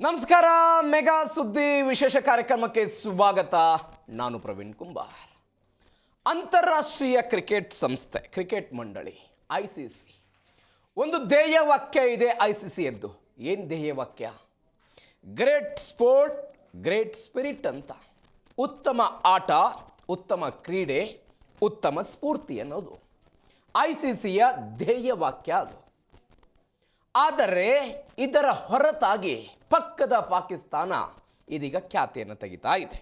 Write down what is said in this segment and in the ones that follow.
ನಮಸ್ಕಾರ. ಮೆಗಾ ಸುದ್ದಿ ವಿಶೇಷ ಕಾರ್ಯಕ್ರಮಕ್ಕೆ ಸ್ವಾಗತ. ನಾನು ಪ್ರವೀಣ್ ಕುಂಬಾರ್. ಅಂತಾರಾಷ್ಟ್ರೀಯ ಕ್ರಿಕೆಟ್ ಸಂಸ್ಥೆ, ಕ್ರಿಕೆಟ್ ಮಂಡಳಿ ICC ಒಂದು ಧ್ಯೇಯ ವಾಕ್ಯ ಇದೆ ICC ಎದ್ದು. ಏನು ಧ್ಯೇಯ ವಾಕ್ಯ? ಗ್ರೇಟ್ ಸ್ಪೋರ್ಟ್ ಗ್ರೇಟ್ ಸ್ಪಿರಿಟ್ ಅಂತ. ಉತ್ತಮ ಆಟ, ಉತ್ತಮ ಕ್ರೀಡೆ, ಉತ್ತಮ ಸ್ಫೂರ್ತಿ ಅನ್ನೋದು ICCಯ ಧ್ಯೇಯ ವಾಕ್ಯ ಅದು. ಆದರೆ ಇದರ ಹೊರತಾಗಿ ಪಕ್ಕದ ಪಾಕಿಸ್ತಾನ ಇದೀಗ ಖ್ಯಾತಿಯನ್ನು ತೆಗಿತಾ ಇದೆ.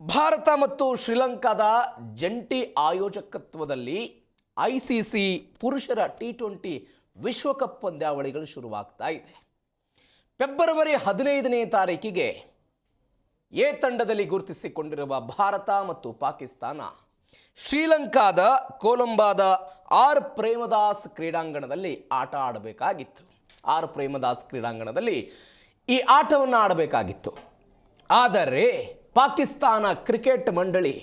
ಭಾರತ ಮತ್ತು ಶ್ರೀಲಂಕಾದ ಜಂಟಿ ಆಯೋಜಕತ್ವದಲ್ಲಿ ICC ಪುರುಷರ T20 ವಿಶ್ವಕಪ್ ಪಂದ್ಯಾವಳಿಗಳು ಶುರುವಾಗ್ತಾ ಇದೆ. ಫೆಬ್ರವರಿ 15ನೇ ತಾರೀಕಿಗೆ ಎ ತಂಡದಲ್ಲಿ ಗುರುತಿಸಿಕೊಂಡಿರುವ ಭಾರತ ಮತ್ತು ಪಾಕಿಸ್ತಾನ ಶ್ರೀಲಂಕಾದ ಕೊಲಂಬೋದ ಆರ್ ಪ್ರೇಮದಾಸ್ ಕ್ರೀಡಾಂಗಣದಲ್ಲಿ ಆಟ ಆಡಬೇಕಾಗಿತ್ತು. ಆರ್ ಪ್ರೇಮದಾಸ್ ಕ್ರೀಡಾಂಗಣದಲ್ಲಿ ಈ ಆಟವನ್ನು ಆಡಬೇಕಾಗಿತ್ತು. ಆದರೆ ಪಾಕಿಸ್ತಾನ ಕ್ರಿಕೆಟ್ ಮಂಡಳಿ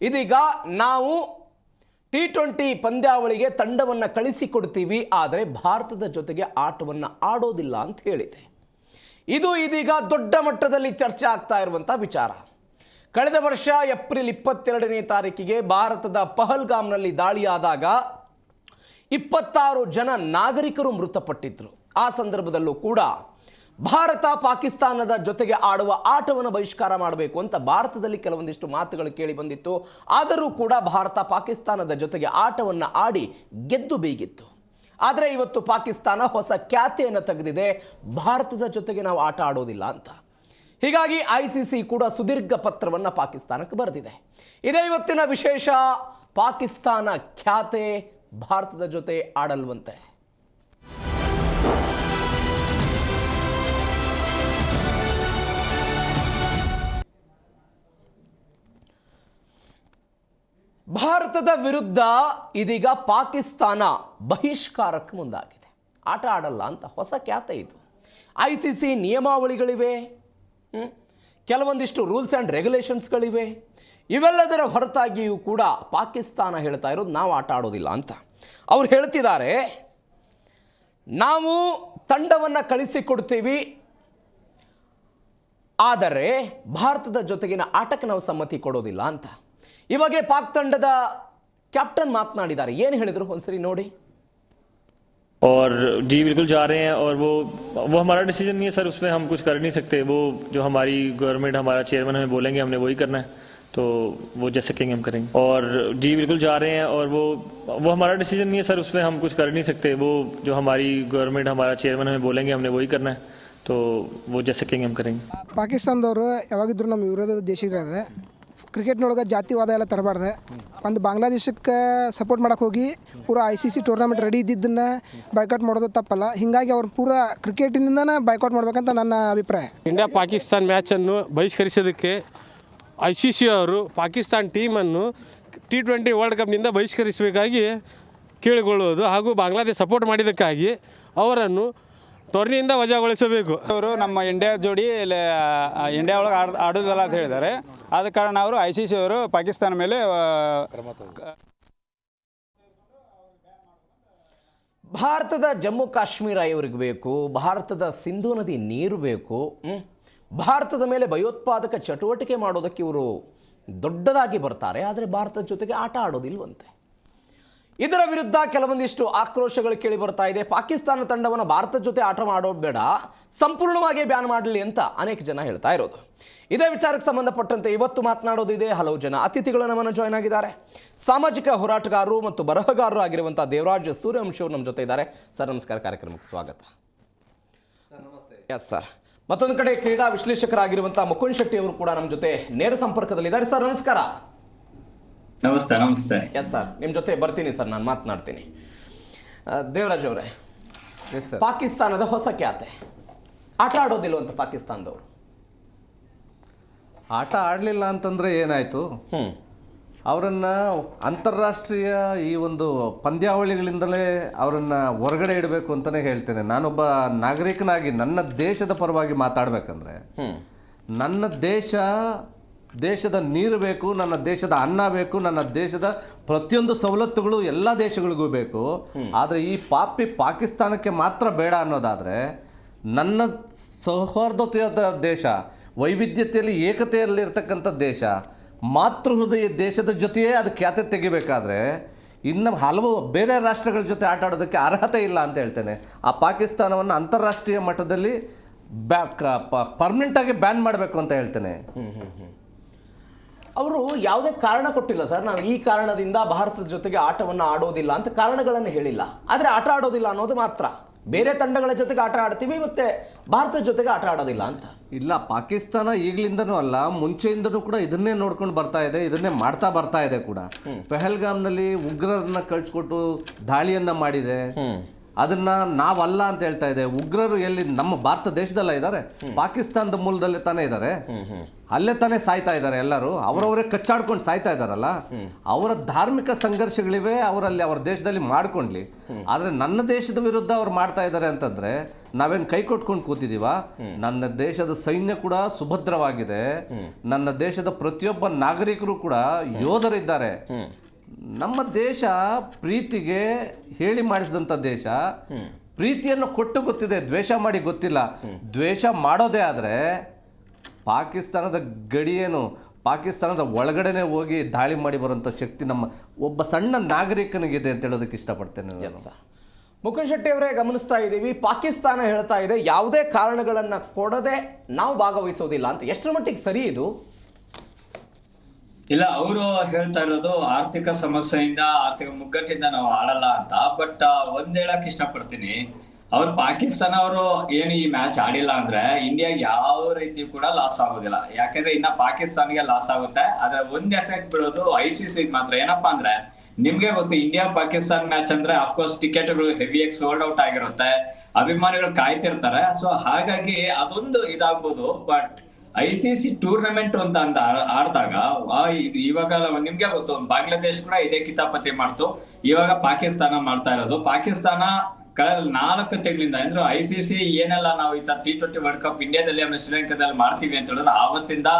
ಇದೀಗ ನಾವು T20 ಪಂದ್ಯಾವಳಿಗೆ ತಂಡವನ್ನು ಕಳಿಸಿಕೊಡ್ತೀವಿ, ಆದರೆ ಭಾರತದ ಜೊತೆಗೆ ಆಟವನ್ನು ಆಡೋದಿಲ್ಲ ಅಂತ ಹೇಳಿದೆ. ಇದು ಇದೀಗ ದೊಡ್ಡ ಮಟ್ಟದಲ್ಲಿ ಚರ್ಚೆ ಆಗ್ತಾ ಇರುವಂಥ ವಿಚಾರ. ಕಳೆದ ವರ್ಷ ಏಪ್ರಿಲ್ 22ನೇ ತಾರೀಕಿಗೆ ಭಾರತದ ಪಹಲ್ಗಾಮ್ನಲ್ಲಿ ದಾಳಿಯಾದಾಗ 26 ಜನ ನಾಗರಿಕರು ಮೃತಪಟ್ಟಿದ್ದರು. ಆ ಸಂದರ್ಭದಲ್ಲೂ ಕೂಡ ಭಾರತ ಪಾಕಿಸ್ತಾನದ ಜೊತೆಗೆ ಆಡುವ ಆಟವನ್ನು ಬಹಿಷ್ಕಾರ ಮಾಡಬೇಕು ಅಂತ ಭಾರತದಲ್ಲಿ ಕೆಲವೊಂದಿಷ್ಟು ಮಾತುಗಳು ಕೇಳಿ ಬಂದಿತ್ತು. ಆದರೂ ಕೂಡ ಭಾರತ ಪಾಕಿಸ್ತಾನದ ಜೊತೆಗೆ ಆಟವನ್ನು ಆಡಿ ಗೆದ್ದು ಬೀಗಿತ್ತು. ಆದರೆ ಇವತ್ತು ಪಾಕಿಸ್ತಾನ ಹೊಸ ಖ್ಯಾತಿಯನ್ನು ತೆಗೆದಿದೆ, ಭಾರತದ ಜೊತೆಗೆ ನಾವು ಆಟ ಆಡೋದಿಲ್ಲ ಅಂತ. ಹೀಗಾಗಿ ICC ಕೂಡ ಸುದೀರ್ಘ ಪತ್ರವನ್ನು ಪಾಕಿಸ್ತಾನಕ್ಕೆ ಬರೆದಿದೆ. ಇದೇ ಇವತ್ತಿನ ವಿಶೇಷ. ಪಾಕಿಸ್ತಾನ ಖ್ಯಾತೆ ಭಾರತದ ಜೊತೆ ಆಡಲ್ವಂತೆ. ಭಾರತದ ವಿರುದ್ಧ ಇದೀಗ ಪಾಕಿಸ್ತಾನ ಬಹಿಷ್ಕಾರಕ್ಕೆ ಮುಂದಾಗಿದೆ. ಆಟ ಆಡಲ್ಲ ಅಂತ ಹೊಸ ಖ್ಯಾತೆ ಇದು. ICC ನಿಯಮಾವಳಿಗಳಿವೆ, ಕೆಲವೊಂದಿಷ್ಟು ರೂಲ್ಸ್ ಆ್ಯಂಡ್ ರೆಗ್ಯುಲೇಷನ್ಸ್ಗಳಿವೆ. ಇವೆಲ್ಲದರ ಹೊರತಾಗಿಯೂ ಕೂಡ ಪಾಕಿಸ್ತಾನ ಹೇಳ್ತಾ ಇರೋದು ನಾವು ಆಟ ಆಡೋದಿಲ್ಲ ಅಂತ. ಅವ್ರು ಹೇಳ್ತಿದ್ದಾರೆ, ನಾವು ತಂಡವನ್ನು ಕಳಿಸಿಕೊಡ್ತೀವಿ, ಆದರೆ ಭಾರತದ ಜೊತೆಗಿನ ಆಟಕ್ಕೆ ನಾವು ಸಮ್ಮತಿ ಕೊಡೋದಿಲ್ಲ ಅಂತ. ಇವಾಗ ಪಾಕ್ ತಂಡದ ಕ್ಯಾಪ್ಟನ್ ಮಾತನಾಡಿದ್ದಾರೆ. ಏನು ಹೇಳಿದ್ರು ಒಂದ್ಸರಿ ನೋಡಿ. और जी बिल्कुल जा रहे हैं, और वो हमारा डिसीजन नहीं है सर, उसमें हम कुछ कर नहीं सकते. वो जो हमारी गवर्नमेंट, हमारा चेयरमैन हमें बोलेंगे हमने वही करना है, तो वो जैसे कहेंगे हम करेंगे. और जी बिल्कुल जा रहे हैं, और वो हमारा डिसीजन नहीं है सर, उसमें हम कुछ कर नहीं सकते. वो जो हमारी गवर्नमेंट, हमारा चेयरमैन हमें बोलेंगे हमने वही करना है, तो वो जैसे कहेंगे हम करेंगे. ಪಾಕಿಸ್ತಾನದವರು ಯಾವಾಗಿದ್ರು ನಮ್ಮ ವಿರೋಧದ ದೇಶ ಇರೋದು. ಕ್ರಿಕೆಟ್ನೊಳಗೆ ಜಾತಿವಾದ ಎಲ್ಲ ತರಬಾರ್ದು. ಒಂದು ಬಾಂಗ್ಲಾದೇಶಕ್ಕೆ ಸಪೋರ್ಟ್ ಮಾಡೋಕ್ಕೆ ಹೋಗಿ ಪೂರಾ ICC ಟೂರ್ನಮೆಂಟ್ ರೆಡಿ ಇದ್ದಿದ್ದನ್ನು ಬೈಕಾಟ್ ಮಾಡೋದು ತಪ್ಪಲ್ಲ. ಹೀಗಾಗಿ ಅವ್ರು ಪೂರಾ ಕ್ರಿಕೆಟಿನಿಂದನೇ ಬೈಕಾಟ್ ಮಾಡ್ಬೇಕಂತ ನನ್ನ ಅಭಿಪ್ರಾಯ. ಇಂಡಿಯಾ ಪಾಕಿಸ್ತಾನ್ ಮ್ಯಾಚನ್ನು ಬಹಿಷ್ಕರಿಸೋದಕ್ಕೆ ICC ಅವರು ಪಾಕಿಸ್ತಾನ್ ಟೀಮನ್ನು T20 ವರ್ಲ್ಡ್ ಕಪ್ನಿಂದ ಬಹಿಷ್ಕರಿಸಬೇಕಾಗಿ ಕೇಳಿಕೊಳ್ಳುವುದು, ಹಾಗೂ ಬಾಂಗ್ಲಾದೇಶ ಸಪೋರ್ಟ್ ಮಾಡಿದ್ದಕ್ಕಾಗಿ ಅವರನ್ನು ಟೂರ್ನಿಯಿಂದ ವಜಾಗೊಳಿಸಬೇಕು. ಅವರು ನಮ್ಮ ಇಂಡಿಯಾ ಜೋಡಿ ಇಂಡಿಯಾ ಒಳಗೆ ಆಡೋದಿಲ್ಲ ಅಂತ ಹೇಳಿದ್ದಾರೆ. ಆದ ಕಾರಣ ಅವರು ICC ಅವರು ಪಾಕಿಸ್ತಾನ ಮೇಲೆ ಭಾರತದ ಜಮ್ಮು ಕಾಶ್ಮೀರ ಇವರಿಗೆ ಬೇಕು, ಭಾರತದ ಸಿಂಧೂ ನದಿ ನೀರು ಬೇಕು, ಭಾರತದ ಮೇಲೆ ಭಯೋತ್ಪಾದಕ ಚಟುವಟಿಕೆ ಮಾಡೋದಕ್ಕೆ ಇವರು ದೊಡ್ಡದಾಗಿ ಬರ್ತಾರೆ, ಆದರೆ ಭಾರತದ ಜೊತೆಗೆ ಆಟ ಆಡೋದಿಲ್ವಂತೆ. ಇದರ ವಿರುದ್ಧ ಕೆಲವೊಂದಿಷ್ಟು ಆಕ್ರೋಶಗಳು ಕೇಳಿ ಬರ್ತಾ ಇದೆ. ಪಾಕಿಸ್ತಾನ ತಂಡವನ್ನು ಭಾರತದ ಜೊತೆ ಆಟ ಮಾಡೋದು ಬೇಡ, ಸಂಪೂರ್ಣವಾಗಿ ಬ್ಯಾನ್ ಮಾಡಲಿ ಅಂತ ಅನೇಕ ಜನ ಹೇಳ್ತಾ ಇರೋದು. ಇದೇ ವಿಚಾರಕ್ಕೆ ಸಂಬಂಧಪಟ್ಟಂತೆ ಇವತ್ತು ಮಾತನಾಡೋದಿದೆ. ಹಲವು ಜನ ಅತಿಥಿಗಳು ನಮ್ಮನ್ನು ಜಾಯ್ನ್ ಆಗಿದ್ದಾರೆ. ಸಾಮಾಜಿಕ ಹೋರಾಟಗಾರರು ಮತ್ತು ಬರಹಗಾರರು ಆಗಿರುವಂಥ ದೇವರಾಜ್ ಸೂರ್ಯವಂಶಿ ಅವರು ನಮ್ಮ ಜೊತೆ ಇದ್ದಾರೆ. ಸರ್ ನಮಸ್ಕಾರ, ಕಾರ್ಯಕ್ರಮಕ್ಕೆ ಸ್ವಾಗತ. Yes sir. ಮತ್ತೊಂದು ಕಡೆ ಕ್ರೀಡಾ ವಿಶ್ಲೇಷಕರಾಗಿರುವಂಥ ಮುಕುಂದ್ ಶೆಟ್ಟಿ ಅವರು ಕೂಡ ನಮ್ಮ ಜೊತೆ ನೇರ ಸಂಪರ್ಕದಲ್ಲಿದ್ದಾರೆ. ಸರ್ ನಮಸ್ಕಾರ. ನಮಸ್ತೆ. ನಮಸ್ತೆ. ಎಸ್ ಸರ್, ನಿಮ್ಮ ಜೊತೆ ಬರ್ತೀನಿ ಸರ್, ನಾನು ಮಾತನಾಡ್ತೀನಿ. ದೇವರಾಜ್ ಅವರೇ, ಪಾಕಿಸ್ತಾನದ ಹೊಸ ಖ್ಯಾತೆ, ಆಟ ಆಡೋದಿಲ್ಲ ಅಂತ ಪಾಕಿಸ್ತಾನದವರು. ಆಟ ಆಡಲಿಲ್ಲ ಅಂತಂದರೆ ಏನಾಯಿತು, ಅವರನ್ನು ಅಂತಾರಾಷ್ಟ್ರೀಯ ಈ ಒಂದು ಪಂದ್ಯಾವಳಿಗಳಿಂದಲೇ ಅವರನ್ನು ಹೊರಗಡೆ ಇಡಬೇಕು ಅಂತಲೇ ಹೇಳ್ತೇನೆ. ನಾನೊಬ್ಬ ನಾಗರಿಕನಾಗಿ ನನ್ನ ದೇಶದ ಪರವಾಗಿ ಮಾತಾಡಬೇಕಂದ್ರೆ, ನನ್ನ ದೇಶದ ನೀರು ಬೇಕು, ನನ್ನ ದೇಶದ ಅನ್ನ ಬೇಕು, ನನ್ನ ದೇಶದ ಪ್ರತಿಯೊಂದು ಸವಲತ್ತುಗಳು ಎಲ್ಲ ದೇಶಗಳಿಗೂ ಬೇಕು. ಆದರೆ ಈ ಪಾಕಿಸ್ತಾನಕ್ಕೆ ಮಾತ್ರ ಬೇಡ ಅನ್ನೋದಾದರೆ ನನ್ನ ಸೌಹಾರ್ದತೆಯಾದ ದೇಶ, ವೈವಿಧ್ಯತೆಯಲ್ಲಿ ಏಕತೆಯಲ್ಲಿರ್ತಕ್ಕಂಥ ದೇಶ, ಮಾತೃಹೃದಯ ದೇಶದ ಜೊತೆಯೇ ಅದು ಖ್ಯಾತೆ ತೆಗಿಬೇಕಾದ್ರೆ ಇನ್ನು ಹಲವು ಬೇರೆ ರಾಷ್ಟ್ರಗಳ ಜೊತೆ ಆಟ ಆಡೋದಕ್ಕೆ ಅರ್ಹತೆ ಇಲ್ಲ ಅಂತ ಹೇಳ್ತೇನೆ. ಆ ಪಾಕಿಸ್ತಾನವನ್ನು ಅಂತಾರಾಷ್ಟ್ರೀಯ ಮಟ್ಟದಲ್ಲಿ ಪರ್ಮನೆಂಟಾಗಿ ಬ್ಯಾನ್ ಮಾಡಬೇಕು ಅಂತ ಹೇಳ್ತೇನೆ. ಅವರು ಯಾವುದೇ ಕಾರಣ ಕೊಟ್ಟಿಲ್ಲ ಸರ್, ನಾವು ಈ ಕಾರಣದಿಂದ ಭಾರತದ ಜೊತೆಗೆ ಆಟವನ್ನು ಆಡೋದಿಲ್ಲ ಅಂತ ಕಾರಣಗಳನ್ನು ಹೇಳಿಲ್ಲ. ಆದರೆ ಆಟ ಆಡೋದಿಲ್ಲ ಅನ್ನೋದು ಮಾತ್ರ, ಬೇರೆ ತಂಡಗಳ ಜೊತೆಗೆ ಆಟ ಆಡ್ತೀವಿ ಮತ್ತೆ ಭಾರತದ ಜೊತೆಗೆ ಆಟ ಆಡೋದಿಲ್ಲ ಅಂತ. ಇಲ್ಲ, ಪಾಕಿಸ್ತಾನ ಈಗಲಿಂದನೂ ಅಲ್ಲ, ಮುಂಚೆಯಿಂದನೂ ಕೂಡ ಇದನ್ನೇ ನೋಡ್ಕೊಂಡು ಬರ್ತಾ ಇದೆ, ಇದನ್ನೇ ಮಾಡ್ತಾ ಬರ್ತಾ ಇದೆ ಕೂಡ. ಪೆಹಲ್ಗಾಮ್ನಲ್ಲಿ ಉಗ್ರರನ್ನ ಕಳ್ಸಿಕೊಟ್ಟು ದಾಳಿಯನ್ನ ಮಾಡಿದೆ. ಅದನ್ನ ನಾವಲ್ಲ ಅಂತ ಹೇಳ್ತಾ ಇದೆ. ಉಗ್ರರು ಎಲ್ಲಿ ನಮ್ಮ ಭಾರತ ದೇಶದಲ್ಲ ಇದ್ದಾರೆ, ಪಾಕಿಸ್ತಾನದ ಮೂಲದಲ್ಲೇ ತಾನೇ ಇದ್ದಾರೆ, ಅಲ್ಲೇ ತಾನೇ ಸಾಯ್ತಾ ಇದ್ದಾರೆ. ಎಲ್ಲರೂ ಅವರವರೇ ಕಚ್ಚಾಡ್ಕೊಂಡು ಸಾಯ್ತಾ ಇದ್ದಾರಲ್ಲ. ಅವರ ಧಾರ್ಮಿಕ ಸಂಘರ್ಷಗಳಿವೆ, ಅವರಲ್ಲಿ ಅವರ ದೇಶದಲ್ಲಿ ಮಾಡ್ಕೊಂಡ್ಲಿ. ಆದರೆ ನನ್ನ ದೇಶದ ವಿರುದ್ಧ ಅವ್ರು ಮಾಡ್ತಾ ಇದ್ದಾರೆ ಅಂತಂದ್ರೆ ನಾವೇನು ಕೈ ಕೊಟ್ಕೊಂಡು ಕೂತಿದೀವ? ನನ್ನ ದೇಶದ ಸೈನ್ಯ ಕೂಡ ಸುಭದ್ರವಾಗಿದೆ, ನನ್ನ ದೇಶದ ಪ್ರತಿಯೊಬ್ಬ ನಾಗರಿಕರು ಕೂಡ ಯೋಧರಿದ್ದಾರೆ. ನಮ್ಮ ದೇಶ ಪ್ರೀತಿಗೆ ಹೇಳಿ ಮಾಡಿಸಿದಂಥ ದೇಶ, ಪ್ರೀತಿಯನ್ನು ಕೊಟ್ಟು ಗೊತ್ತಿದೆ, ದ್ವೇಷ ಮಾಡಿ ಗೊತ್ತಿಲ್ಲ. ದ್ವೇಷ ಮಾಡೋದೇ ಆದರೆ ಪಾಕಿಸ್ತಾನದ ಗಡಿಯೇನು, ಪಾಕಿಸ್ತಾನದ ಒಳಗಡೆನೆ ಹೋಗಿ ದಾಳಿ ಮಾಡಿ ಬರುವಂಥ ಶಕ್ತಿ ನಮ್ಮ ಒಬ್ಬ ಸಣ್ಣ ನಾಗರಿಕನಿಗಿದೆ ಅಂತ ಹೇಳೋದಕ್ಕೆ ಇಷ್ಟಪಡ್ತೇನೆ. ಎಸ್ ಸರ್, ಮುಕುಂದ್ ಶೆಟ್ಟಿ ಅವರೇ, ಗಮನಿಸ್ತಾ ಇದ್ದೀವಿ ಪಾಕಿಸ್ತಾನ ಹೇಳ್ತಾ ಇದೆ ಯಾವುದೇ ಕಾರಣಗಳನ್ನು ಕೊಡದೆ ನಾವು ಭಾಗವಹಿಸೋದಿಲ್ಲ ಅಂತ. ಎಷ್ಟರ ಮಟ್ಟಿಗೆ ಸರಿ ಇದು? ಇಲ್ಲ, ಅವರು ಹೇಳ್ತಾ ಇರೋದು ಆರ್ಥಿಕ ಸಮಸ್ಯೆಯಿಂದ, ಆರ್ಥಿಕ ಮುಗ್ಗಟ್ಟಿಂದ ನಾವು ಆಡಲ್ಲ ಅಂತ. ಬಟ್ ಒಂದ್ ಹೇಳಕ್ ಇಷ್ಟಪಡ್ತೀನಿ, ಅವ್ರು ಪಾಕಿಸ್ತಾನ ಅವರು ಏನು ಈ ಮ್ಯಾಚ್ ಆಡಿಲ್ಲ ಅಂದ್ರೆ ಇಂಡಿಯಾ ಯಾವ ರೀತಿ ಕೂಡ ಲಾಸ್ ಆಗೋದಿಲ್ಲ. ಯಾಕಂದ್ರೆ ಇನ್ನ ಪಾಕಿಸ್ತಾನ್ಗೆ ಲಾಸ್ ಆಗುತ್ತೆ. ಆದ್ರೆ ಒಂದ್ ಎಫೆಕ್ಟ್ ಬೀಳೋದು ICC ಮಾತ್ರ. ಏನಪ್ಪಾ ಅಂದ್ರೆ ನಿಮ್ಗೆ ಗೊತ್ತು, ಇಂಡಿಯಾ ಪಾಕಿಸ್ತಾನ್ ಮ್ಯಾಚ್ ಅಂದ್ರೆ ಅಫ್ಕೋರ್ಸ್ ಟಿಕೆಟ್ಗಳು ಹೆವಿಯಾಗಿ ಸೋಲ್ಡ್ ಔಟ್ ಆಗಿರುತ್ತೆ, ಅಭಿಮಾನಿಗಳು ಕಾಯ್ತಿರ್ತಾರೆ. ಸೊ ಹಾಗಾಗಿ ಅದೊಂದು ಇದಾಗ್ಬೋದು. ಬಟ್ ICC ಟೂರ್ನಮೆಂಟ್ ಅಂತ ಆಡ್ದಾಗ ಇದು ಇವಾಗ ನಿಮ್ಗೆ ಗೊತ್ತು, ಬಾಂಗ್ಲಾದೇಶ್ ಕೂಡ ಇದೇ ಕಿತಾಪತಿ ಮಾಡ್ತು, ಇವಾಗ ಪಾಕಿಸ್ತಾನ ಮಾಡ್ತಾ ಇರೋದು. ಪಾಕಿಸ್ತಾನ ಕಳೆದ 4 ತಿಂಗಳಿಂದ ಅಂದ್ರೆ ICC ಏನೆಲ್ಲ ನಾವು ಈ ತರ T20 ವರ್ಲ್ಡ್ ಕಪ್ ಇಂಡಿಯಾದಲ್ಲಿ ಆಮೇಲೆ ಶ್ರೀಲಂಕಾದಲ್ಲಿ ಮಾಡ್ತೀವಿ ಅಂತ ಹೇಳಿದ್ರೆ ಆವತ್ತಿಂದ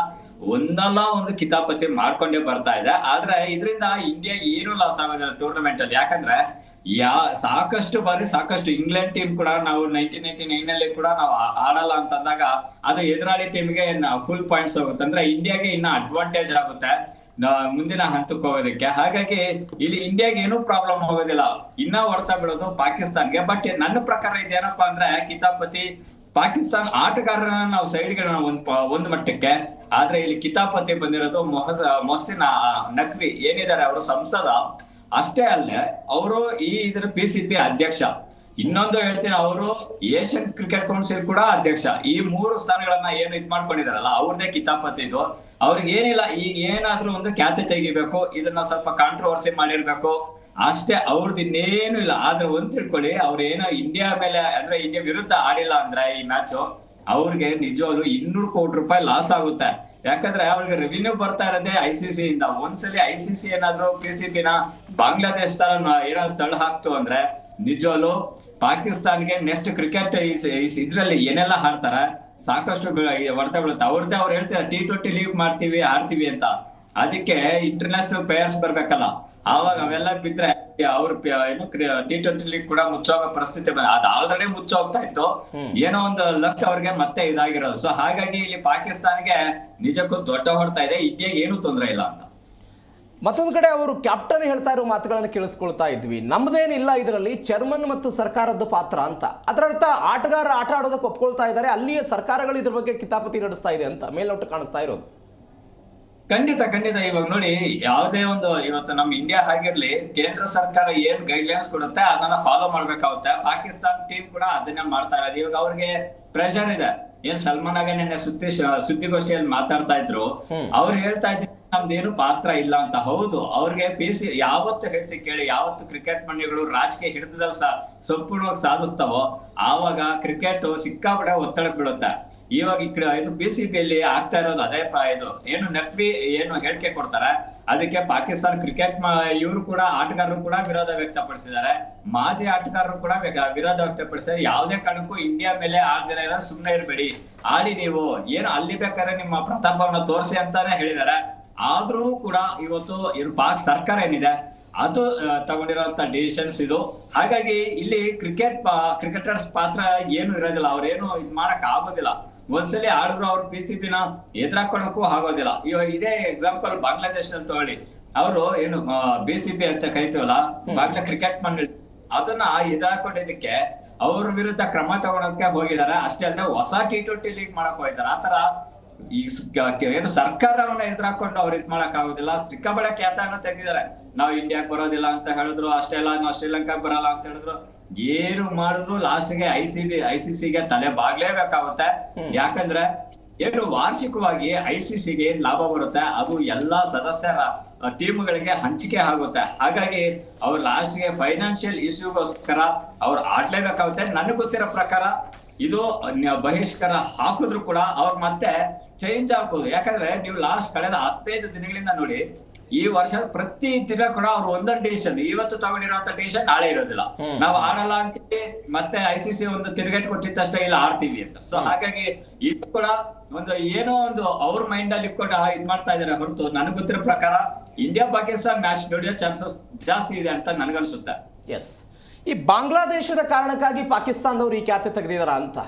ಒಂದಲ್ಲ ಒಂದು ಕಿತಾಪತಿ ಮಾಡ್ಕೊಂಡೇ ಬರ್ತಾ ಇದೆ. ಆದ್ರೆ ಇದರಿಂದ ಇಂಡಿಯಾ ಏನು ಲಾಸ್ ಆಗೋದಿಲ್ಲ ಟೂರ್ನಮೆಂಟ್ ಅಲ್ಲಿ. ಯಾಕಂದ್ರೆ ಸಾಕಷ್ಟು ಇಂಗ್ಲೆಂಡ್ ಟೀಮ್ ಕೂಡ ನಾವು 1999 ನಲ್ಲಿ ಕೂಡ ನಾವು ಆಡಲ್ಲ ಅಂತಂದಾಗ ಅದು ಎದುರಾಳಿ ಟೀಮ್ಗೆ ಫುಲ್ ಪಾಯಿಂಟ್ಸ್ ಹೋಗುತ್ತೆ. ಅಂದ್ರೆ ಇಂಡಿಯಾಗೆ ಇನ್ನ ಅಡ್ವಾಂಟೇಜ್ ಆಗುತ್ತೆ ಮುಂದಿನ ಹಂತಕ್ಕೆ ಹೋಗೋದಕ್ಕೆ. ಹಾಗಾಗಿ ಇಲ್ಲಿ ಇಂಡಿಯಾಗೆ ಏನೂ ಪ್ರಾಬ್ಲಮ್ ಹೋಗೋದಿಲ್ಲ, ಇನ್ನ ಹೊಡ್ತಾ ಬಿಡೋದು ಪಾಕಿಸ್ತಾನ್ಗೆ. ಬಟ್ ನನ್ನ ಪ್ರಕಾರ ಇದೇನಪ್ಪಾ ಅಂದ್ರೆ ಕಿತಾಪತಿ ಪಾಕಿಸ್ತಾನ ಆಟಗಾರರನ್ನ ನಾವು ಸೈಡ್ಗೆ ಒಂದು ಮಟ್ಟಕ್ಕೆ, ಆದ್ರೆ ಇಲ್ಲಿ ಕಿತಾಪತಿ ಬಂದಿರೋದು ಮೊಹಸಿನ್ ನಖ್ವಿ ಏನಿದ್ದಾರೆ ಅವರು ಸಂಸದ. ಅಷ್ಟೇ ಅಲ್ಲೇ ಅವರು ಇದ್ರ PCB ಅಧ್ಯಕ್ಷ. ಇನ್ನೊಂದು ಹೇಳ್ತೀನಿ, ಅವರು ಏಷ್ಯನ್ ಕ್ರಿಕೆಟ್ ಕೌನ್ಸಿಲ್ ಕೂಡ ಅಧ್ಯಕ್ಷ. ಈ 3 ಸ್ಥಾನಗಳನ್ನ ಏನು ಇದ್ ಮಾಡ್ಕೊಂಡಿದಾರಲ್ಲ ಅವ್ರದೇ ಕಿತಾಪತಿ ಇದು. ಅವ್ರಿಗೆ ಏನಿಲ್ಲ, ಈಗ ಏನಾದ್ರೂ ಒಂದು ಖ್ಯಾತಿ ತೆಗಿಬೇಕು, ಇದನ್ನ ಸ್ವಲ್ಪ ಕಾಂಟ್ರವರ್ಸಿ ಮಾಡಿರ್ಬೇಕು ಅಷ್ಟೇ, ಅವ್ರದ್ದು ಇನ್ನೇನು ಇಲ್ಲ. ಆದ್ರೆ ಒಂದ್ ತಿಳ್ಕೊಳ್ಳಿ, ಅವ್ರ ಏನೋ ಇಂಡಿಯಾ ಮೇಲೆ ಅಂದ್ರೆ ಇಂಡಿಯಾ ವಿರುದ್ಧ ಆಡಿಲ್ಲ ಅಂದ್ರೆ ಈ ಮ್ಯಾಚ್ ಅವ್ರಿಗೆ ನಿಜವಾಗ್ಲು 200 ಕೋಟಿ ರೂಪಾಯಿ ಲಾಸ್ ಆಗುತ್ತೆ. ಯಾಕಂದ್ರೆ ಅವ್ರಿಗೆ ರೆವಿನ್ಯೂ ಬರ್ತಾ ಇರೋದೇ ICC ಇಂದ. ಒಂದ್ಸಲಿ ICC ಏನಾದ್ರು PCB ನ ಬಾಂಗ್ಲಾದೇಶ ತರ ಏನಾದ್ರು ತಳ್ಳ ಹಾಕ್ತು ಅಂದ್ರೆ ನಿಜವಾಗ್ಲು ಪಾಕಿಸ್ತಾನ್ಗೆ ನೆಕ್ಸ್ಟ್ ಕ್ರಿಕೆಟ್ ಇದ್ರಲ್ಲಿ ಏನೆಲ್ಲ ಹಾಡ್ತಾರ ಸಾಕಷ್ಟು ಹೊಡೆತ ಬೀಳುತ್ತೆ. ಅವ್ರದ್ದೇ ಅವ್ರು ಹೇಳ್ತಾರೆ T20 ಲೀಗ್ ಮಾಡ್ತೀವಿ ಆಡ್ತೀವಿ ಅಂತ. ಅದಕ್ಕೆ ಇಂಟರ್ನ್ಯಾಷನಲ್ ಪ್ಲೇಯರ್ಸ್ ಬರ್ಬೇಕಲ್ಲ, ಆವಾಗ ಅವೆಲ್ಲ ಬಿದ್ರೆ ಅವ್ರು ಏನು T20 ಲೀಗ್ ಕೂಡ ಮುಚ್ಚೋಗೋ ಪರಿಸ್ಥಿತಿ ಅದು ಆಲ್ರೆಡಿ ಮುಚ್ಚೋಗ್ತಾ ಇತ್ತು. ಏನೋ ಒಂದು ಲಕ್ ಅವ್ರಿಗೆ ಮತ್ತೆ ಇದಾಗಿರೋದು. ಸೊ ಹಾಗಾಗಿ ಇಲ್ಲಿ ಪಾಕಿಸ್ತಾನ್ಗೆ ನಿಜಕ್ಕೂ ದೊಡ್ಡ ಹೊಡ್ತಾ ಇದೆ, ಇಂಡಿಯಾಗೆ ಏನು ತೊಂದರೆ ಇಲ್ಲ ಅಂತ. ಮತ್ತೊಂದು ಕಡೆ ಅವರು ಕ್ಯಾಪ್ಟನ್ ಹೇಳ್ತಾ ಇರೋ ಮಾತುಗಳನ್ನು ಕೇಳಿಸ್ಕೊಳ್ತಾ ಇದ್ವಿ, ನಮ್ದೇನಿಲ್ಲ ಇದರಲ್ಲಿ ಚೇರ್ಮನ್ ಮತ್ತು ಸರ್ಕಾರದ ಪಾತ್ರ ಅಂತ. ಅದರ ಅರ್ಥ ಆಟಗಾರ ಆಟ ಆಡೋದಕ್ಕೆ ಒಪ್ಕೊಳ್ತಾ ಇದ್ದಾರೆ, ಅಲ್ಲಿಯೇ ಸರ್ಕಾರಗಳು ಇದ್ರ ಬಗ್ಗೆ ಕಿತಾಪತಿ ನಡೆಸ್ತಾ ಇದೆ ಅಂತ ಮೇಲ್ನೋಟ ಕಾಣಿಸ್ತಾ ಇರೋದು. ಖಂಡಿತ. ಇವಾಗ ನೋಡಿ, ಯಾವುದೇ ಒಂದು ಇವತ್ತು ನಮ್ ಇಂಡಿಯಾ ಆಗಿರ್ಲಿ, ಕೇಂದ್ರ ಸರ್ಕಾರ ಏನ್ ಗೈಡ್ಲೈನ್ಸ್ ಕೊಡುತ್ತೆ ಅದನ್ನ ಫಾಲೋ ಮಾಡ್ಬೇಕಾಗುತ್ತೆ. ಪಾಕಿಸ್ತಾನ್ ಟೀಮ್ ಕೂಡ ಅದನ್ನೇ ಮಾಡ್ತಾ ಇರೋದು. ಇವಾಗ ಅವ್ರಿಗೆ ಪ್ರೆಷರ್ ಇದೆ. ಏನ್ ಸಲ್ಮಾನ್ ಆಗ ನಿನ್ನೆ ಸುದ್ದಿಗೋಷ್ಠಿಯಲ್ಲಿ ಮಾತಾಡ್ತಾ ಇದ್ರು, ಅವ್ರು ಹೇಳ್ತಾ ಇದ್ರು ನಮ್ದೇನು ಪಾತ್ರ ಇಲ್ಲ ಅಂತ. ಹೌದು, ಅವ್ರಿಗೆ ಯಾವತ್ತು ಹೇಳ್ತಿ ಕೇಳಿ, ಯಾವತ್ತು ಕ್ರಿಕೆಟ್ ಮಂಡಿಗಳು ರಾಜಕೀಯ ಹಿಡಿತದಲ್ಲಿ ಸಂಪೂರ್ಣವಾಗಿ ಸಾಧಿಸ್ತಾವೋ ಆವಾಗ ಕ್ರಿಕೆಟ್ ಸಿಕ್ಕಾಪಟ್ಟೆ ಒತ್ತಡಕ್ಕೆ ಬೀಳುತ್ತೆ. ಇವಾಗ ಇದು PCBಯಲ್ಲಿ ಆಗ್ತಾ ಇರೋದು ಅದೇ ಇದು. ಏನು ನಖ್ವಿ ಏನು ಹೇಳಿಕೆ ಕೊಡ್ತಾರೆ ಅದಕ್ಕೆ ಪಾಕಿಸ್ತಾನ ಕ್ರಿಕೆಟ್ ಇವರು ಕೂಡ ಆಟಗಾರರು ಕೂಡ ವಿರೋಧ ವ್ಯಕ್ತಪಡಿಸಿದ್ದಾರೆ, ಮಾಜಿ ಆಟಗಾರರು ಕೂಡ ವಿರೋಧ ವ್ಯಕ್ತಪಡಿಸಿದ್ದಾರೆ. ಯಾವುದೇ ಕಾರಣಕ್ಕೂ ಇಂಡಿಯಾ ಮೇಲೆ ಆಡ್ದಿರ ಇರೋ ಸುಮ್ನೆ ಇರಬೇಡಿ, ಆಡಿ ನೀವು ಏನು ಅಲ್ಲಿ ಬೇಕಾದ್ರೆ ನಿಮ್ಮ ಪ್ರತಾಪವನ್ನ ತೋರಿಸಿ ಅಂತಾನೆ ಹೇಳಿದ್ದಾರೆ. ಆದ್ರೂ ಕೂಡ ಇವತ್ತು ಪಾಕ್ ಸರ್ಕಾರ ಏನಿದೆ ಅದು ತಗೊಂಡಿರೋಂತ ಡಿಸಿಷನ್ಸ್ ಇದು. ಹಾಗಾಗಿ ಇಲ್ಲಿ ಕ್ರಿಕೆಟರ್ಸ್ ಪಾತ್ರ ಏನು ಇರೋದಿಲ್ಲ, ಅವ್ರೇನು ಇದ್ ಮಾಡಕ್ ಆಗೋದಿಲ್ಲ. ಒಂದ್ಸಲಿ ಆಡಿದ್ರು ಅವ್ರು PCB ನ ಎದುರಾಕೊಳಕ್ಕೂ ಆಗೋದಿಲ್ಲ. ಇವಾಗ ಇದೇ ಎಕ್ಸಾಂಪಲ್ ಬಾಂಗ್ಲಾದೇಶ ಅಂತ ತಗೊಳ್ಳಿ, ಅವರು ಏನು BCB ಅಂತ ಕರಿತೀವಲ್ಲ, ಬಾಂಗ್ಲಾ ಕ್ರಿಕೆಟ್ ಮಂಡಳಿ, ಅದನ್ನ ಎದುರಾಕೊಂಡಿದ್ದಕ್ಕೆ ಅವ್ರ ವಿರುದ್ಧ ಕ್ರಮ ತಗೊಳಕ್ಕೆ ಹೋಗಿದ್ದಾರೆ. ಅಷ್ಟೇ ಅಲ್ಲದೆ ಹೊಸ T20 ಲೀಗ್ ಮಾಡಕ್ ಹೋಗಿದ್ದಾರೆ. ಆತರ ಈ ಏನು ಸರ್ಕಾರವನ್ನ ಎದುರಾಕೊಂಡು ಅವ್ರು ಇದ್ ಮಾಡಕ್ ಆಗುದಿಲ್ಲ. ಸಿಕ್ಕಾಬಳೆ ಖ್ಯಾತನ ತೆಗೆದಿದ್ದಾರೆ. ನಾವು ಇಂಡಿಯಾಕ್ ಬರೋದಿಲ್ಲ ಅಂತ ಹೇಳಿದ್ರು, ಅಷ್ಟೇ ಅಲ್ಲ ನಾವು ಶ್ರೀಲಂಕಾಕ್ ಬರಲ್ಲ ಅಂತ ಹೇಳಿದ್ರು. ಏನು ಮಾಡಿದ್ರು ಲಾಸ್ಟ್ಗೆ ICCಗೆ ತಲೆ ಬಾಗ್ಲೇಬೇಕಾಗುತ್ತೆ. ಯಾಕಂದ್ರೆ ಏನು ವಾರ್ಷಿಕವಾಗಿ ICCಗೆ ಏನ್ ಲಾಭ ಬರುತ್ತೆ ಅದು ಎಲ್ಲಾ ಸದಸ್ಯರ ಟೀಮ್ಗಳಿಗೆ ಹಂಚಿಕೆ ಆಗುತ್ತೆ. ಹಾಗಾಗಿ ಅವ್ರು ಲಾಸ್ಟ್ಗೆ ಫೈನಾನ್ಷಿಯಲ್ ಇಶ್ಯೂಗೋಸ್ಕರ ಅವ್ರು ಆಡ್ಲೇಬೇಕಾಗುತ್ತೆ. ನನಗೆ ಗೊತ್ತಿರೋ ಪ್ರಕಾರ ಇದು ಬಹಿಷ್ಕಾರ ಹಾಕಿದ್ರು ಕೂಡ ಅವ್ರು ಮತ್ತೆ ಚೇಂಜ್ ಆಗ್ಬೋದು. ಯಾಕಂದ್ರೆ ನೀವು ಲಾಸ್ಟ್ ಕಳೆದ 15 ದಿನಗಳಿಂದ ನೋಡಿ, ಈ ವರ್ಷ ಪ್ರತಿ ದಿನ ಕೂಡ ಅವ್ರು ಒಂದೊಂದು ಡಿಸಿಷನ್, ಇವತ್ತು ತಗೊಂಡಿರುವಂತ ಡಿಸಿಷನ್ ನಾಳೆ ಇರೋದಿಲ್ಲ. ನಾವು ಆಡಲ್ಲ ಅಂತೀವಿ, ಮತ್ತೆ ICC ಒಂದು ತಿರುಗೇಟ್ ಕೊಟ್ಟಿದ್ದಷ್ಟೇ ಇಲ್ಲ ಆಡ್ತೀವಿ ಅಂತ. ಸೊ ಹಾಗಾಗಿ ಇದು ಕೂಡ ಒಂದು ಏನೋ ಒಂದು ಅವ್ರ ಮೈಂಡ್ ಅಲ್ಲಿ ಇಟ್ಕೊಂಡು ಇದ್ ಮಾಡ್ತಾ ಇದಾರೆ ಹೊರತು, ನನಗೆ ಗೊತ್ತಿರೋ ಪ್ರಕಾರ ಇಂಡಿಯಾ ಪಾಕಿಸ್ತಾನ್ ಮ್ಯಾಚ್ ನೋಡಿಯೋ ಚಾನ್ಸಸ್ ಜಾಸ್ತಿ ಇದೆ ಅಂತ ನನ್ಗನ್ಸುತ್ತೆ. ಎಸ್, ಈ ಬಾಂಗ್ಲಾದೇಶದ ಕಾರಣಕ್ಕಾಗಿ ಪಾಕಿಸ್ತಾನದವರು ಈ ಖ್ಯಾತೆ ತೆಗೆದಿದಾರ ಅಂತ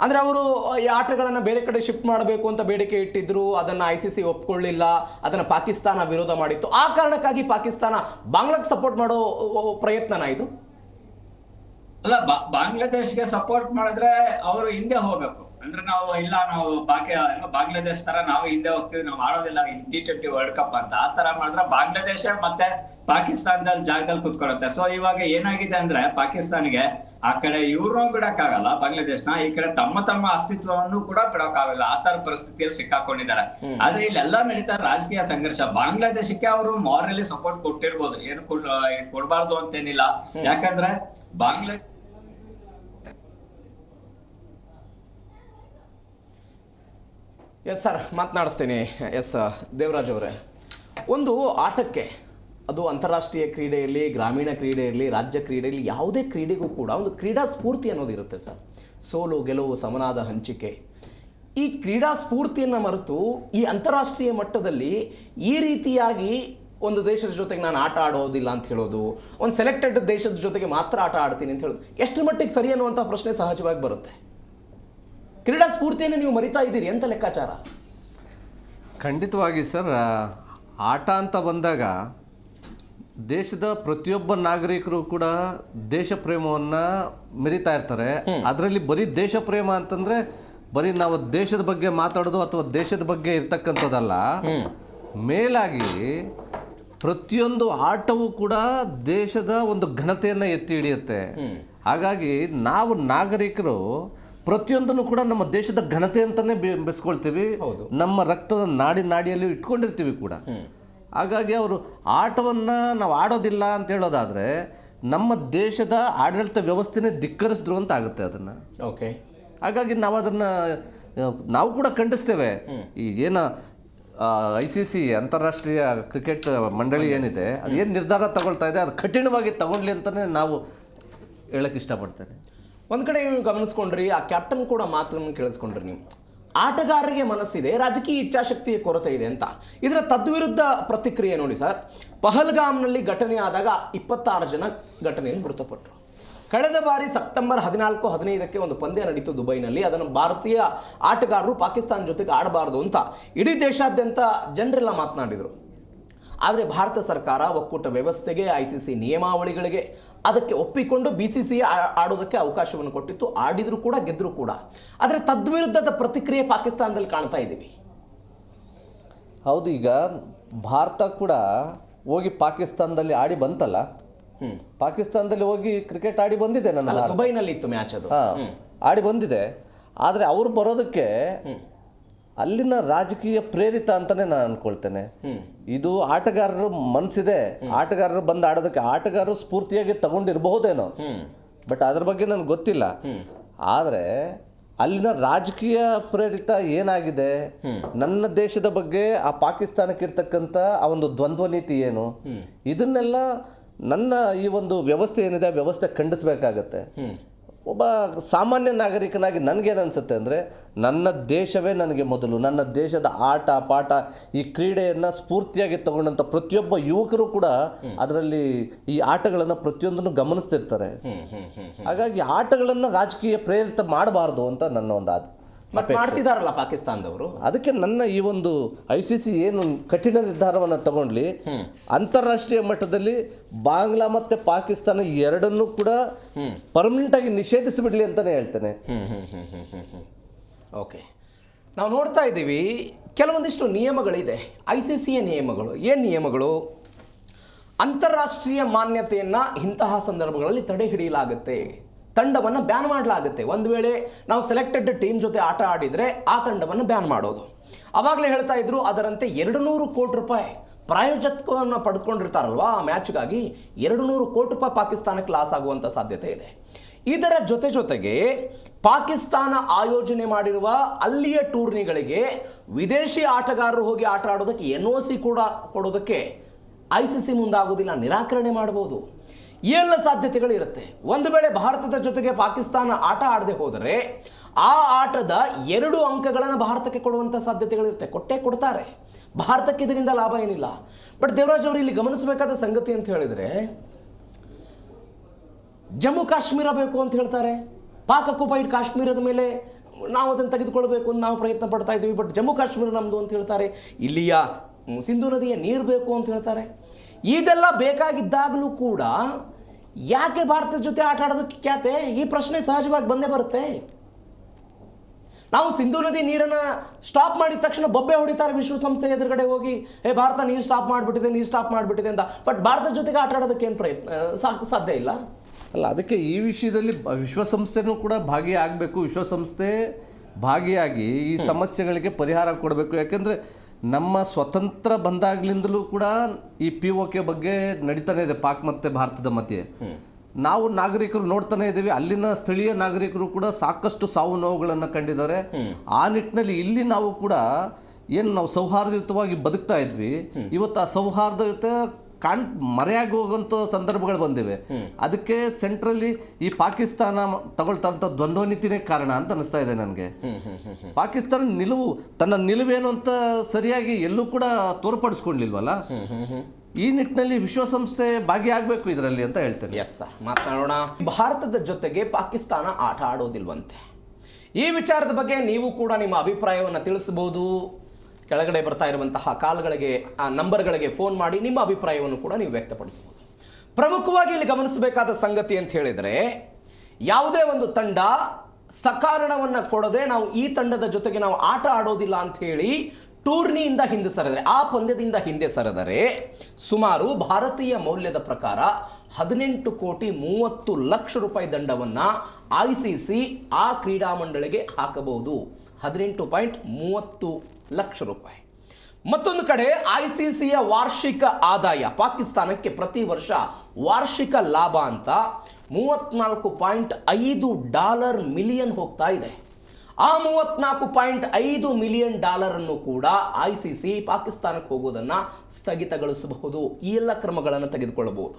ಅಂದರೆ, ಅವರು ಈ ಆಟಗಳನ್ನು ಬೇರೆ ಕಡೆ ಶಿಫ್ಟ್ ಮಾಡಬೇಕು ಅಂತ ಬೇಡಿಕೆ ಇಟ್ಟಿದ್ರು, ಅದನ್ನು ICC ಒಪ್ಕೊಳ್ಳಿಲ್ಲ, ಅದನ್ನು ಪಾಕಿಸ್ತಾನ ವಿರೋಧ ಮಾಡಿತ್ತು. ಆ ಕಾರಣಕ್ಕಾಗಿ ಪಾಕಿಸ್ತಾನ ಬಾಂಗ್ಲಾಕ್ಕೆ ಸಪೋರ್ಟ್ ಮಾಡೋ ಪ್ರಯತ್ನನ ಇದು? ಅಲ್ಲ, ಬಾಂಗ್ಲಾದೇಶ್ಗೆ ಸಪೋರ್ಟ್ ಮಾಡಿದ್ರೆ ಅವರು ಹಿಂದೆ ಹೋಗ್ಬೇಕು. ಅಂದ್ರೆ ನಾವು ಇಲ್ಲ, ನಾವು ಬಾಂಗ್ಲಾದೇಶ್ ತರ ನಾವು ಹಿಂದೆ ಹೋಗ್ತೀವಿ, ನಾವು ಆಡೋದಿಲ್ಲ T20 ವರ್ಲ್ಡ್ ಕಪ್ ಅಂತ. ಆ ತರ ಮಾಡಿದ್ರೆ ಬಾಂಗ್ಲಾದೇಶ ಮತ್ತೆ ಪಾಕಿಸ್ತಾನದಲ್ಲಿ ಜಾಗದಲ್ಲಿ ಕುತ್ಕೊಳ್ಳುತ್ತೆ. ಸೊ ಇವಾಗ ಏನಾಗಿದೆ ಅಂದ್ರೆ, ಪಾಕಿಸ್ತಾನಿಗೆ ಆ ಕಡೆ ಇವ್ರನ್ನೂ ಬಿಡಕ್ಕಾಗಲ್ಲ ಬಾಂಗ್ಲಾದೇಶ್ನ, ಈ ಕಡೆ ತಮ್ಮ ಅಸ್ತಿತ್ವವನ್ನು ಕೂಡ ಬಿಡಕ್ಕಾಗಲ್ಲ. ಆ ತರ ಪರಿಸ್ಥಿತಿಯಲ್ಲಿ ಸಿಕ್ಕಾಕೊಂಡಿದ್ದಾರೆ. ಆದ್ರೆ ಇಲ್ಲೆಲ್ಲ ನಡೀತಾ ರಾಜಕೀಯ ಸಂಘರ್ಷ. ಬಾಂಗ್ಲಾದೇಶಕ್ಕೆ ಅವರು ಮಾರಲಿ ಸಪೋರ್ಟ್ ಕೊಟ್ಟಿರ್ಬೋದು, ಏನು ಕೊಡ್ಬಾರ್ದು ಅಂತೇನಿಲ್ಲ. ಯಾಕಂದ್ರೆ ಎಸ್ ಸರ್, ಮಾತನಾಡಿಸ್ತೀನಿ. ಎಸ್ ದೇವರಾಜ್ ಅವರೇ, ಒಂದು ಆಟಕ್ಕೆ, ಅದು ಅಂತಾರಾಷ್ಟ್ರೀಯ ಕ್ರೀಡೆ ಇರಲಿ, ಗ್ರಾಮೀಣ ಕ್ರೀಡೆ ಇರಲಿ, ರಾಜ್ಯ ಕ್ರೀಡೆ ಇರಲಿ, ಯಾವುದೇ ಕ್ರೀಡೆಗೂ ಕೂಡ ಒಂದು ಕ್ರೀಡಾ ಸ್ಫೂರ್ತಿ ಅನ್ನೋದು ಇರುತ್ತೆ ಸರ್. ಸೋಲು ಗೆಲುವು ಸಮನಾದ ಹಂಚಿಕೆ. ಈ ಕ್ರೀಡಾ ಸ್ಫೂರ್ತಿಯನ್ನು ಮರೆತು ಈ ಅಂತಾರಾಷ್ಟ್ರೀಯ ಮಟ್ಟದಲ್ಲಿ ಈ ರೀತಿಯಾಗಿ ಒಂದು ದೇಶದ ಜೊತೆಗೆ ನಾನು ಆಟ ಆಡೋದಿಲ್ಲ ಅಂತ ಹೇಳೋದು, ಒಂದು ಸೆಲೆಕ್ಟೆಡ್ ದೇಶದ ಜೊತೆಗೆ ಮಾತ್ರ ಆಟ ಆಡ್ತೀನಿ ಅಂತ ಹೇಳೋದು ಎಷ್ಟರ ಮಟ್ಟಿಗೆ ಸರಿ ಅನ್ನುವಂಥ ಪ್ರಶ್ನೆ ಸಹಜವಾಗಿ ಬರುತ್ತೆ. ಕ್ರೀಡಾ ಸ್ಫೂರ್ತಿಯನ್ನು ನೀವು ಮರಿತಾ ಇದ್ದೀರಿ ಅಂತ ಲೆಕ್ಕಾಚಾರ? ಖಂಡಿತವಾಗಿ ಸರ್, ಆಟ ಅಂತ ಬಂದಾಗ ದೇಶದ ಪ್ರತಿಯೊಬ್ಬ ನಾಗರಿಕರು ಕೂಡ ದೇಶ ಪ್ರೇಮವನ್ನು ಮೆರಿತಾ ಇರ್ತಾರೆ. ಅದರಲ್ಲಿ ಬರೀ ದೇಶ ಪ್ರೇಮ ಅಂತಂದರೆ ಬರೀ ನಾವು ದೇಶದ ಬಗ್ಗೆ ಮಾತಾಡೋದು ಅಥವಾ ದೇಶದ ಬಗ್ಗೆ ಇರ್ತಕ್ಕಂಥದ್ದಲ್ಲ, ಮೇಲಾಗಿ ಪ್ರತಿಯೊಂದು ಆಟವೂ ಕೂಡ ದೇಶದ ಒಂದು ಘನತೆಯನ್ನು ಎತ್ತಿ ಹಿಡಿಯುತ್ತೆ. ಹಾಗಾಗಿ ನಾವು ನಾಗರಿಕರು ಪ್ರತಿಯೊಂದನ್ನು ಕೂಡ ನಮ್ಮ ದೇಶದ ಘನತೆ ಅಂತಲೇ ಬೆಸ್ಕೊಳ್ತೀವಿ, ನಮ್ಮ ರಕ್ತದ ನಾಡಿಯಲ್ಲಿ ಇಟ್ಕೊಂಡಿರ್ತೀವಿ ಕೂಡ. ಹಾಗಾಗಿ ಅವರು ಆಟವನ್ನು ನಾವು ಆಡೋದಿಲ್ಲ ಅಂತ ಹೇಳೋದಾದರೆ ನಮ್ಮ ದೇಶದ ಆಡಳಿತ ವ್ಯವಸ್ಥೆನೇ ಧಿಕ್ಕರಿಸಿದ್ರು ಅಂತ ಆಗುತ್ತೆ ಅದನ್ನು. ಓಕೆ, ಹಾಗಾಗಿ ನಾವು ಕೂಡ ಖಂಡಿಸ್ತೇವೆ. ಈಗೇನು ICC ಅಂತಾರಾಷ್ಟ್ರೀಯ ಕ್ರಿಕೆಟ್ ಮಂಡಳಿ ಏನಿದೆ, ಅದೇನು ನಿರ್ಧಾರ ತಗೊಳ್ತಾ ಇದೆ ಅದು ಕಠಿಣವಾಗಿ ತಗೊಳ್ಳಿ ಅಂತಲೇ ನಾವು ಹೇಳಕ್ಕೆ ಇಷ್ಟಪಡ್ತೇನೆ. ಒಂದು ಕಡೆ ನೀವು ಗಮನಿಸ್ಕೊಂಡ್ರಿ, ಆ ಕ್ಯಾಪ್ಟನ್ ಕೂಡ ಮಾತನ್ನು ಕೇಳಿಸ್ಕೊಂಡ್ರಿ ನೀವು, ಆಟಗಾರರಿಗೆ ಮನಸ್ಸಿದೆ, ರಾಜಕೀಯ ಇಚ್ಛಾಶಕ್ತಿಯ ಕೊರತೆ ಇದೆ ಅಂತ. ಇದರ ತದ್ವಿರುದ್ಧ ಪ್ರತಿಕ್ರಿಯೆ ನೋಡಿ ಸರ್. ಪಹಲ್ಗಾಮ್ನಲ್ಲಿ ಘಟನೆ ಆದಾಗ 26 ಜನ ಘಟನೆಯಲ್ಲಿ ಮೃತಪಟ್ಟರು. ಕಳೆದ ಬಾರಿ ಸೆಪ್ಟೆಂಬರ್ 14-15 ಒಂದು ಪಂದ್ಯ ನಡೀತು ದುಬೈನಲ್ಲಿ. ಅದನ್ನು ಭಾರತೀಯ ಆಟಗಾರರು ಪಾಕಿಸ್ತಾನ ಜೊತೆಗೆ ಆಡಬಾರ್ದು ಅಂತ ಇಡೀ ದೇಶಾದ್ಯಂತ ಜನರೆಲ್ಲ ಮಾತನಾಡಿದರು. ಆದರೆ ಭಾರತ ಸರ್ಕಾರ ಒಕ್ಕೂಟ ವ್ಯವಸ್ಥೆಗೆ, ICC ನಿಯಮಾವಳಿಗಳಿಗೆ ಅದಕ್ಕೆ ಒಪ್ಪಿಕೊಂಡು BCCI ಆಡೋದಕ್ಕೆ ಅವಕಾಶವನ್ನು ಕೊಟ್ಟಿತ್ತು. ಆಡಿದ್ರು ಕೂಡ, ಗೆದ್ದರು ಕೂಡ. ಆದರೆ ತದ್ವಿರುದ್ಧದ ಪ್ರತಿಕ್ರಿಯೆ ಪಾಕಿಸ್ತಾನದಲ್ಲಿ ಕಾಣ್ತಾ ಇದ್ದೀವಿ. ಹೌದು, ಈಗ ಭಾರತ ಕೂಡ ಹೋಗಿ ಪಾಕಿಸ್ತಾನದಲ್ಲಿ ಆಡಿ ಬಂತಲ್ಲ, ಪಾಕಿಸ್ತಾನದಲ್ಲಿ ಹೋಗಿ ಕ್ರಿಕೆಟ್ ಆಡಿ ಬಂದಿದೆ. ನನ್ನ ದುಬೈನಲ್ಲಿ ಇತ್ತು ಮ್ಯಾಚ್, ಅದು ಆಡಿ ಬಂದಿದೆ. ಆದರೆ ಅವರು ಬರೋದಕ್ಕೆ ಅಲ್ಲಿನ ರಾಜಕೀಯ ಪ್ರೇರಿತ ಅಂತಲೇ ನಾನು ಅಂದ್ಕೊಳ್ತೇನೆ. ಇದು ಆಟಗಾರರ ಮನಸ್ಸಿದೆ, ಆಟಗಾರರು ಬಂದು ಆಡೋದಕ್ಕೆ ಆಟಗಾರರು ಸ್ಫೂರ್ತಿಯಾಗಿ ತಗೊಂಡಿರಬಹುದೇನೋ, ಬಟ್ ಅದ್ರ ಬಗ್ಗೆ ನನಗೆ ಗೊತ್ತಿಲ್ಲ. ಆದರೆ ಅಲ್ಲಿನ ರಾಜಕೀಯ ಪ್ರೇರಿತ ಏನಾಗಿದೆ, ನನ್ನ ದೇಶದ ಬಗ್ಗೆ ಆ ಪಾಕಿಸ್ತಾನಕ್ಕೆ ಇರ್ತಕ್ಕಂಥ ಆ ಒಂದು ದ್ವಂದ್ವ ನೀತಿ ಏನು, ಇದನ್ನೆಲ್ಲ ನನ್ನ ಈ ಒಂದು ವ್ಯವಸ್ಥೆ ಏನಿದೆ ಆ ವ್ಯವಸ್ಥೆ ಖಂಡಿಸಬೇಕಾಗತ್ತೆ. ಒಬ್ಬ ಸಾಮಾನ್ಯ ನಾಗರಿಕನಾಗಿ ನನಗೇನು ಅನಿಸುತ್ತೆ ಅಂದರೆ ನನ್ನ ದೇಶವೇ ನನಗೆ ಮೊದಲು, ನನ್ನ ದೇಶದ ಆಟ ಪಾಠ ಈ ಕ್ರೀಡೆಯನ್ನು ಸ್ಫೂರ್ತಿಯಾಗಿ ತಗೊಂಡಂಥ ಪ್ರತಿಯೊಬ್ಬ ಯುವಕರು ಕೂಡ ಅದರಲ್ಲಿ ಈ ಆಟಗಳನ್ನು ಪ್ರತಿಯೊಂದನ್ನು ಗಮನಿಸ್ತಿರ್ತಾರೆ. ಹಾಗಾಗಿ ಆಟಗಳನ್ನು ರಾಜಕೀಯ ಪ್ರೇರಿತ ಮಾಡಬಾರ್ದು ಅಂತ ನನ್ನ ಒಂದು ಮತ್ತೆ ಮಾಡ್ತಿದಾರಲ್ಲ ಪಾಕಿಸ್ತಾನದವರು. ಅದಕ್ಕೆ ನನ್ನ ಈ ಒಂದು ICC ಏನು ಕಠಿಣ ನಿರ್ಧಾರವನ್ನು ತಗೊಂಡ್ಲಿ, ಅಂತಾರಾಷ್ಟ್ರೀಯ ಮಟ್ಟದಲ್ಲಿ ಬಾಂಗ್ಲಾ ಮತ್ತು ಪಾಕಿಸ್ತಾನ ಎರಡನ್ನೂ ಕೂಡ ಪರ್ಮನೆಂಟ್ ಆಗಿ ನಿಷೇಧಿಸಿಬಿಡ್ಲಿ ಅಂತಲೇ ಹೇಳ್ತೇನೆ. ಓಕೆ, ನಾವು ನೋಡ್ತಾ ಇದ್ದೀವಿ ಕೆಲವೊಂದಿಷ್ಟು ನಿಯಮಗಳಿದೆ, ICCಯ ನಿಯಮಗಳು. ಏನು ನಿಯಮಗಳು? ಅಂತಾರಾಷ್ಟ್ರೀಯ ಮಾನ್ಯತೆಯನ್ನು ಇಂತಹ ಸಂದರ್ಭಗಳಲ್ಲಿ ತಡೆ ಹಿಡಿಯಲಾಗುತ್ತೆ, ತಂಡವನ್ನು ಬ್ಯಾನ್ ಮಾಡಲಾಗುತ್ತೆ. ಒಂದು ವೇಳೆ ನಾವು ಸೆಲೆಕ್ಟೆಡ್ ಟೀಮ್ ಜೊತೆ ಆಟ ಆಡಿದರೆ ಆ ತಂಡವನ್ನು ಬ್ಯಾನ್ ಮಾಡೋದು. ಆವಾಗಲೇ ಹೇಳ್ತಾ ಇದ್ರು, ಅದರಂತೆ 200 ಕೋಟಿ ರೂಪಾಯಿ ಪ್ರಾಯೋಜಕವನ್ನು ಪಡೆದುಕೊಂಡಿರ್ತಾರಲ್ವ ಆ ಮ್ಯಾಚ್ಗಾಗಿ 200 ಕೋಟಿ ರೂಪಾಯಿ ಪಾಕಿಸ್ತಾನಕ್ಕೆ ಲಾಸ್ ಆಗುವಂಥ ಸಾಧ್ಯತೆ ಇದೆ. ಇದರ ಜೊತೆಗೆ ಪಾಕಿಸ್ತಾನ ಆಯೋಜನೆ ಮಾಡಿರುವ ಅಲ್ಲಿಯ ಟೂರ್ನಿಗಳಿಗೆ ವಿದೇಶಿ ಆಟಗಾರರು ಹೋಗಿ ಆಟ ಆಡೋದಕ್ಕೆ NOC ಕೂಡ ಕೊಡೋದಕ್ಕೆ ICC ಮುಂದಾಗೋದಿಲ್ಲ, ನಿರಾಕರಣೆ ಮಾಡ್ಬೋದು. ಎಲ್ಲ ಸಾಧ್ಯತೆಗಳಿರುತ್ತೆ. ಒಂದು ವೇಳೆ ಭಾರತದ ಜೊತೆಗೆ ಪಾಕಿಸ್ತಾನ ಆಟ ಆಡದೆ ಹೋದರೆ ಆ ಆಟದ 2 ಅಂಕಗಳನ್ನು ಭಾರತಕ್ಕೆ ಕೊಡುವಂಥ ಸಾಧ್ಯತೆಗಳಿರುತ್ತೆ, ಕೊಟ್ಟೇ ಕೊಡ್ತಾರೆ. ಭಾರತಕ್ಕೆ ಇದರಿಂದ ಲಾಭ ಏನಿಲ್ಲ. ಬಟ್ ದೇವರಾಜ್ ಅವರು ಇಲ್ಲಿ ಗಮನಿಸಬೇಕಾದ ಸಂಗತಿ ಅಂತ ಹೇಳಿದರೆ, ಜಮ್ಮು ಕಾಶ್ಮೀರ ಬೇಕು ಅಂತ ಹೇಳ್ತಾರೆ, ಪಾಕ್ ಅಕ್ಯುಪೈಡ್ ಕಾಶ್ಮೀರದ ಮೇಲೆ ನಾವು ಅದನ್ನು ತೆಗೆದುಕೊಳ್ಬೇಕು ಅಂತ ನಾವು ಪ್ರಯತ್ನ ಪಡ್ತಾ ಇದ್ದೀವಿ, ಬಟ್ ಜಮ್ಮು ಕಾಶ್ಮೀರ ನಮ್ಮದು ಅಂತ ಹೇಳ್ತಾರೆ. ಇಲ್ಲಿಯ ಸಿಂಧು ನದಿಯ ನೀರು ಬೇಕು ಅಂತ ಹೇಳ್ತಾರೆ. ಇದೆಲ್ಲ ಬೇಕಾಗಿದ್ದಾಗಲೂ ಕೂಡ ಯಾಕೆ ಭಾರತದ ಜೊತೆ ಆಟ ಆಡೋದಕ್ಕೆ ಖ್ಯಾತೆ? ಈ ಪ್ರಶ್ನೆ ಸಹಜವಾಗಿ ಬಂದೇ ಬರುತ್ತೆ. ನಾವು ಸಿಂಧು ನದಿ ನೀರನ್ನು ಸ್ಟಾಪ್ ಮಾಡಿದ ತಕ್ಷಣ ಬೊಬ್ಬೆ ಹೊಡಿತಾರೆ ವಿಶ್ವಸಂಸ್ಥೆ ಎದುರುಗಡೆ ಹೋಗಿ, ಭಾರತ ನೀರು ಸ್ಟಾಪ್ ಮಾಡಿಬಿಟ್ಟಿದೆ ಅಂತ. ಬಟ್ ಭಾರತದ ಜೊತೆಗೆ ಆಟ ಆಡೋದಕ್ಕೆ ಏನು ಸಾಧ್ಯ ಇಲ್ಲ ಅಲ್ಲ. ಅದಕ್ಕೆ ಈ ವಿಷಯದಲ್ಲಿ ವಿಶ್ವಸಂಸ್ಥೆನೂ ಕೂಡ ಭಾಗಿಯಾಗಬೇಕು. ವಿಶ್ವಸಂಸ್ಥೆ ಭಾಗಿಯಾಗಿ ಈ ಸಮಸ್ಯೆಗಳಿಗೆ ಪರಿಹಾರ ಕೊಡಬೇಕು. ಯಾಕೆಂದರೆ ನಮ್ಮ ಸ್ವತಂತ್ರ ಬಂದಾಗ್ಲಿಂದಲೂ ಕೂಡ ಈ POK ಬಗ್ಗೆ ನಡೀತಾನೆ ಇದೆ ಪಾಕ್ ಮತ್ತು ಭಾರತದ ಮಧ್ಯೆ. ನಾವು ನಾಗರಿಕರು ನೋಡ್ತಾನೆ ಇದ್ದೀವಿ, ಅಲ್ಲಿನ ಸ್ಥಳೀಯ ನಾಗರಿಕರು ಕೂಡ ಸಾಕಷ್ಟು ಸಾವು ನೋವುಗಳನ್ನು ಕಂಡಿದ್ದಾರೆ. ಆ ನಿಟ್ಟಿನಲ್ಲಿ ಇಲ್ಲಿ ನಾವು ಕೂಡ ಏನು ನಾವು ಸೌಹಾರ್ದಯುತವಾಗಿ ಬದುಕ್ತಾ ಇದ್ವಿ, ಇವತ್ತು ಆ ಸೌಹಾರ್ದಯುತ ಮರೆಯಾಗಿ ಹೋಗುವಂಥ ಸಂದರ್ಭಗಳು ಬಂದಿವೆ. ಅದಕ್ಕೆ ಸೆಂಟ್ರಲ್ಲಿ ಈ ಪಾಕಿಸ್ತಾನ ತಗೊಳ್ತಾ ದ್ವಂದ್ವ ನೀತಿನೇ ಕಾರಣ ಅಂತ ಅನಿಸ್ತಾ ಇದೆ ನನಗೆ. ಪಾಕಿಸ್ತಾನ ತನ್ನ ನಿಲುವೇನು ಅಂತ ಸರಿಯಾಗಿ ಎಲ್ಲೂ ಕೂಡ ತೋರ್ಪಡಿಸ್ಕೊಂಡಿಲ್ವಲ್ಲ. ಈ ನಿಟ್ಟಿನಲ್ಲಿ ವಿಶ್ವಸಂಸ್ಥೆ ಭಾಗಿಯಾಗಬೇಕು ಇದರಲ್ಲಿ ಅಂತ ಹೇಳ್ತೇನೆ. ಎಸ್ ಸರ್, ಮಾತನಾಡೋಣ. ಭಾರತದ ಜೊತೆಗೆ ಪಾಕಿಸ್ತಾನ ಆಟ ಆಡೋದಿಲ್ವಂತೆ. ಈ ವಿಚಾರದ ಬಗ್ಗೆ ನೀವು ಕೂಡ ನಿಮ್ಮ ಅಭಿಪ್ರಾಯವನ್ನು ತಿಳಿಸಬಹುದು. ಕೆಳಗಡೆ ಬರ್ತಾ ಇರುವಂತಹ ಕಾಲ್ಗಳಿಗೆ, ಆ ನಂಬರ್ಗಳಿಗೆ ಫೋನ್ ಮಾಡಿ ನಿಮ್ಮ ಅಭಿಪ್ರಾಯವನ್ನು ಕೂಡ ನೀವು ವ್ಯಕ್ತಪಡಿಸಬಹುದು. ಪ್ರಮುಖವಾಗಿ ಇಲ್ಲಿ ಗಮನಿಸಬೇಕಾದ ಸಂಗತಿ ಅಂತ ಹೇಳಿದರೆ, ಯಾವುದೇ ಒಂದು ತಂಡ ಸಕಾರಣವನ್ನು ಕೊಡದೆ ನಾವು ಈ ತಂಡದ ಜೊತೆಗೆ ನಾವು ಆಟ ಆಡೋದಿಲ್ಲ ಅಂತ ಹೇಳಿ ಟೂರ್ನಿಯಿಂದ ಹಿಂದೆ ಸರಿದರೆ, ಆ ಪಂದ್ಯದಿಂದ ಹಿಂದೆ ಸರಿದರೆ ಸುಮಾರು ಭಾರತೀಯ ಮೌಲ್ಯದ ಪ್ರಕಾರ 18 ಕೋಟಿ 30 ಲಕ್ಷ ರೂಪಾಯಿ ದಂಡವನ್ನು ICC ಆ ಕ್ರೀಡಾ ಮಂಡಳಿಗೆ ಹಾಕಬಹುದು. 18.30 ಲಕ್ಷ ರೂಪಾಯಿ. ಮತ್ತೊಂದು ಕಡೆ ICCಯ ವಾರ್ಷಿಕ ಆದಾಯ ಪಾಕಿಸ್ತಾನಕ್ಕೆ ಪ್ರತಿ ವರ್ಷ ವಾರ್ಷಿಕ ಲಾಭ ಅಂತ $34.5 ಮಿಲಿಯನ್ ಹೋಗ್ತಾ ಇದೆ. ಆ $34.5 ಮಿಲಿಯನ್ ಅನ್ನು ಕೂಡ ICC ಪಾಕಿಸ್ತಾನಕ್ಕೆ ಹೋಗೋದನ್ನು ಸ್ಥಗಿತಗೊಳಿಸಬಹುದು. ಈ ಎಲ್ಲ ಕ್ರಮಗಳನ್ನು ತೆಗೆದುಕೊಳ್ಳಬಹುದು.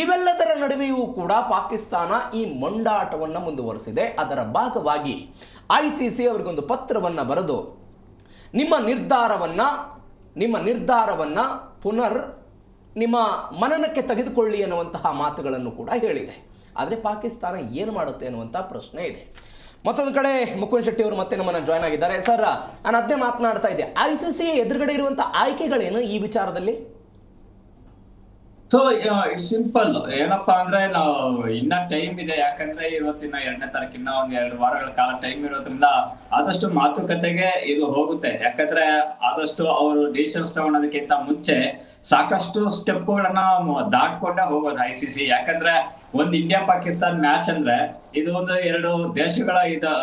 ಇವೆಲ್ಲದರ ನಡುವೆಯೂ ಕೂಡ ಪಾಕಿಸ್ತಾನ ಈ ಮೊಂಡಾಟವನ್ನು ಮುಂದುವರಿಸಿದೆ. ಅದರ ಭಾಗವಾಗಿ ICC ಅವರಿಗೊಂದು ಪತ್ರವನ್ನು ಬರೆದು ನಿಮ್ಮ ನಿರ್ಧಾರವನ್ನು ಪುನರ್ ನಿಮ್ಮ ಮನನಕ್ಕೆ ತೆಗೆದುಕೊಳ್ಳಿ ಅನ್ನುವಂತಹ ಮಾತುಗಳನ್ನು ಕೂಡ ಹೇಳಿದೆ. ಆದರೆ ಪಾಕಿಸ್ತಾನ ಏನು ಮಾಡುತ್ತೆ ಅನ್ನುವಂಥ ಪ್ರಶ್ನೆ ಇದೆ. ಮತ್ತೊಂದು ಕಡೆ ಮುಕುಂದ್ ಶೆಟ್ಟಿ ಅವರು ಮತ್ತೆ ನಮ್ಮನ್ನು ಜಾಯ್ನ್ ಆಗಿದ್ದಾರೆ. ಸರ್, ನಾನು ಅದನ್ನೇ ಮಾತನಾಡ್ತಾ ಇದ್ದೆ, ICC ಎದುರುಗಡೆ ಇರುವಂಥ ಆಯ್ಕೆಗಳೇನು ಈ ವಿಚಾರದಲ್ಲಿ? So it's simple. ಏನಪ್ಪಾ ಅಂದ್ರೆ ನಾವು ಇನ್ನ ಟೈಮ್ ಇದೆ, ಯಾಕಂದ್ರೆ ಇವತ್ತಿನ 2ನೇ ತಾರೀಕು ಇನ್ನ 1-2 ವಾರಗಳ ಕಾಲ ಟೈಮ್ ಇರೋದ್ರಿಂದ ಆದಷ್ಟು ಮಾತುಕತೆಗೆ ಇದು ಹೋಗುತ್ತೆ. ಯಾಕಂದ್ರೆ ಆದಷ್ಟು ಅವರು ಡಿಸಿಷನ್ಸ್ ತಗೊಳೋದಕ್ಕಿಂತ ಮುಂಚೆ ಸಾಕಷ್ಟು ಸ್ಟೆಪ್ಗಳನ್ನ ದಾಟ್ಕೊಂಡೇ ಹೋಗೋದು ICC. ಯಾಕಂದ್ರೆ ಒಂದ್ ಇಂಡಿಯಾ ಪಾಕಿಸ್ತಾನ್ ಮ್ಯಾಚ್ ಅಂದ್ರೆ ಇದು ಒಂದು 2 ದೇಶಗಳ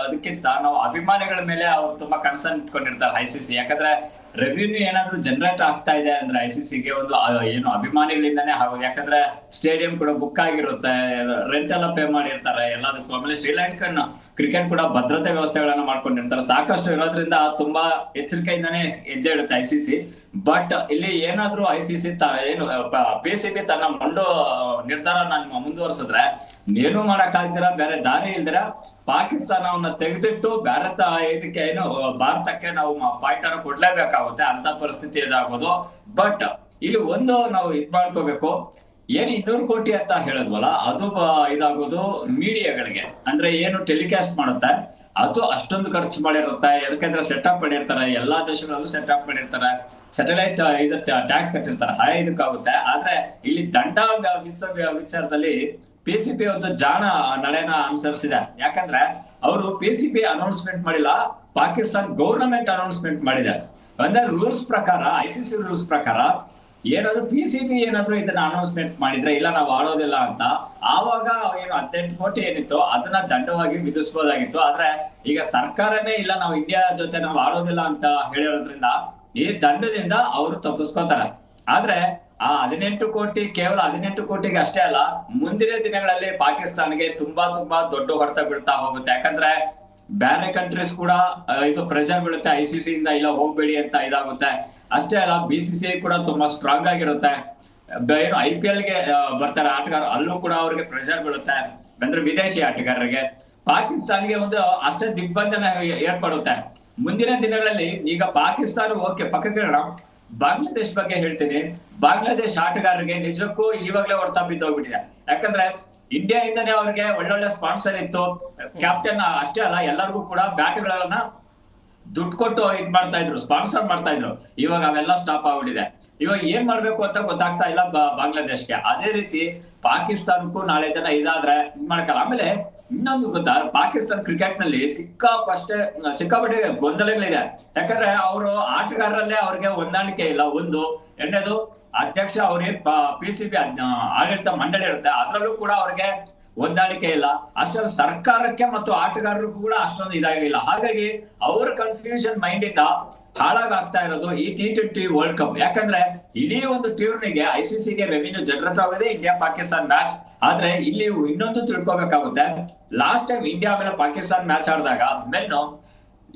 ಅದಕ್ಕಿಂತ ನಾವು ಅಭಿಮಾನಿಗಳ ಮೇಲೆ ಅವ್ರು ತುಂಬಾ ಕನ್ಸರ್ನ್ ಇಟ್ಕೊಂಡಿರ್ತಾರೆ ICC. ಯಾಕಂದ್ರೆ ರೆವಿನ್ಯೂ ಏನಾದ್ರು ಜನರೇಟ್ ಆಗ್ತಾ ಇದೆ ಅಂದ್ರೆ ICCಗೆ ಒಂದು ಏನು ಅಭಿಮಾನಿಗಳಿಂದಾನೇ ಆಗೋದು. ಯಾಕಂದ್ರೆ ಸ್ಟೇಡಿಯಂ ಕೂಡ ಬುಕ್ ಆಗಿರುತ್ತೆ, ರೆಂಟ್ ಎಲ್ಲ ಪೇ ಮಾಡಿರ್ತಾರೆ ಎಲ್ಲದಕ್ಕೂ. ಆಮೇಲೆ ಶ್ರೀಲಂಕನ್ ಕ್ರಿಕೆಟ್ ಕೂಡ ಭದ್ರತೆ ವ್ಯವಸ್ಥೆಗಳನ್ನ ಮಾಡ್ಕೊಂಡಿರ್ತಾರೆ. ಸಾಕಷ್ಟು ಇರೋದ್ರಿಂದ ತುಂಬಾ ಎಚ್ಚರಿಕೆಯಿಂದಾನೇ ಹೆಜ್ಜೆ ಇಡುತ್ತೆ ICC. ಬಟ್ ಇಲ್ಲಿ ಏನಾದ್ರೂ ICC ಏನು PCB ತನ್ನ ಮೊಂಡು ನಿರ್ಧಾರನ ಮುಂದುವರಿಸಿದ್ರೆ ಏನು ಮಾಡಕ್ಕಾಗ್ದಿರ ಬೇರೆ ದಾರಿ ಇಲ್ದಿರ ಪಾಕಿಸ್ತಾನವನ್ನ ತೆಗೆದಿಟ್ಟು ಇದಕ್ಕೆ ಏನು ಭಾರತಕ್ಕೆ ನಾವು ಪಾಯಿಂಟ್ ಅನ್ನು ಕೊಡ್ಲೇಬೇಕಾಗುತ್ತೆ ಅಂತ ಪರಿಸ್ಥಿತಿ ಇದಾಗೋದು. ಬಟ್ ಇಲ್ಲಿ ಒಂದು ನಾವು ಇದ್ ಮಾಡ್ಕೋಬೇಕು, ಏನ್ 200 ಕೋಟಿ ಅಂತ ಹೇಳಿದ್ವಲ್ಲ ಅದು ಇದಾಗೋದು ಮೀಡಿಯಾಗಳಿಗೆ, ಅಂದ್ರೆ ಏನು ಟೆಲಿಕಾಸ್ಟ್ ಮಾಡುತ್ತೆ ಅದು ಅಷ್ಟೊಂದು ಖರ್ಚು ಮಾಡಿರುತ್ತೆ. ಯಾಕಂದ್ರೆ ಸೆಟಪ್ ಮಾಡಿರ್ತಾರೆ, ಎಲ್ಲಾ ದೇಶಗಳಲ್ಲೂ ಸೆಟಪ್ ಮಾಡಿರ್ತಾರೆ, ಸ್ಯಾಟಲೈಟ್ ಟ್ಯಾಕ್ಸ್ ಕಟ್ಟಿರ್ತಾರೆ, ಇದಕ್ಕಾಗುತ್ತೆ. ಆದ್ರೆ ಇಲ್ಲಿ ದಂಡ ವಿಚಾರದಲ್ಲಿ PCB ಒಂದು ಜಾಣ ನಡೆನ ಅನುಸರಿಸಿದೆ. ಯಾಕಂದ್ರೆ ಅವರು PCB ಅನೌನ್ಸ್ಮೆಂಟ್ ಮಾಡಿಲ್ಲ, ಪಾಕಿಸ್ತಾನ್ ಗವರ್ನಮೆಂಟ್ ಅನೌನ್ಸ್ಮೆಂಟ್ ಮಾಡಿದೆ. ಅಂದ್ರೆ ರೂಲ್ಸ್ ಪ್ರಕಾರ, ICC ರೂಲ್ಸ್ ಪ್ರಕಾರ ಏನಾದ್ರು PCB ಏನಾದ್ರು ಇದನ್ನ ಅನೌನ್ಸ್ಮೆಂಟ್ ಮಾಡಿದ್ರೆ ಇಲ್ಲ ನಾವು ಆಡೋದಿಲ್ಲ ಅಂತ, ಆವಾಗ ಏನು 18 ಕೋಟಿ ಏನಿತ್ತು ಅದನ್ನ ದಂಡವಾಗಿ ವಿಧಿಸಬಹುದಾಗಿತ್ತು. ಆದ್ರೆ ಈಗ ಸರ್ಕಾರನೇ ಇಲ್ಲ ನಾವು ಇಂಡಿಯಾ ಜೊತೆ ನಾವು ಆಡೋದಿಲ್ಲ ಅಂತ ಹೇಳಿರೋದ್ರಿಂದ ಈ ದಂಡದಿಂದ ಅವರು ತಪ್ಪಿಸ್ಕೋತಾರೆ. ಆದ್ರೆ ಆ 18 ಕೋಟಿ ಕೇವಲ 18 ಕೋಟಿಗೆ ಅಷ್ಟೇ ಅಲ್ಲ, ಮುಂದಿನ ದಿನಗಳಲ್ಲಿ ಪಾಕಿಸ್ತಾನ್ಗೆ ತುಂಬಾ ದೊಡ್ಡ ಹೊಡೆತ ಬೀಳ್ತಾ ಹೋಗುತ್ತೆ. ಯಾಕಂದ್ರೆ ಬೇರೆ ಕಂಟ್ರೀಸ್ ಕೂಡ ಇದು ಪ್ರೆಷರ್ ಬೀಳುತ್ತೆ ICC ಇಂದ, ಇಲ್ಲ ಹೋಗ್ಬೇಡಿ ಅಂತ ಇದಾಗುತ್ತೆ. ಅಷ್ಟೇ ಅಲ್ಲ BCCI ಕೂಡ ತುಂಬಾ ಸ್ಟ್ರಾಂಗ್ ಆಗಿರುತ್ತೆ. ಏನು IPL ಗೆ ಬರ್ತಾರೆ ಆಟಗಾರ, ಅಲ್ಲೂ ಕೂಡ ಅವ್ರಿಗೆ ಪ್ರೆಷರ್ ಬೀಳುತ್ತೆ, ಅಂದ್ರೆ ವಿದೇಶಿ ಆಟಗಾರರಿಗೆ. ಪಾಕಿಸ್ತಾನ್ಗೆ ಒಂದು ಅಷ್ಟೇ ದಿಗ್ಬಂಧನ ಏರ್ಪಡುತ್ತೆ ಮುಂದಿನ ದಿನಗಳಲ್ಲಿ. ಈಗ ಪಾಕಿಸ್ತಾನ ಓಕೆ ಪಕ್ಕಕ್ಕೆ, ಬಾಂಗ್ಲಾದೇಶ್ ಬಗ್ಗೆ ಹೇಳ್ತೀನಿ. ಬಾಂಗ್ಲಾದೇಶ್ ಆಟಗಾರರಿಗೆ ನಿಜಕ್ಕೂ ಇವಾಗಲೇ ಹೊಡೆತ ಬಿದ್ದೋಗ್ಬಿಟ್ಟಿದೆ. ಯಾಕಂದ್ರೆ ಇಂಡಿಯಾ ಇಂದನೇ ಅವ್ರಿಗೆ ಒಳ್ಳೊಳ್ಳೆ ಸ್ಪಾನ್ಸರ್ ಇತ್ತು, ಕ್ಯಾಪ್ಟನ್ ಅಷ್ಟೇ ಅಲ್ಲ ಎಲ್ಲರಿಗೂ ಕೂಡ ಬ್ಯಾಟ್ಗಳನ್ನ ದುಡ್ಡು ಕೊಟ್ಟು ಇದ್ ಮಾಡ್ತಾ ಇದ್ರು, ಸ್ಪಾನ್ಸರ್ ಮಾಡ್ತಾ ಇದ್ರು. ಇವಾಗ ಅವೆಲ್ಲ ಸ್ಟಾಪ್ ಆಗ್ಬಿಟ್ಟಿದೆ. ಇವಾಗ ಏನ್ ಮಾಡ್ಬೇಕು ಅಂತ ಗೊತ್ತಾಗ್ತಾ ಇಲ್ಲ ಬಾಂಗ್ಲಾದೇಶ್ಗೆ. ಅದೇ ರೀತಿ ಪಾಕಿಸ್ತಾನಕ್ಕೂ ನಾಳೆ ದಿನ ಇದಾದ್ರೆ ಇದ್ ಮಾಡ್ಕಲ್ಲ. ಆಮೇಲೆ ಇನ್ನೊಂದು ಗೊತ್ತಾ, ಪಾಕಿಸ್ತಾನ ಕ್ರಿಕೆಟ್ ನಲ್ಲಿ ಸಿಕ್ಕಾಪಟ್ಟೆ ಗೊಂದಲಗಳಿದೆ. ಯಾಕಂದ್ರೆ ಅವರು ಆಟಗಾರರಲ್ಲೇ ಅವ್ರಿಗೆ ಹೊಂದಾಣಿಕೆ ಇಲ್ಲ. ಒಂದು ಎರಡನೇದು ಅಧ್ಯಕ್ಷ ಅವ್ರಿಗೆ PCB ಆಡಳಿತ ಮಂಡಳಿ ಇರುತ್ತೆ, ಅದ್ರಲ್ಲೂ ಕೂಡ ಅವ್ರಿಗೆ ಹೊಂದಾಣಿಕೆ ಇಲ್ಲ. ಅಷ್ಟೊಂದು ಸರ್ಕಾರಕ್ಕೆ ಮತ್ತು ಆಟಗಾರರಿಗೂ ಕೂಡ ಅಷ್ಟೊಂದು ಇದಾಗಿಲ್ಲ. ಹಾಗಾಗಿ ಅವ್ರ ಕನ್ಫ್ಯೂಷನ್ ಮೈಂಡ್ ಇಂದ ಹಾಳಾಗ್ತಾ ಇರೋದು ಈ T20 ವರ್ಲ್ಡ್ ಕಪ್. ಯಾಕಂದ್ರೆ ಇಡೀ ಒಂದು ಟೂರ್ನಿಗೆ ICCಗೆ ರೆವಿನ್ಯೂ ಜನರೇಟ್ ಆಗಿದೆ ಇಂಡಿಯಾ ಪಾಕಿಸ್ತಾನ್ ಮ್ಯಾಚ್. ಆದ್ರೆ ಇಲ್ಲಿ ಇನ್ನೊಂದು ತಿಳ್ಕೊಬೇಕಾಗುತ್ತೆ, ಲಾಸ್ಟ್ ಟೈಮ್ ಇಂಡಿಯಾ ಮೇಲೆ ಪಾಕಿಸ್ತಾನ್ ಮ್ಯಾಚ್ ಆಡಿದಾಗ ಮೆನ್ನು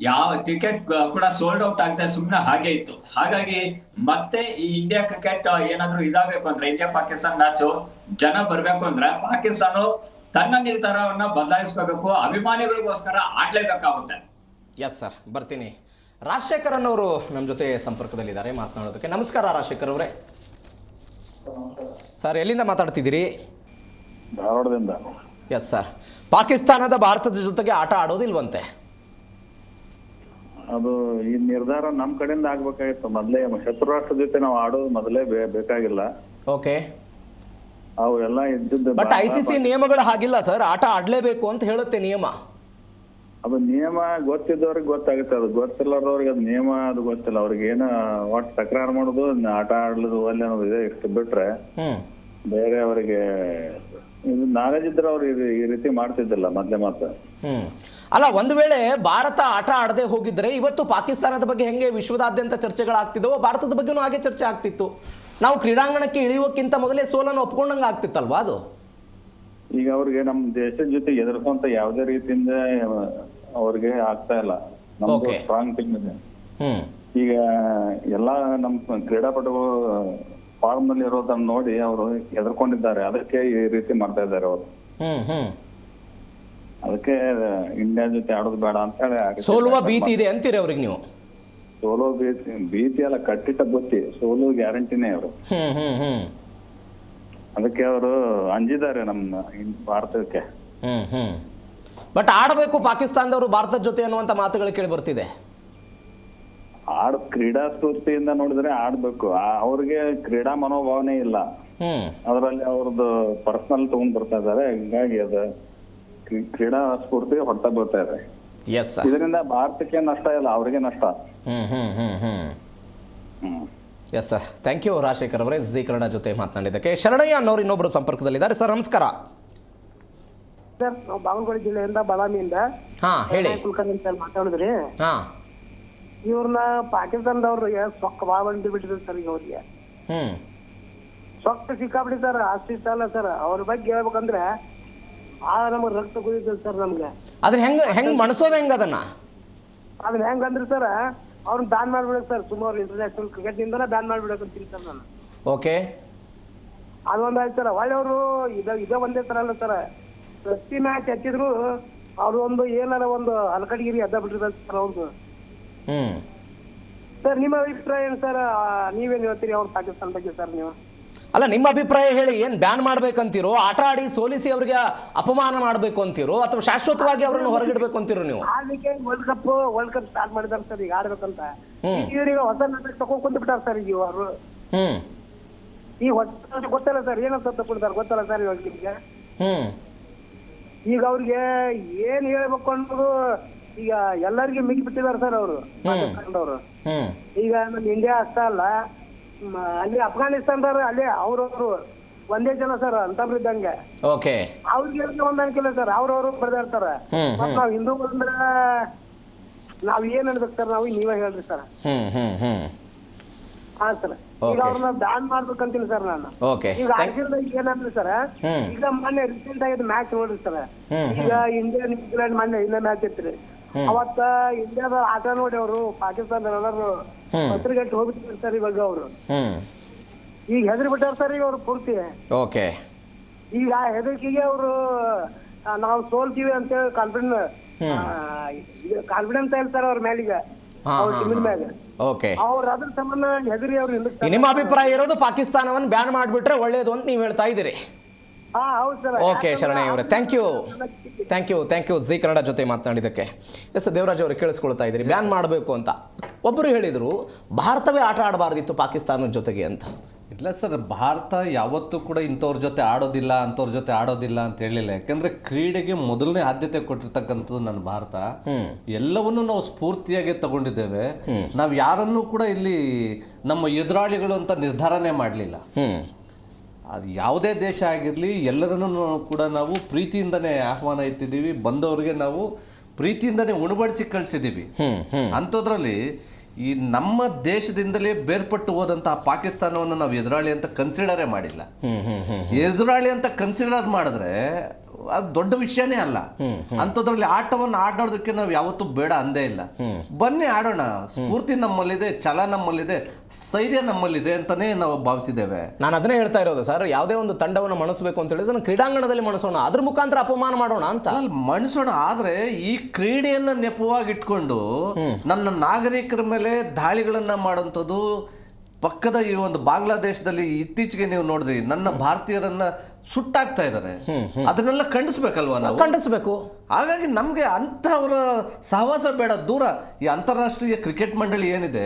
ಯಾವ ಟಿಕೆಟ್ ಕೂಡ ಸೋಲ್ಡ್ ಔಟ್ ಆಗದೆ ಸುಮ್ನೆ ಹಾಗೆ ಇತ್ತು. ಹಾಗಾಗಿ ಮತ್ತೆ ಈ ಇಂಡಿಯಾ ಕ್ರಿಕೆಟ್ ಏನಾದ್ರು ಇದಾಗಬೇಕು ಅಂದ್ರೆ, ಇಂಡಿಯಾ ಪಾಕಿಸ್ತಾನ್ ಮ್ಯಾಚ್ ಜನ ಬರ್ಬೇಕು ಅಂದ್ರೆ ಪಾಕಿಸ್ತಾನ ತನ್ನ ನಿರ್ಧಾರವನ್ನ ಬದಲಾಯಿಸ್ಕೋಬೇಕು, ಅಭಿಮಾನಿಗಳಿಗೋಸ್ಕರ ಆಡ್ಲೇಬೇಕಾಗುತ್ತೆ. ಎಸ್ ಸರ್, ಬರ್ತೀನಿ. ರಾಜಶೇಖರನ್ ಅವರು ನಮ್ಮ ಜೊತೆ ಸಂಪರ್ಕದಲ್ಲಿದ್ದಾರೆ ಮಾತನಾಡೋದಕ್ಕೆ. ನಮಸ್ಕಾರ ರಾಜಶೇಖರ್ ಅವರೇ. ಸರ್ ಎಲ್ಲಿಂದ ಮಾತಾಡ್ತಿದ್ದೀರಿ? ಧಾರವಾಡದಿಂದ. ಎಸ್ ಸರ್, ಪಾಕಿಸ್ತಾನದ ಭಾರತದ ಜೊತೆಗೆ ಆಟ ಆಡೋದಿಲ್ವಂತೆ? ಅದು ಈ ನಿರ್ಧಾರ ನಮ್ಮ ಕಡೆಯಿಂದ ಆಗ್ಬೇಕಾಗಿತ್ತು. ಮೊದಲೇ ಶತ್ರು ರಾಷ್ಟ್ರ ಜೊತೆ ನಾವು ಆಡೋದು ಮೊದಲೇ ಬೇಕಾಗಿಲ್ಲ. ಓಕೆ, ಅವೆಲ್ಲ ಇದ್ದಿದ್ದು. ಬಟ್ ICC ನಿಯಮಗಳು ಹಾಗಿಲ್ಲ ಸರ್, ಆಟ ಆಡಲೇಬೇಕು ಅಂತ ಹೇಳುತ್ತೆ ನಿಯಮ. ಅದು ನಿಯಮ ಗೊತ್ತಿದ್ದವ್ರಿಗೆ ಗೊತ್ತಾಗುತ್ತೆ, ಅದು ಗೊತ್ತಿಲ್ಲದವ್ರಿಗೆ ಅದು ನಿಯಮ ಅದು ಗೊತ್ತಿಲ್ಲ. ಅವ್ರಿಗೆ ಏನು ಒಟ್ಟು ತಕರಾರು ಮಾಡೋದು, ಆಟ ಆಡ್ಲದು ಒಳ್ಳೆ ಅನ್ನೋದು ಇದೆ. ಇಷ್ಟು ಬಿಟ್ರೆ ಬೇರೆ ಅವರಿಗೆ ನಾಲೆಜ್ ಇದ್ರೆ ಅವ್ರು ಈ ರೀತಿ ಮಾಡ್ತಿದ್ದಿಲ್ಲ ಮೊದಲೇ ಮಾತ್ರ. ಅಲ್ಲ, ಒಂದು ವೇಳೆ ಭಾರತ ಆಟ ಆಡದೆ ಹೋಗಿದ್ರೆ ಇವತ್ತು ಪಾಕಿಸ್ತಾನದ ಬಗ್ಗೆ ಹೆಂಗೆ ವಿಶ್ವದಾದ್ಯಂತ ಚರ್ಚೆಗಳಾಗ್ತಿದ್ದವೋ ಭಾರತದ ಬಗ್ಗೆನೂ ಹಾಗೆ ಚರ್ಚೆ ಆಗ್ತಿತ್ತು. ನಾವು ಕ್ರೀಡಾಂಗಣಕ್ಕೆ ಇಳಿಯೋಕ್ಕಿಂತ ಮೊದಲೇ ಸೋಲನ್ನು ಒಪ್ಕೊಂಡಂಗೆ ಆಗ್ತಿತ್ತಲ್ವಾ ಅದು? ಈಗ ಅವ್ರಿಗೆ ನಮ್ಮ ದೇಶದ ಜೊತೆ ಎದುರಿಸುವಂತ ಯಾವುದೇ ರೀತಿಯಿಂದ ಅವ್ರಿಗೆ ಆಗ್ತಾ ಇಲ್ಲ. ನಮ್ದು ಸ್ಟ್ರಾಂಗ್ ಟೀಮ್ ಇದೆ. ಈಗ ಎಲ್ಲಾ ನಮ್ಮ ಕ್ರೀಡಾಪಟುಗಳು ಫಾರ್ಮ್ ನಲ್ಲಿ ಇರೋದನ್ನ ನೋಡಿ ಅವರು ಎದುರ್ಕೊಂಡಿದ್ದಾರೆ. ಅದಕ್ಕೆ ಈ ರೀತಿ ಮಾಡ್ತಾ ಇದ್ದಾರೆ ಅವರು. ಅದಕ್ಕೆ ಇಂಡಿಯಾ ಜೊತೆ ಆಡೋದು ಬೇಡ ಅಂತ ಹೇಳಿ. ಸೋಲುವ ಭೀತಿ ಇದೆ ಅಂತೀರಿ ಅವ್ರಿಗೆ ನೀವು? ಸೋಲೋ ಭೀತಿ ಅಲ್ಲ, ಕಟ್ಟಿಟ್ಟ ಬುತ್ತಿ. ಸೋಲು ಗ್ಯಾರಂಟಿನೇ ಅವರು. ಅದಕ್ಕೆ ಅವರು ಅಂಜಿದ್ದಾರೆ ನಮ್ಮ ಭಾರತಕ್ಕೆ. ಬಟ್ ಆಡಬೇಕು ಪಾಕಿಸ್ತಾನದವರು ಭಾರತದ ಜೊತೆ ಅನ್ನುವಂತ ಮಾತುಗಳು ಕೇಳಿ ಬರ್ತಿದೆ. ಕ್ರೀಡಾ ಸ್ಫೂರ್ತಿಯಿಂದ ನೋಡಿದ್ರೆ ಆಡ್ಬೇಕು. ಅವ್ರಿಗೆ ಕ್ರೀಡಾ ಮನೋಭಾವನೆ ಇಲ್ಲ. ಅದರಲ್ಲಿ ಅವ್ರದ್ದು ಪರ್ಸನಲ್ ತಗೊಂಡ್ ಬರ್ತಾ ಇದಾರೆ. ಹಿಂಗಾಗಿ ಅದ ಕ್ರೀಡಾ ಸ್ಫೂರ್ತಿ ಹೊರತ ಬೀಳ್ತಾ ಇದೆ. ಇದರಿಂದ ಭಾರತಕ್ಕೆ ನಷ್ಟ ಇಲ್ಲ, ಅವ್ರಿಗೆ ನಷ್ಟ. Yes sir, thank you Rajashekar ಅವರೇ ಜಿ ಕನ್ನಡ ಜೊತೆ ಮಾತನಾಡಿದ್ದಕ್ಕೆ. ಶರಣಯ್ಯ ಅನ್ನೋರು ಇನ್ನೊಬ್ಬರು ಸಂಪರ್ಕದಲ್ಲಿದ್ದಾರೆ. ಸರ್ ನಮಸ್ಕಾರ. ಸರ್, ನಾವು ಬಾಗಲಕೋಟೆ ಜಿಲ್ಲೆಯಿಂದ ಬಾದಾಮಿಯಿಂದ ಹೇಳಿ ಕುಲಕರ್ಣಿ ಅಂತ ಮಾತಾಡಿದ್ರಿ. ಇವ್ರನ್ನ ಪಾಕಿಸ್ತಾನದವ್ರಿಗೆ ಸೊಕ್ಕ ಭಾಳ ಬಂದು ಬಿಟ್ಟಿದ್ರು ಸರ್. ಈಗ ಅವ್ರಿಗೆ ಸೊಕ್ಕ ಸಿಕ್ಕಾಬಿಡಿ ಸರ್. ಅಷ್ಟಿಷ್ಟ ಅಲ್ಲ ಸರ್, ಅವ್ರ ಬಗ್ಗೆ ಹೇಳ್ಬೇಕಂದ್ರೆ ನಮ್ಗೆ ರಕ್ತ ಕುದಿತದೆ ಸರ್ ನಮ್ಗೆ. ಅದನ್ನ ಹೆಂಗೆ ಮಣಿಸೋದು ಹೆಂಗೆ ಅದನ್ನು? ಅದನ್ನ ಹೆಂಗಂದ್ರೆ ಸರ್ ಅವ್ರನ್ನ ಬ್ಯಾನ್ ಮಾಡ್ಬಿಡಕ್ ಸರ್, ಸುಮಾರು ಇಂಟರ್ನ್ಯಾಷನಲ್ ಕ್ರಿಕೆಟ್ನಿಂದನೇ ಬ್ಯಾನ್ ಮಾಡ್ಬಿಡಕಂತೀನಿ ಸರ್ ನಾನು. ಓಕೆ, ಅದೊಂದು ಆಯ್ತು ಸರ್. ಒಳ್ಳೆ ಅವರು ಇದೇ ಒಂದೇ ಥರ ಅಲ್ಲ ಸರ್, ಪ್ರತಿ ಮ್ಯಾಚ್ ಹಚ್ಚಿದ್ರು ಅವ್ರು ಒಂದು ಏನಾರ ಒಂದು ಹಲಕಡಿಗಿರಿ ಎದ್ದ ಬಿಟ್ಟಿರ್ತಾರೆ ಸರ್ ಅವ್ರದ್ದು. ಸರ್ ನಿಮ್ಮ ಅಭಿಪ್ರಾಯ ಏನು ಸರ್? ನೀವೇನು ಹೇಳ್ತೀರಿ ಅವ್ರ ಪಾಕಿಸ್ತಾನ ಬಗ್ಗೆ ಸರ್ ನೀವು? ಅಲ್ಲ, ನಿಮ್ಮ ಅಭಿಪ್ರಾಯ ಹೇಳಿ. ಏನು ಬ್ಯಾನ್ ಮಾಡ್ಬೇಕಂತೀರೋ, ಆಟ ಆಡಿ ಸೋಲಿಸಿ ಅವರಿಗೆ ಅಪಮಾನ ಮಾಡಬೇಕು ಅಂತೀರೋ, ಅಥವಾ ಶಾಶ್ವತವಾಗಿ ಅವರನ್ನು ಹೊರಗಿಡಬೇಕು ಅಂತೀರೋ ನೀವು? ಆಡ್ಲಿಕ್ಕೆ ವರ್ಲ್ಡ್ ಕಪ್ ಸ್ಟಾರ್ಟ್ ಮಾಡಿದಾರೆ ಸರ್ ಈಗ ಆಡ್ಬೇಕಂತ. ಈಗ ಹೊಸ ನಾಟಕ ತಗೊಂಡ್ ಕುಂತು ಬಿಟ್ಟಾರ ಸರ್ ಈಗ ಅವರು. ಈ ಹೊಸ ಗೊತ್ತಲ್ಲ ಸರ್ ಏನಂತ ತಗೊಂಡಿದ್ದಾರೆ ಗೊತ್ತಲ್ಲ ಸರ್ ಇವಾಗ ನಿಮ್ಗೆ. ಈಗ ಅವ್ರಿಗೆ ಏನ್ ಹೇಳ್ಬೇಕು ಅನ್ನೋದು ಈಗ ಎಲ್ಲರಿಗೂ ಮಿಕ್ಕಿ ಬಿಟ್ಟಿದ್ದಾರೆ ಸರ್ ಅವರು ಪಾಕಿಸ್ತಾನದವರು. ಈಗ ನಮ್ಮ ಇಂಡಿಯಾ ಅಷ್ಟೇ ಅಲ್ಲ, ಅಲ್ಲಿ ಅಫ್ಘಾನಿಸ್ತಾನದವ್ರು ಅಲ್ಲಿ ಅವ್ರವ್ರು ಒಂದೇ ಜನ ಸರ್ ಅಂತವ್ರು ಇದ್ದಂಗೆ. ಓಕೆ, ಅವ್ರಿಗೆ ಹೊಂದಾಣಿಕೆ ಸರ್, ಅವ್ರವ್ರು ಬರ್ದಾಡ್ತಾರ. ಮತ್ ನಾವ್ ಹಿಂದೂಗಳು ಅಂದ್ರೆ ನಾವ್ ಏನ್ ಅನ್ಬೇಕು ಸರ್? ನಾವು ನೀವೇ ಹೇಳ್ರಿ ಸರ್. ಹಾ ಸರ್, ಈಗ ಅವ್ರನ್ನ ಬ್ಯಾನ್ ಮಾಡ್ಬೇಕಂತೀನಿ ಸರ್ ನಾನು. ಈಗ ಆರ್ಜಿಂದ ಏನಂದ್ರೆ ಸರ್, ಈಗ ಮೊನ್ನೆ ರೀಸೆಂಟ್ ಆಗಿದ್ದು ಮ್ಯಾಚ್ ನೋಡ್ರಿ ಸರ್. ಈಗ ಇಂಡಿಯಾ ನ್ಯೂಜಿಲೆಂಡ್ ಮೊನ್ನೆ ಇನ್ನ ಮ್ಯಾಚ್ ಇತ್ರಿ. ಅವತ್ತ ಇಂಡಿಯಾದ ಆಟ ನೋಡಿ ಅವರು ಪಾಕಿಸ್ತಾನದವರು ಪತ್ರಿಕೆಟ್ಟು ಹೋಗ್ಬಿಟ್ಟಿರ್ತಾರೆ ಸರ್. ಇವಾಗ ಅವರು ಈಗ ಹೆದರಿ ಬಿಟ್ಟಾರ ಸರ್ ಈಗ ಅವ್ರು ಪೂರ್ತಿ. ಓಕೆ, ಈಗ ಹೆದರಿಕೆಗೆ ಅವರು ನಾವು ಸೋಲ್ತೀವಿ ಅಂತೇಳಿ ಕಾನ್ಫಿಡೆನ್ಸ್ ಹೇಳ್ತಾರೆ ಅವ್ರ ಮೇಲಿಗೆ, ಅವ್ರ ಟೀಮಿನ ಮೇಲೆ. ಓಕೆ, ಅವ್ರು ಅದ್ರ ಸಂಬಂಧ ಹೆದರಿ ಅವ್ರು ಹಿಂದಕ್ಕೆ. ನಿಮ್ಮ ಅಭಿಪ್ರಾಯ ಇರೋದು ಪಾಕಿಸ್ತಾನವನ್ನು ಬ್ಯಾನ್ ಮಾಡಿಬಿಟ್ರೆ ಒಳ್ಳೇದು ಅಂತ ನೀವು ಹೇಳ್ತಾ ಇದ್ದೀರಿ. ಹಾ ಹೌದು ಸರ್. ಓಕೆ ಶರಣಯ್ಯ ಅವರೇ, ಥ್ಯಾಂಕ್ ಯು ಜಿ ಕನ್ನಡ ಜೊತೆ ಮಾತನಾಡಿದ್ದಕ್ಕೆ. ಎಸ್, ದೇವರಾಜ್ ಅವರು ಕೇಳಿಸ್ಕೊಳ್ತಾ ಇದ್ದೀರಿ, ಬ್ಯಾನ್ ಮಾಡಬೇಕು ಅಂತ. ಒಬ್ಬರು ಹೇಳಿದರು ಭಾರತವೇ ಆಟ ಆಡಬಾರ್ದಿತ್ತು ಪಾಕಿಸ್ತಾನದ ಜೊತೆಗೆ ಅಂತ. ಇಲ್ಲ ಸರ್, ಭಾರತ ಯಾವತ್ತೂ ಕೂಡ ಇಂಥವ್ರ ಜೊತೆ ಆಡೋದಿಲ್ಲ, ಅಂಥವ್ರ ಜೊತೆ ಆಡೋದಿಲ್ಲ ಅಂತ ಹೇಳಿಲ್ಲ. ಯಾಕಂದ್ರೆ ಕ್ರೀಡೆಗೆ ಮೊದಲನೇ ಆದ್ಯತೆ ಕೊಟ್ಟಿರ್ತಕ್ಕಂಥದ್ದು ನನ್ನ ಭಾರತ. ಎಲ್ಲವನ್ನೂ ನಾವು ಸ್ಫೂರ್ತಿಯಾಗಿ ತಗೊಂಡಿದ್ದೇವೆ. ನಾವು ಯಾರನ್ನೂ ಕೂಡ ಇಲ್ಲಿ ನಮ್ಮ ಎದುರಾಳಿಗಳು ಅಂತ ನಿರ್ಧಾರನೇ ಮಾಡಲಿಲ್ಲ. ಅದು ಯಾವುದೇ ದೇಶ ಆಗಿರಲಿ, ಎಲ್ಲರನ್ನೂ ಕೂಡ ನಾವು ಪ್ರೀತಿಯಿಂದನೇ ಆಹ್ವಾನ ಇತ್ತಿದ್ದೀವಿ. ಬಂದವರಿಗೆ ನಾವು ಪ್ರೀತಿಯಿಂದನೇ ಉಣಬಡಿಸಿ ಕಳಿಸಿದ್ದೀವಿ. ಅಂಥದ್ರಲ್ಲಿ ಈ ನಮ್ಮ ದೇಶದಿಂದಲೇ ಬೇರ್ಪಟ್ಟು ಹೋದಂತಹ ಪಾಕಿಸ್ತಾನವನ್ನು ನಾವು ಎದುರಾಳಿ ಅಂತ ಕನ್ಸಿಡರೇ ಮಾಡಿಲ್ಲ. ಎದುರಾಳಿ ಅಂತ ಕನ್ಸಿಡರ್ ಮಾಡಿದ್ರೆ ಅದು ದೊಡ್ಡ ವಿಷಯನೇ ಅಲ್ಲ. ಅಂಥದ್ರಲ್ಲಿ ಆಟವನ್ನು ಆಡೋದಕ್ಕೆ ನಾವು ಯಾವತ್ತೂ ಬೇಡ ಅಂದೇ ಇಲ್ಲ. ಬನ್ನಿ ಆಡೋಣ, ಸ್ಫೂರ್ತಿ ನಮ್ಮಲ್ಲಿದೆ, ಛಲ ನಮ್ಮಲ್ಲಿದೆ, ಸ್ಥೈರ್ಯ ನಮ್ಮಲ್ಲಿದೆ ಅಂತಾನೆ ನಾವು ಭಾವಿಸಿದ್ದೇವೆ. ನಾನು ಅದನ್ನೇ ಹೇಳ್ತಾ ಇರೋದು ಸರ್, ಯಾವುದೇ ಒಂದು ತಂಡವನ್ನು ಮಣಿಸಬೇಕು ಅಂತ ಹೇಳಿದ್ರೆ ಕ್ರೀಡಾಂಗಣದಲ್ಲಿ ಮಣಿಸೋಣ, ಅದ್ರ ಮುಖಾಂತರ ಅಪಮಾನ ಮಾಡೋಣ ಅಂತ. ಮಣಿಸೋಣ, ಆದ್ರೆ ಈ ಕ್ರೀಡೆಯನ್ನ ನೆಪವಾಗಿಟ್ಕೊಂಡು ನನ್ನ ನಾಗರಿಕರ ಮೇಲೆ ದಾಳಿಗಳನ್ನ ಮಾಡುವಂಥದ್ದು, ಪಕ್ಕದ ಈ ಒಂದು ಬಾಂಗ್ಲಾದೇಶದಲ್ಲಿ ಇತ್ತೀಚೆಗೆ ನೀವು ನೋಡಿದ್ರಿ, ನನ್ನ ಭಾರತೀಯರನ್ನ ಸುಟ್ಟಾಗ್ತಾ ಇದ್ದಾರೆ. ಅದನ್ನೆಲ್ಲ ಖಂಡಿಸ್ಬೇಕಲ್ವಾ ನಾವು? ಖಂಡಿಸ್ಬೇಕು. ಹಾಗಾಗಿ ನಮ್ಗೆ ಅಂತವರ ಸಹವಾಸ ಬೇಡ, ದೂರ. ಈ ಅಂತಾರಾಷ್ಟ್ರೀಯ ಕ್ರಿಕೆಟ್ ಮಂಡಳಿ ಏನಿದೆ,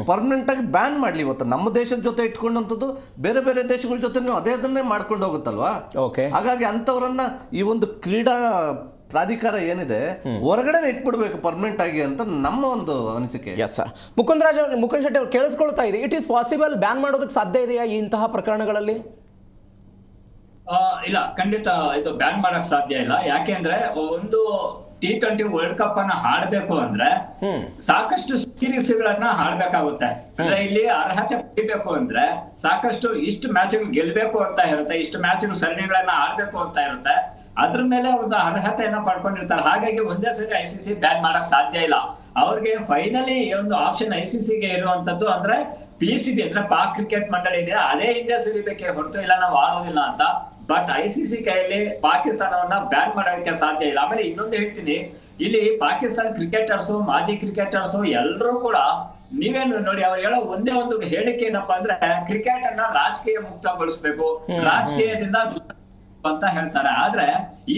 ಪರ್ಮನೆಂಟ್ ಆಗಿ ಬ್ಯಾನ್ ಮಾಡ್ಲಿ. ಇವತ್ತು ನಮ್ಮ ದೇಶದ ಜೊತೆ ಇಟ್ಕೊಂಡಂಥದ್ದು ಬೇರೆ ಬೇರೆ ದೇಶಗಳ ಜೊತೆ ಅದನ್ನೇ ಮಾಡ್ಕೊಂಡು ಹೋಗುತ್ತಲ್ವಾ. ಹಾಗಾಗಿ ಅಂತವರನ್ನ ಈ ಒಂದು ಕ್ರೀಡಾ ಪ್ರಾಧಿಕಾರ ಏನಿದೆ ಹೊರಗಡೆ ಇಟ್ಬಿಡ್ಬೇಕು ಪರ್ಮನೆಂಟ್ ಆಗಿ ಅಂತ ನಮ್ಮ ಒಂದು ಅನಿಸಿಕೆ. ಎಸ್ ಸರ್, ಮುಕುಂದ್ ಶೆಟ್ಟಿ ಅವರು ಕೇಳಿಸ್ಕೊಳ್ತಾ ಇದೆ, ಇಟ್ ಈಸ್ ಪಾಸಿಬಲ್, ಬ್ಯಾನ್ ಮಾಡೋದಕ್ಕೆ ಸಾಧ್ಯ ಇದೆಯಾ ಇಂತಹ ಪ್ರಕರಣಗಳಲ್ಲಿ? ಇಲ್ಲ, ಖಂಡಿತ ಇದು ಬ್ಯಾನ್ ಮಾಡಕ್ ಸಾಧ್ಯ ಇಲ್ಲ. ಯಾಕೆಂದ್ರೆ ಒಂದು T20 ವರ್ಲ್ಡ್ ಕಪ್ ಅನ್ನ ಆಡ್ಬೇಕು ಅಂದ್ರೆ ಸಾಕಷ್ಟು ಸೀರೀಸ್ ಗಳನ್ನ ಆಡ್ಬೇಕಾಗುತ್ತೆ. ಅಂದ್ರೆ ಇಲ್ಲಿ ಅರ್ಹತೆ ಪಡಿಬೇಕು ಅಂದ್ರೆ ಸಾಕಷ್ಟು ಇಷ್ಟು ಮ್ಯಾಚ್ ಗೆಲ್ಬೇಕು ಅಂತ ಇರುತ್ತೆ, ಇಷ್ಟು ಮ್ಯಾಚ್ ಸರಣಿಗಳನ್ನ ಆಡ್ಬೇಕು ಅಂತ ಇರುತ್ತೆ. ಅದ್ರ ಮೇಲೆ ಒಂದು ಅರ್ಹತೆಯನ್ನ ಪಡ್ಕೊಂಡಿರ್ತಾರೆ. ಹಾಗಾಗಿ ಒಂದೇ ಸರಿ ICC ಬ್ಯಾನ್ ಮಾಡಕ್ ಸಾಧ್ಯ ಇಲ್ಲ. ಅವ್ರಿಗೆ ಫೈನಲಿ ಒಂದು ಆಪ್ಷನ್ ICCಗೆ ಇರುವಂತದ್ದು ಅಂದ್ರೆ PCB ಅಂದ್ರೆ ಪಾಕ್ ಕ್ರಿಕೆಟ್ ಮಂಡಳಿ ಇದೆ, ಅದೇ ಹಿಂದೆ ಸರಿಬೇಕೆ ಹೊರತು ಇಲ್ಲ ನಾವು ಆಡೋದಿಲ್ಲ ಅಂತ. ಬಟ್ ICC ಕೈಯಲ್ಲಿ ಪಾಕಿಸ್ತಾನವನ್ನ ಬ್ಯಾನ್ ಮಾಡೋದಕ್ಕೆ ಸಾಧ್ಯ ಇಲ್ಲ. ಆಮೇಲೆ ಇನ್ನೊಂದು ಹೇಳ್ತೀನಿ, ಇಲ್ಲಿ ಪಾಕಿಸ್ತಾನ ಕ್ರಿಕೆಟರ್ಸ್, ಮಾಜಿ ಕ್ರಿಕೆಟರ್ಸ್ ಎಲ್ಲರೂ ಕೂಡ ನೀವೇನು ನೋಡಿ, ಅವ್ರು ಹೇಳೋ ಒಂದೇ ಒಂದು ಹೇಳಿಕೆ ಏನಪ್ಪಾ ಅಂದ್ರೆ ಕ್ರಿಕೆಟ್ ಅನ್ನ ರಾಜಕೀಯ ಮುಕ್ತಗೊಳಿಸ್ಬೇಕು, ರಾಜಕೀಯದಿಂದ ಅಂತ ಹೇಳ್ತಾರೆ. ಆದ್ರೆ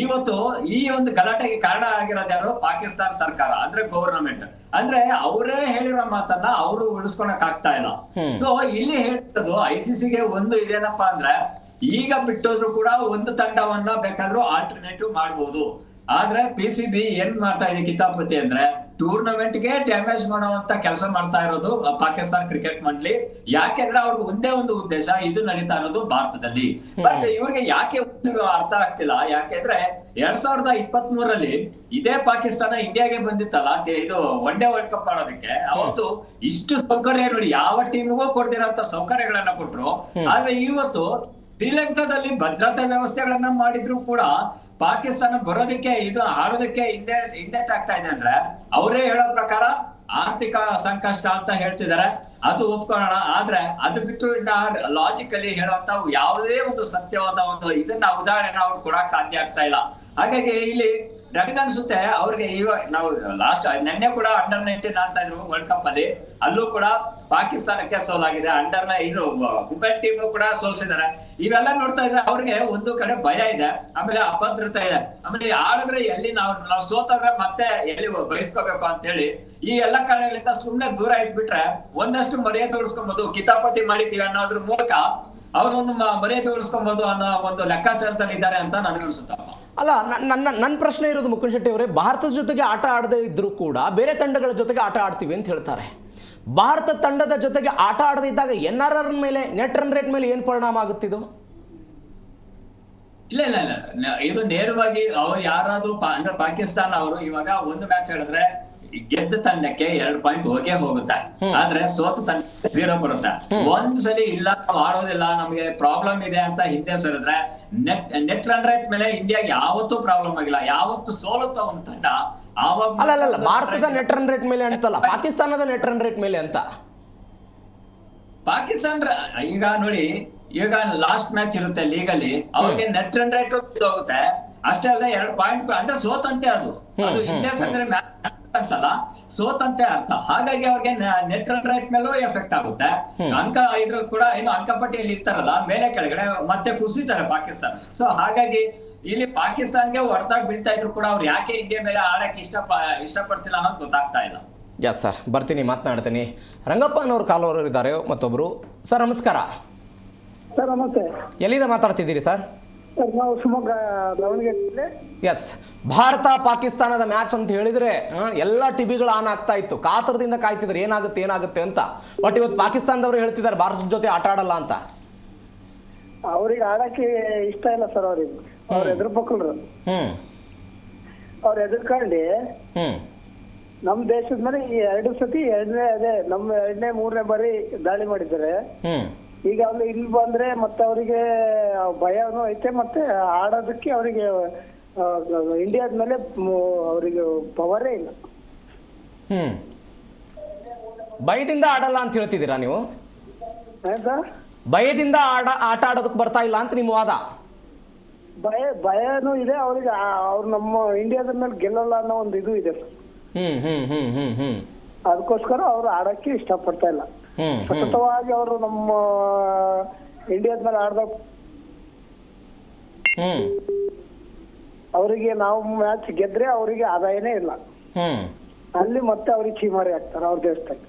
ಇವತ್ತು ಈ ಒಂದು ಗಲಾಟೆಗೆ ಕಾರಣ ಆಗಿರೋದು ಯಾರು? ಪಾಕಿಸ್ತಾನ ಸರ್ಕಾರ ಅಂದ್ರೆ ಗವರ್ನಮೆಂಟ್. ಅಂದ್ರೆ ಅವರೇ ಹೇಳಿರೋ ಮಾತನ್ನ ಅವರು ಉಳಿಸ್ಕೊಳಕ್ ಆಗ್ತಾ ಇಲ್ಲ. ಸೊ ಇಲ್ಲಿ ಹೇಳ್ತದ್ದು ICCಗೆ ಒಂದು ಇದೇನಪ್ಪಾ ಅಂದ್ರೆ, ಈಗ ಬಿಟ್ಟೋದ್ರು ಕೂಡ ಒಂದು ತಂಡವನ್ನ ಬೇಕಾದ್ರೂ ಆಲ್ಟರ್ನೇಟಿವ್ ಮಾಡ್ಬೋದು. ಆದ್ರೆ PCB ಏನ್ ಮಾಡ್ತಾ ಇದೆ ಕಿತಾಪತಿ ಅಂದ್ರೆ ಟೂರ್ನಮೆಂಟ್ ಗೆ ಡ್ಯಾಮೇಜ್ ಮಾಡುವಂತ ಕೆಲಸ ಮಾಡ್ತಾ ಇರೋದು ಪಾಕಿಸ್ತಾನ ಕ್ರಿಕೆಟ್ ಮಂಡಳಿ. ಯಾಕೆಂದ್ರೆ ಅವ್ರಿಗೆ ಒಂದೇ ಒಂದು ಉದ್ದೇಶ, ಇದು ನಡೀತಾ ಇರೋದು ಭಾರತದಲ್ಲಿ. ಬಟ್ ಇವ್ರಿಗೆ ಯಾಕೆ ಅರ್ಥ ಆಗ್ತಿಲ್ಲ. ಯಾಕೆಂದ್ರೆ 2023 ಇದೇ ಪಾಕಿಸ್ತಾನ ಇಂಡಿಯಾಗೆ ಬಂದಿತ್ತಲ್ಲ ಇದು ಒನ್ ಡೇ ವರ್ಲ್ಡ್ ಕಪ್ ಆಡೋದಕ್ಕೆ, ಅವತ್ತು ಇಷ್ಟು ಸೌಕರ್ಯ ನೋಡಿ ಯಾವ ಟೀಮ್ಗೂ ಕೊಡ್ದಿರೋಂತ ಸೌಕರ್ಯಗಳನ್ನ ಕೊಟ್ರು. ಆದ್ರೆ ಇವತ್ತು ಶ್ರೀಲಂಕಾದಲ್ಲಿ ಭದ್ರತಾ ವ್ಯವಸ್ಥೆಗಳನ್ನ ಮಾಡಿದ್ರು ಕೂಡ ಪಾಕಿಸ್ತಾನ ಬರೋದಕ್ಕೆ ಇದು ಆಡೋದಕ್ಕೆ ಹಿಂದೆಟ್ ಆಗ್ತಾ ಇದೆ ಅಂದ್ರೆ ಅವರೇ ಹೇಳೋ ಪ್ರಕಾರ ಆರ್ಥಿಕ ಸಂಕಷ್ಟ ಅಂತ ಹೇಳ್ತಿದ್ದಾರೆ. ಅದು ಒಪ್ಕೊಳ್ಳೋಣ. ಆದ್ರೆ ಅದು ಬಿಟ್ಟು ಲಾಜಿಕಲಿ ಹೇಳುವಂತ ಯಾವುದೇ ಒಂದು ಸತ್ಯವಾದ ಒಂದು ಇದನ್ನ ಉದಾಹರಣೆ ಅವ್ರು ಕೊಡಕ್ ಸಾಧ್ಯ ಆಗ್ತಾ ಇಲ್ಲ. ಹಾಗಾಗಿ ಇಲ್ಲಿ ನನಗನ್ಸುತ್ತೆ ಅವ್ರಿಗೆ ಇವಾಗ ನಾವು ಲಾಸ್ಟ್ ನೆನ್ನೆ ಕೂಡ ಅಂಡರ್-19 ಆಡ್ತಾ ಇದ್ರು ವರ್ಲ್ಡ್ ಕಪ್ ಅಲ್ಲಿ, ಅಲ್ಲೂ ಕೂಡ ಪಾಕಿಸ್ತಾನಕ್ಕೆ ಸೋಲಾಗಿದೆ. ಇದು ವುಮೆನ್ ಟೀಮ್ ಕೂಡ ಸೋಲ್ಸಿದ್ದಾರೆ. ಇವೆಲ್ಲ ನೋಡ್ತಾ ಇದ್ರೆ ಅವ್ರಿಗೆ ಒಂದು ಕಡೆ ಭಯ ಇದೆ, ಆಮೇಲೆ ಅಭದ್ರತೆ ಇದೆ. ಆಮೇಲೆ ಆಡಿದ್ರೆ ಎಲ್ಲಿ ನಾವು ಸೋತಾದ್ರೆ ಮತ್ತೆ ಎಲ್ಲಿ ಬಯಸ್ಕೋಬೇಕು ಅಂತ ಹೇಳಿ ಈ ಎಲ್ಲಾ ಕಾರಣಗಳಿಂದ ಸುಮ್ನೆ ದೂರ ಇದ್ಬಿಟ್ರೆ ಒಂದಷ್ಟು ಮರ್ಯಾದೆ ಉಳಿಸ್ಕೊಬಹುದು. ಕಿತಾಪತಿ ಮಾಡಿದೀವಿ ಅನ್ನೋದ್ರ ಮೂಲಕ ಅವ್ರೊಂದು ಮರ್ಯಾದೆ ಉಳಿಸ್ಕೊಬಹುದು ಅನ್ನೋ ಒಂದು ಲೆಕ್ಕಾಚಾರದಲ್ಲಿ ಇದ್ದಾರೆ ಅಂತ ನನಗನ್ಸುತ್ತೆ. ಅಲ್ಲ, ನನ್ನ ಪ್ರಶ್ನೆ ಇರೋದು ಮುಕುಂದ್ ಶೆಟ್ಟಿ ಅವರೇ, ಭಾರತದ ಜೊತೆಗೆ ಆಟ ಆಡದೇ ಇದ್ರೂ ಕೂಡ ಬೇರೆ ತಂಡಗಳ ಜೊತೆಗೆ ಆಟ ಆಡ್ತೀವಿ ಅಂತ ಹೇಳ್ತಾರೆ. ಭಾರತ ತಂಡದ ಜೊತೆಗೆ ಆಟ ಆಡದೇ ಇದ್ದಾಗ NRR ಮೇಲೆ, ನೆಟ್ ರನ್ ರೇಟ್ ಮೇಲೆ ಏನು ಪರಿಣಾಮ ಆಗುತ್ತಿದ್ದು? ಇಲ್ಲ ಇಲ್ಲ ಇಲ್ಲ, ಇದು ನೇರವಾಗಿ ಅವ್ರು ಯಾರಾದ್ರೂ ಅಂದ್ರೆ ಪಾಕಿಸ್ತಾನ ಅವರು ಇವಾಗ ಒಂದು ಮ್ಯಾಚ್ ಆಡಿದ್ರೆ ಗೆದ್ದ ತಂಡಕ್ಕೆ 2 ಪಾಯಿಂಟ್ ಹೋಗೇ ಹೋಗುತ್ತೆ. ಆದ್ರೆ ಸೋತ ತಂಡಕ್ಕೆ 0 ಬರುತ್ತೆ. ಒಂದ್ಸಲಿ ಇಲ್ಲ ನಾವು ಆಡೋದಿಲ್ಲ, ನಮ್ಗೆ ಪ್ರಾಬ್ಲಮ್ ಇದೆ ಅಂತ ಹಿಂದೆ ಸರಿದ್ರೆ ನೆಟ್ ರನ್ ರೇಟ್ ಮೇಲೆ ಇಂಡಿಯಾಗೆ ಯಾವತ್ತೂ ಪ್ರಾಬ್ಲಮ್ ಆಗಿಲ್ಲ. ಯಾವತ್ತು ಸೋಲುತ್ತ ಒಂದು ತಂಡ ಆವಾಗ ಅಲ್ಲ, ಭಾರತದ ನೆಟ್ ರನ್ ರೇಟ್ ಮೇಲೆ ಅಂತಲ್ಲ, ಪಾಕಿಸ್ತಾನದ ನೆಟ್ ರನ್ ರೇಟ್ ಮೇಲೆ ಅಂತ. ಪಾಕಿಸ್ತಾನ ಈಗ ನೋಡಿ, ಈಗ ಲಾಸ್ಟ್ ಮ್ಯಾಚ್ ಇರುತ್ತೆ ಲೀಗಲ್ಲಿ, ಅವ್ರಿಗೆ ನೆಟ್ ರನ್ ರೇಟ್ ಹೋಗುತ್ತೆ. ಅಷ್ಟೇ ಅಲ್ಲದೆ 2 ಪಾಯಿಂಟ್ ಅಂದ್ರೆ ಸೋತಂತೆ. ಅದು ಇಂಡಿಯನ್ಸ್ ಅಂದ್ರೆ ಅಂತಲ್ಲ, ಸೋತಂತೆ ಅರ್ಥ. ಹಾಗಾಗಿ ಅವ್ರಿಗೆ ನೆಟ್ ರನ್ ರೇಟ್ ಮೇಲೂ ಎಫೆಕ್ಟ್ ಆಗುತ್ತೆ. ಅಂಕ ಇದ್ರು ಕೂಡ ಏನು ಅಂಕಪಟ್ಟಿಯಲ್ಲಿ ಇರ್ತಾರಲ್ಲ ಮೇಲೆ ಕೆಳಗಡೆ ಮತ್ತೆ ಕುಸಿತಾರೆ ಪಾಕಿಸ್ತಾನ. ಸೊ ಹಾಗಾಗಿ ಇಲ್ಲಿ ಪಾಕಿಸ್ತಾನ್ಗೆ ಹೊರತಾಗಿ ಬೀಳ್ತಾ ಇದ್ರು ಕೂಡ ಅವ್ರು ಯಾಕೆ ಇಂಡಿಯಾ ಮೇಲೆ ಆಡಕ್ಕೆ ಇಷ್ಟಪಡ್ತಿಲ್ಲ ಅನ್ನೋದು ಗೊತ್ತಾಗ್ತಾ ಇಲ್ಲ. ಎಸ್ ಸರ್, ಬರ್ತೀನಿ, ಮಾತನಾಡ್ತೀನಿ. ರಂಗಪ್ಪ ಅನ್ನೋರು ಕಾಲವರು ಇದ್ದಾರೆ ಮತ್ತೊಬ್ರು. ಸರ್ ನಮಸ್ಕಾರ. ಸರ್ ನಮಸ್ತೆ. ಎಲ್ಲಿಂದ ಮಾತಾಡ್ತಿದ್ದೀರಿ ಸರ್? ಸರ್ ನಾವು ಶಿವಮೊಗ್ಗ ದಾವಣಗೆರೆ. ಎಸ್, ಭಾರತ ಪಾಕಿಸ್ತಾನದ ಮ್ಯಾಚ್ ಅಂತ ಹೇಳಿದ್ರೆ ಎಲ್ಲ ಟಿವಿಗಳು ಆನ್ ಆಗ್ತಾ ಇತ್ತು, ಕಾತರದಿಂದ ಕಾಯ್ತಿದ್ರು ಏನಾಗುತ್ತೆ ಅಂತ. ಬಟ್ ಇವತ್ತು ಪಾಕಿಸ್ತಾನದವರು ಹೇಳ್ತಿದ್ದಾರೆ ಭಾರತದ ಜೊತೆ ಆಟ ಆಡಲ್ಲ ಅಂತ. ಅವ್ರಿಗೆ ಆಡಕ್ಕೆ ಇಷ್ಟ ಇಲ್ಲ ಸರ್. ಅವ್ರ ಎದುರು ಪಕ್ಕಲ್ರು ಅವ್ರ ಎದುರ್ಕೊಂಡು ನಮ್ ದೇಶದ ಮೇಲೆ ಈ 2 ಸತಿ ನಮ್ಮ 2ನೇ 3ನೇ ಬಾರಿ ದಾಳಿ ಮಾಡಿದ್ದಾರೆ. ಈಗ ಅಲ್ಲಿ ಇಲ್ಲಿ ಬಂದ್ರೆ ಮತ್ತೆ ಅವರಿಗೆ ಭಯನೂ ಐತೆ, ಮತ್ತೆ ಆಡೋದಕ್ಕೆ ಅವರಿಗೆ ಇಂಡಿಯಾದ ಮೇಲೆ ಅವರಿಗೆ ಪವರೇ ಇಲ್ಲ. ಭಯದಿಂದ ಆಡಲ್ಲ ಅಂತ ಹೇಳ್ತಿದ್ದೀರಾ ನೀವು? ಭಯದಿಂದ ಆಟ ಆಡೋದಕ್ಕೆ ಬರ್ತಾ ಇಲ್ಲ ಅಂತ ನಿಮ್ಮ ವಾದ? ಭಯನೂ ಇದೆ ಅವ್ರಿಗೆ. ಅವ್ರು ನಮ್ಮ ಇಂಡಿಯಾದ ಮೇಲೆ ಗೆಲ್ಲಲ್ಲ ಅನ್ನೋ ಒಂದು ಇದು ಇದೆ. ಅದಕ್ಕೋಸ್ಕರ ಅವ್ರು ಆಡಕ್ಕೆ ಇಷ್ಟಪಡ್ತಾ ಇಲ್ಲ. ಸತತವಾಗಿ ಅವರು ನಮ್ಮ ಇಂಡಿಯಾದ ಮೇಲೆ ಆಡ್ದಾಗ ಅವರಿಗೆ ನಾವು ಮ್ಯಾಚ್ ಗೆದ್ರೆ ಅವರಿಗೆ ಆದಾಯನೇ ಇಲ್ಲ. ಅಲ್ಲಿ ಮತ್ತೆ ಅವ್ರಿಗೆ ಚೀಮಾರಿ ಆಗ್ತಾರೆ ಅವ್ರ ದೇಶದಾಗ.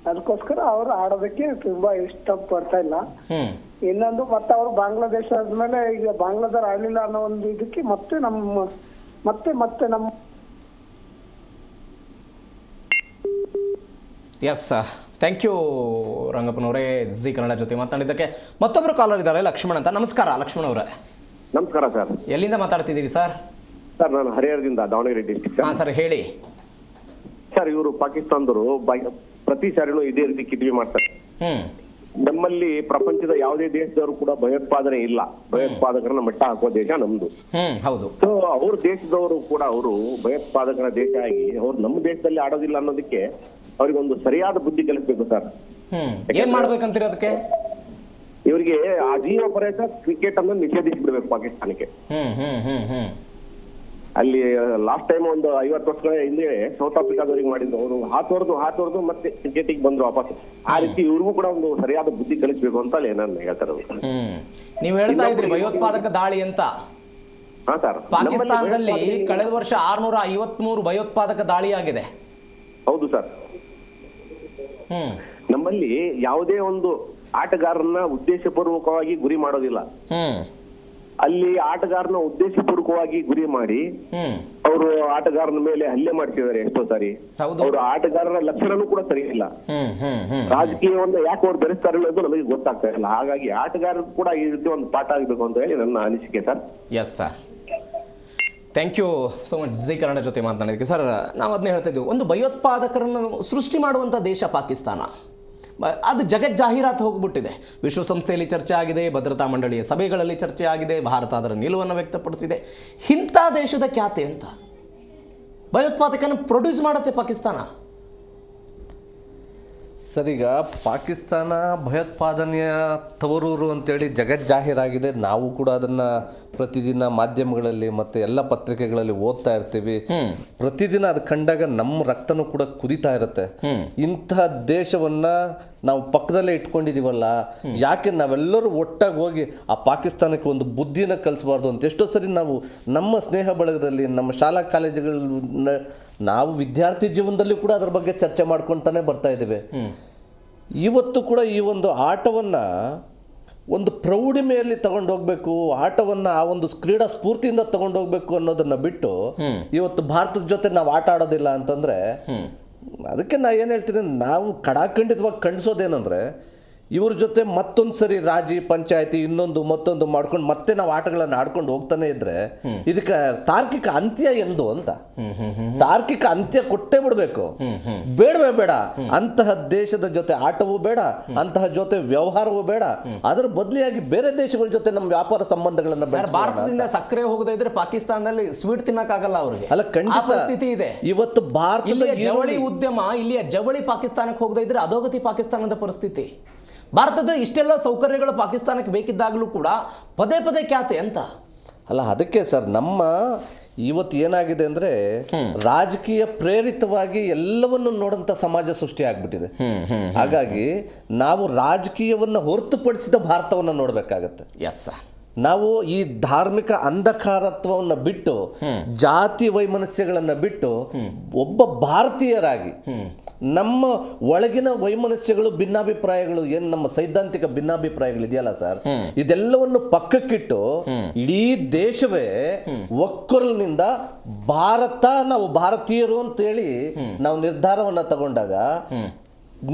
ಅದಕ್ಕೋಸ್ಕರ ಅವರು ಆಡೋದಕ್ಕೆ ತುಂಬಾ ಇಷ್ಟಪಡ್ತಾ ಇಲ್ಲ. ಇನ್ನೊಂದು ಮತ್ತೆ ಅವರು ಬಾಂಗ್ಲಾದೇಶ ಆದ್ಮೇಲೆ ಈಗ ಬಾಂಗ್ಲಾದೇಶ ಆಡ್ಲಿಲ್ಲ ಅನ್ನೋ ಒಂದು ಇದಕ್ಕೆ ಮತ್ತೆ ನಮ್ಮ ಎಸ್, ಥ್ಯಾಂಕ್ ಯು ರಂಗಪ್ಪನವರೇ, ಜಿ ಕನ್ನಡ ಜೊತೆ ಮಾತನಾಡಿದ್ದಕ್ಕೆ. ಮತ್ತೊಬ್ಬರು ಕಾಲರ್ ಇದ್ದಾರೆ, ಲಕ್ಷ್ಮಣ್ ಅಂತ. ನಮಸ್ಕಾರ ಲಕ್ಷ್ಮಣ್ ಅವರೇ. ನಮಸ್ಕಾರ ಸರ್. ಎಲ್ಲಿಂದ ಮಾತಾಡ್ತಿದ್ದೀರಿ ಸರ್? ಸರ್ ನಾನು ಹರಿಹರದಿಂದ, ದಾವಣಗೆರೆ ಡಿಸ್ಟ್ರಿಕ್ಟ್. ಹಾಂ ಸರ್, ಹೇಳಿ ಸರ್. ಇವರು ಪಾಕಿಸ್ತಾನದವರು ಪ್ರತಿ ಸಾರಿನೂ ಇದೇ ರೀತಿ ಕಿಟ್ವಿ ಮಾಡ್ತಾರೆ. ನಮ್ಮಲ್ಲಿ ಪ್ರಪಂಚದ ಯಾವುದೇ ದೇಶದವರು ಕೂಡ ಭಯೋತ್ಪಾದನೆ ಇಲ್ಲ. ಭಯೋತ್ಪಾದಕರನ್ನ ಮಟ್ಟ ಹಾಕುವ ದೇಶ ನಮ್ದು. ಹೌದು. ಸೊ ಅವ್ರ ದೇಶದವರು ಕೂಡ ಅವರು ಭಯೋತ್ಪಾದಕರ ದೇಶ ಆಗಿ ಅವ್ರು ನಮ್ಮ ದೇಶದಲ್ಲಿ ಆಡೋದಿಲ್ಲ ಅನ್ನೋದಕ್ಕೆ ಅವ್ರಿಗೊಂದು ಸರಿಯಾದ ಬುದ್ಧಿ ಕಲಿಸ್ಬೇಕು ಸರ್. ಏನ್ ಮಾಡ್ಬೇಕಂತೀರ ಅದಕ್ಕೆ? ಇವರಿಗೆ ಆಜೀವ ಪರ್ಯಂತ ಕ್ರಿಕೆಟ್ ಅನ್ನು ನಿಷೇಧಿಸಿಬಿಡ್ಬೇಕು ಪಾಕಿಸ್ತಾನಕ್ಕೆ. ಅಲ್ಲಿ ಲಾಸ್ಟ್ ಟೈಮ್ ಒಂದು 50 ವರ್ಷಗಳ ಹಿಂದೆ ಸೌತ್ ಆಫ್ರಿಕಾದವ್ರಿಗೆ ಮಾಡಿದ್ರು. ಅವರು ಹಾತೊರೆದು ಮತ್ತೆ ಕ್ರಿಕೆಟಿಗೆ ಬಂದ್ರು ವಾಪಸ್. ಆ ರೀತಿ ಇವ್ರಿಗೂ ಕೂಡ ಒಂದು ಸರಿಯಾದ ಬುದ್ಧಿ ಕಲಿಸ್ಬೇಕು ಅಂತ ನಾನು ಹೇಳ್ತಾರೆ. ನೀವು ಹೇಳ್ತಾ ಇದ್ರಿ ಭಯೋತ್ಪಾದಕ ದಾಳಿ ಅಂತ. ಹಾ ಸರ್. ಪಾಕಿಸ್ತಾನದಲ್ಲಿ ಕಳೆದ ವರ್ಷ 653 ಭಯೋತ್ಪಾದಕ ದಾಳಿ ಆಗಿದೆ. ಹೌದು ಸರ್. ನಮ್ಮಲ್ಲಿ ಯಾವುದೇ ಒಂದು ಆಟಗಾರರನ್ನ ಉದ್ದೇಶಪೂರ್ವಕವಾಗಿ ಗುರಿ ಮಾಡೋದಿಲ್ಲ. ಅಲ್ಲಿ ಆಟಗಾರನ ಉದ್ದೇಶಪೂರ್ವಕವಾಗಿ ಗುರಿ ಮಾಡಿ ಅವರು ಆಟಗಾರನ ಮೇಲೆ ಹಲ್ಲೆ ಮಾಡ್ತಿದ್ದಾರೆ ಎಷ್ಟೋ ಸಾರಿ. ಅವರು ಆಟಗಾರರ ಲಕ್ಷಣನೂ ಕೂಡ ಸರಿ ಇಲ್ಲ. ರಾಜಕೀಯವನ್ನ ಯಾಕೆ ಅವ್ರು ಬೆರೆಸ್ತಾರೆ ಅನ್ನೋದು ನಮಗೆ ಗೊತ್ತಾಗ್ತಾ ಇಲ್ಲ. ಹಾಗಾಗಿ ಆಟಗಾರರು ಕೂಡ ಈ ರೀತಿ ಒಂದು ಪಾಠ ಆಗಬೇಕು ಅಂತ ಹೇಳಿ ನನ್ನ ಅನಿಸಿಕೆ sir. Yes sir, thank you so much Zee Kannada ಜೊತೆ ಮಾತನಾಡಿದ್ದಕ್ಕೆ. ಸರ್, ನಾವು ಅದನ್ನೇ ಹೇಳ್ತಾ ಇದ್ದೀವಿ, ಒಂದು ಭಯೋತ್ಪಾದಕರನ್ನು ಸೃಷ್ಟಿ ಮಾಡುವಂಥ ದೇಶ ಪಾಕಿಸ್ತಾನ. ಅದು ಜಗತ್ ಜಾಹೀರಾತು ಹೋಗ್ಬಿಟ್ಟಿದೆ. ವಿಶ್ವಸಂಸ್ಥೆಯಲ್ಲಿ ಚರ್ಚೆ ಆಗಿದೆ, ಭದ್ರತಾ ಮಂಡಳಿಯ ಸಭೆಗಳಲ್ಲಿ ಚರ್ಚೆ ಆಗಿದೆ, ಭಾರತ ಅದರ ನಿಲುವನ್ನು ವ್ಯಕ್ತಪಡಿಸಿದೆ. ಇಂಥ ದೇಶದ ಖ್ಯಾತೆ ಅಂತ ಭಯೋತ್ಪಾದಕನ ಪ್ರೊಡ್ಯೂಸ್ ಮಾಡುತ್ತೆ ಪಾಕಿಸ್ತಾನ. ಸರ್, ಈಗ ಪಾಕಿಸ್ತಾನ ಭಯೋತ್ಪಾದನೆಯ ತವರೂರು ಅಂತೇಳಿ ಜಗಜ್ಜಾಹೀರಾಗಿದೆ. ನಾವು ಕೂಡ ಅದನ್ನು ಪ್ರತಿದಿನ ಮಾಧ್ಯಮಗಳಲ್ಲಿ ಮತ್ತು ಎಲ್ಲ ಪತ್ರಿಕೆಗಳಲ್ಲಿ ಓದ್ತಾ ಇರ್ತೀವಿ. ಪ್ರತಿದಿನ ಅದು ಕಂಡಾಗ ನಮ್ಮ ರಕ್ತನೂ ಕೂಡ ಕುದಿತಾ ಇರುತ್ತೆ. ಇಂತಹ ದೇಶವನ್ನ ನಾವು ಪಕ್ಕದಲ್ಲೇ ಇಟ್ಕೊಂಡಿದೀವಲ್ಲ, ಯಾಕೆ ನಾವೆಲ್ಲರೂ ಒಟ್ಟಾಗಿ ಹೋಗಿ ಆ ಪಾಕಿಸ್ತಾನಕ್ಕೆ ಒಂದು ಬುದ್ಧಿನ ಕಲಿಸಬಾರ್ದು ಅಂತ ಎಷ್ಟೋ ಸರಿ ನಾವು ನಮ್ಮ ಸ್ನೇಹ ಬಳಗದಲ್ಲಿ, ನಮ್ಮ ಶಾಲಾ ಕಾಲೇಜುಗಳನ್ನ, ನಾವು ವಿದ್ಯಾರ್ಥಿ ಜೀವನದಲ್ಲಿ ಕೂಡ ಅದರ ಬಗ್ಗೆ ಚರ್ಚೆ ಮಾಡ್ಕೊತಾನೆ ಬರ್ತಾ ಇದ್ದೇವೆ. ಇವತ್ತು ಕೂಡ ಈ ಒಂದು ಆಟವನ್ನ ಒಂದು ಪ್ರೌಢಿಮೆಯಲ್ಲಿ ತಗೊಂಡು ಹೋಗ್ಬೇಕು, ಆಟವನ್ನ ಆ ಒಂದು ಕ್ರೀಡಾ ಸ್ಫೂರ್ತಿಯಿಂದ ತಗೊಂಡು ಹೋಗ್ಬೇಕು ಅನ್ನೋದನ್ನ ಬಿಟ್ಟು ಇವತ್ತು ಭಾರತದ ಜೊತೆ ನಾವು ಆಟ ಆಡೋದಿಲ್ಲ ಅಂತಂದ್ರೆ, ಅದಕ್ಕೆ ನಾ ಏನು ಹೇಳ್ತೀನಿ, ನಾವು ಕಡಾಖಂಡಿತವಾಗಿ ಖಂಡಿಸೋದೇನಂದ್ರೆ ಇವ್ರ ಜೊತೆ ಮತ್ತೊಂದು ಸರಿ ರಾಜಿ ಪಂಚಾಯತಿ ಇನ್ನೊಂದು ಮತ್ತೊಂದು ಮಾಡ್ಕೊಂಡು ಮತ್ತೆ ನಾವು ಆಟಗಳನ್ನು ಆಡ್ಕೊಂಡು ಹೋಗ್ತಾನೆ ಇದ್ರೆ ಇದಕ್ಕೆ ತಾರ್ಕಿಕ ಅಂತ್ಯ ಎಂದು ಅಂತ, ತಾರ್ಕಿಕ ಅಂತ್ಯ ಕೊಟ್ಟೇ ಬಿಡಬೇಕು. ಬೇಡವೇ ಬೇಡ, ಅಂತಹ ದೇಶದ ಜೊತೆ ಆಟವೂ ಬೇಡ, ಅಂತಹ ಜೊತೆ ವ್ಯವಹಾರವೂ ಬೇಡ. ಅದರ ಬದಲಿಯಾಗಿ ಬೇರೆ ದೇಶಗಳ ಜೊತೆ ನಮ್ಮ ವ್ಯಾಪಾರ ಸಂಬಂಧಗಳನ್ನ ಭಾರತದಿಂದ ಸಕ್ಕರೆ ಹೋಗದೇ ಇದ್ರೆ ಪಾಕಿಸ್ತಾನದಲ್ಲಿ ಸ್ವೀಟ್ ತಿನ್ನಕ್ಕಾಗಲ್ಲ ಅವ್ರಿಗೆ. ಅಲ್ಲ, ಖಂಡಿತ ಪರಿಸ್ಥಿತಿ ಇದೆ ಇವತ್ತು. ಭಾರತದ ಜವಳಿ ಉದ್ಯಮ, ಇಲ್ಲಿಯ ಜವಳಿ ಪಾಕಿಸ್ತಾನಕ್ಕೆ ಹೋಗದೇ ಇದ್ರೆ ಅಧೋಗತಿ ಪಾಕಿಸ್ತಾನದ ಪರಿಸ್ಥಿತಿ. ಭಾರತದ ಇಷ್ಟೆಲ್ಲ ಸೌಕರ್ಯಗಳು ಪಾಕಿಸ್ತಾನಕ್ಕೆ ಬೇಕಿದ್ದಾಗಲೂ ಕೂಡ ಪದೇ ಪದೇ ಖ್ಯಾತೆ ಅಂತ. ಅಲ್ಲ, ಅದಕ್ಕೆ ಸರ್ ನಮ್ಮ ಇವತ್ತು ಏನಾಗಿದೆ ಅಂದ್ರೆ ರಾಜಕೀಯ ಪ್ರೇರಿತವಾಗಿ ಎಲ್ಲವನ್ನು ನೋಡಂತ ಸಮಾಜ ಸೃಷ್ಟಿ ಆಗ್ಬಿಟ್ಟಿದೆ. ಹಾಗಾಗಿ ನಾವು ರಾಜಕೀಯವನ್ನ ಹೊರತುಪಡಿಸಿದ ಭಾರತವನ್ನ ನೋಡ್ಬೇಕಾಗತ್ತೆ. ಎಸ್ ಸರ್, ನಾವು ಈ ಧಾರ್ಮಿಕ ಅಂಧಕಾರತ್ವವನ್ನು ಬಿಟ್ಟು, ಜಾತಿ ವೈಮನಸ್ಯಗಳನ್ನು ಬಿಟ್ಟು ಒಬ್ಬ ಭಾರತೀಯರಾಗಿ ನಮ್ಮ ಒಳಗಿನ ವೈಮನಸ್ಯಗಳು, ಭಿನ್ನಾಭಿಪ್ರಾಯಗಳು, ಏನು ನಮ್ಮ ಸೈದ್ಧಾಂತಿಕ ಭಿನ್ನಾಭಿಪ್ರಾಯಗಳು ಇದೆಯಲ್ಲ ಸರ್, ಇದೆಲ್ಲವನ್ನು ಪಕ್ಕಕ್ಕಿಟ್ಟು ಇಡೀ ದೇಶವೇ ಒಕ್ಕೊರಲಿನಿಂದ ಭಾರತ, ನಾವು ಭಾರತೀಯರು ಅಂತೇಳಿ ನಾವು ನಿರ್ಧಾರವನ್ನ ತಗೊಂಡಾಗ,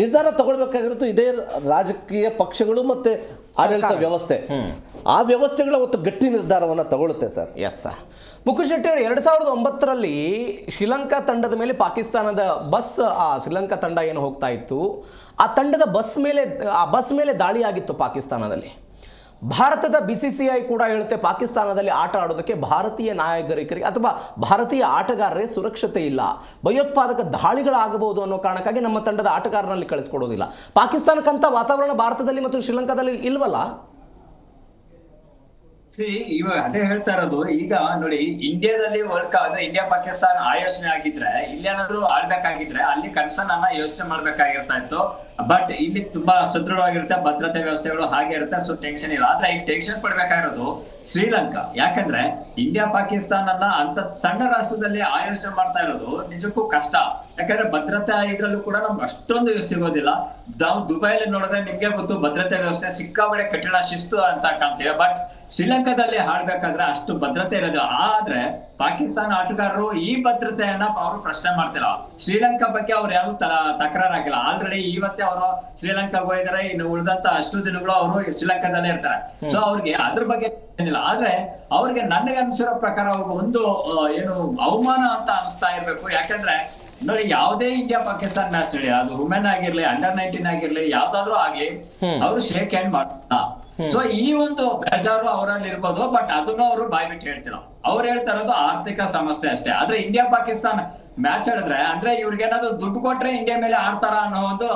ನಿರ್ಧಾರ ತಗೊಳ್ಬೇಕಾಗಿರುತ್ತೆ ಇದೇ ರಾಜಕೀಯ ಪಕ್ಷಗಳು ಮತ್ತೆ ಆಡಳಿತ ವ್ಯವಸ್ಥೆ. ಆ ವ್ಯವಸ್ಥೆಗಳ ಒಂದು ಗಟ್ಟಿ ನಿರ್ಧಾರವನ್ನು ತಗೊಳುತ್ತೆ sir. Yes sir. Mukul Shetty ಅವರು 2009ರಲ್ಲಿ ಶ್ರೀಲಂಕಾ ತಂಡದ ಮೇಲೆ ಪಾಕಿಸ್ತಾನದ ಬಸ್, ಆ ಶ್ರೀಲಂಕಾ ತಂಡ ಏನು ಹೋಗ್ತಾ ಇತ್ತು, ಆ ತಂಡದ ಬಸ್ ಮೇಲೆ ದಾಳಿ ಆಗಿತ್ತು ಪಾಕಿಸ್ತಾನದಲ್ಲಿ. ಭಾರತದ BCCI ಕೂಡ ಹೇಳುತ್ತೆ ಪಾಕಿಸ್ತಾನದಲ್ಲಿ ಆಟ ಆಡೋದಕ್ಕೆ ಭಾರತೀಯ ನಾಯಕರಿಗೆ ಅಥವಾ ಭಾರತೀಯ ಆಟಗಾರರೇ ಸುರಕ್ಷತೆ ಇಲ್ಲ, ಭಯೋತ್ಪಾದಕ ದಾಳಿಗಳಾಗಬಹುದು ಅನ್ನೋ ಕಾರಣಕ್ಕಾಗಿ ನಮ್ಮ ತಂಡದ ಆಟಗಾರರಲ್ಲಿ ಕಳಿಸ್ಕೊಡೋದಿಲ್ಲ. ಪಾಕಿಸ್ತಾನಕ್ಕಂತ ವಾತಾವರಣ ಭಾರತದಲ್ಲಿ ಮತ್ತು ಶ್ರೀಲಂಕಾದಲ್ಲಿ ಇಲ್ವಲ್ಲ? ಇವಾಗ ಅದೇ ಹೇಳ್ತಾ ಇರೋದು. ಈಗ ನೋಡಿ, ಇಂಡಿಯಾದಲ್ಲಿ ವರ್ಲ್ಡ್ ಕಪ್ ಅಂದ್ರೆ ಇಂಡಿಯಾ ಪಾಕಿಸ್ತಾನ ಆಯೋಜನೆ ಆಗಿದ್ರೆ, ಇಲ್ಲೇನಾದ್ರು ಆಡ್ಬೇಕಾಗಿದ್ರೆ ಅಲ್ಲಿ ಕನ್ಸರ್ನ್ ಅನ್ನ ಯೋಚನೆ ಮಾಡ್ಬೇಕಾಗಿರ್ತಾ ಇತ್ತು. ಬಟ್ ಇಲ್ಲಿ ತುಂಬಾ ಸದೃಢವಾಗಿರುತ್ತೆ, ಭದ್ರತೆ ವ್ಯವಸ್ಥೆಗಳು ಹಾಗೆ ಇರುತ್ತೆ, ಸೊ ಟೆನ್ಷನ್ ಇಲ್ಲ. ಆದ್ರೆ ಈಗ ಟೆನ್ಷನ್ ಪಡ್ಬೇಕಾಗಿರೋದು ಶ್ರೀಲಂಕಾ. ಯಾಕಂದ್ರೆ ಇಂಡಿಯಾ ಪಾಕಿಸ್ತಾನನ್ನ ಅಂತ ಸಣ್ಣ ರಾಷ್ಟ್ರದಲ್ಲಿ ಆಯೋಜನೆ ಮಾಡ್ತಾ ಇರೋದು ನಿಜಕ್ಕೂ ಕಷ್ಟ. ಯಾಕಂದ್ರೆ ಭದ್ರತೆ ಇದ್ರಲ್ಲೂ ಕೂಡ ನಮ್ಗೆ ಅಷ್ಟೊಂದು ಸಿಗೋದಿಲ್ಲ. ನಾವು ದುಬೈಲಿ ನೋಡಿದ್ರೆ ನಿಮ್ಗೆ ಗೊತ್ತು, ಭದ್ರತೆ ವ್ಯವಸ್ಥೆ ಸಿಕ್ಕಾಬಳೆ ಕಠಿಣ ಶಿಸ್ತು ಅಂತ ಕಾಣ್ತೀವಿ. ಬಟ್ ಶ್ರೀಲಂಕಾದಲ್ಲಿ ಆಡ್ಬೇಕಾದ್ರೆ ಅಷ್ಟು ಭದ್ರತೆ ಇರೋದು. ಆದ್ರೆ ಪಾಕಿಸ್ತಾನ ಆಟಗಾರರು ಈ ಭದ್ರತೆಯನ್ನ ಅವರು ಪ್ರಶ್ನೆ ಮಾಡ್ತಿಲ್ಲ. ಶ್ರೀಲಂಕಾ ಬಗ್ಗೆ ಅವ್ರು ಯಾರು ತಕರಾರಾಗಿಲ್ಲ. ಆಲ್ರೆಡಿ ಇವತ್ತೇ ಅವರು ಶ್ರೀಲಂಕಾಗೆ ಹೋಗಿದ್ದಾರೆ, ಇನ್ನು ಉಳಿದಂತ ಅಷ್ಟು ದಿನಗಳು ಅವರು ಶ್ರೀಲಂಕಾದಲ್ಲೇ ಇರ್ತಾರೆ. ಸೊ ಅವ್ರಿಗೆ ಅದ್ರ ಬಗ್ಗೆ ಏನಿಲ್ಲ. ಆದ್ರೆ ಅವ್ರಿಗೆ ನನಗೆ ಅನ್ಸಿರೋ ಪ್ರಕಾರ ಒಂದು ಏನು ಅವಮಾನ ಅಂತ ಅನಿಸ್ತಾ ಇರ್ಬೇಕು. ಯಾಕಂದ್ರೆ ನೋಡಿ, ಯಾವುದೇ ಇಂಡಿಯಾ ಪಾಕಿಸ್ತಾನ ಮ್ಯಾಚ್ ನಡಿ, ಅದು ವುಮೆನ್ ಆಗಿರ್ಲಿ, ಅಂಡರ್-19 ಆಗಿರ್ಲಿ, ಯಾವ್ದಾದ್ರು ಆಗ್ಲಿ, ಅವರು ಶೇಕ್ ಹ್ಯಾಂಡ್ ಮಾಡ್ತಾ. ಸೊ ಈ ಒಂದು ಬೇಜಾರು ಅವರಲ್ಲಿ ಇರ್ಬೋದು. ಬಟ್ ಅದನ್ನು ಅವರು ಬಾಯ್ಬಿಟ್ಟು ಹೇಳ್ತಿಲ್ಲ. ಅವ್ರು ಹೇಳ್ತಾ ಇರೋದು ಆರ್ಥಿಕ ಸಮಸ್ಯೆ ಅಷ್ಟೇ. ಆದ್ರೆ ಇಂಡಿಯಾ ಪಾಕಿಸ್ತಾನ ಮ್ಯಾಚ್ ಆಡಿದ್ರೆ ಅಂದ್ರೆ ಇವ್ರಿಗೆ ಏನಾದ್ರು ದುಡ್ಡು ಕೊಟ್ರೆ ಇಂಡಿಯಾ ಮೇಲೆ ಆಡ್ತಾರ ಅನ್ನೋ ಒಂದು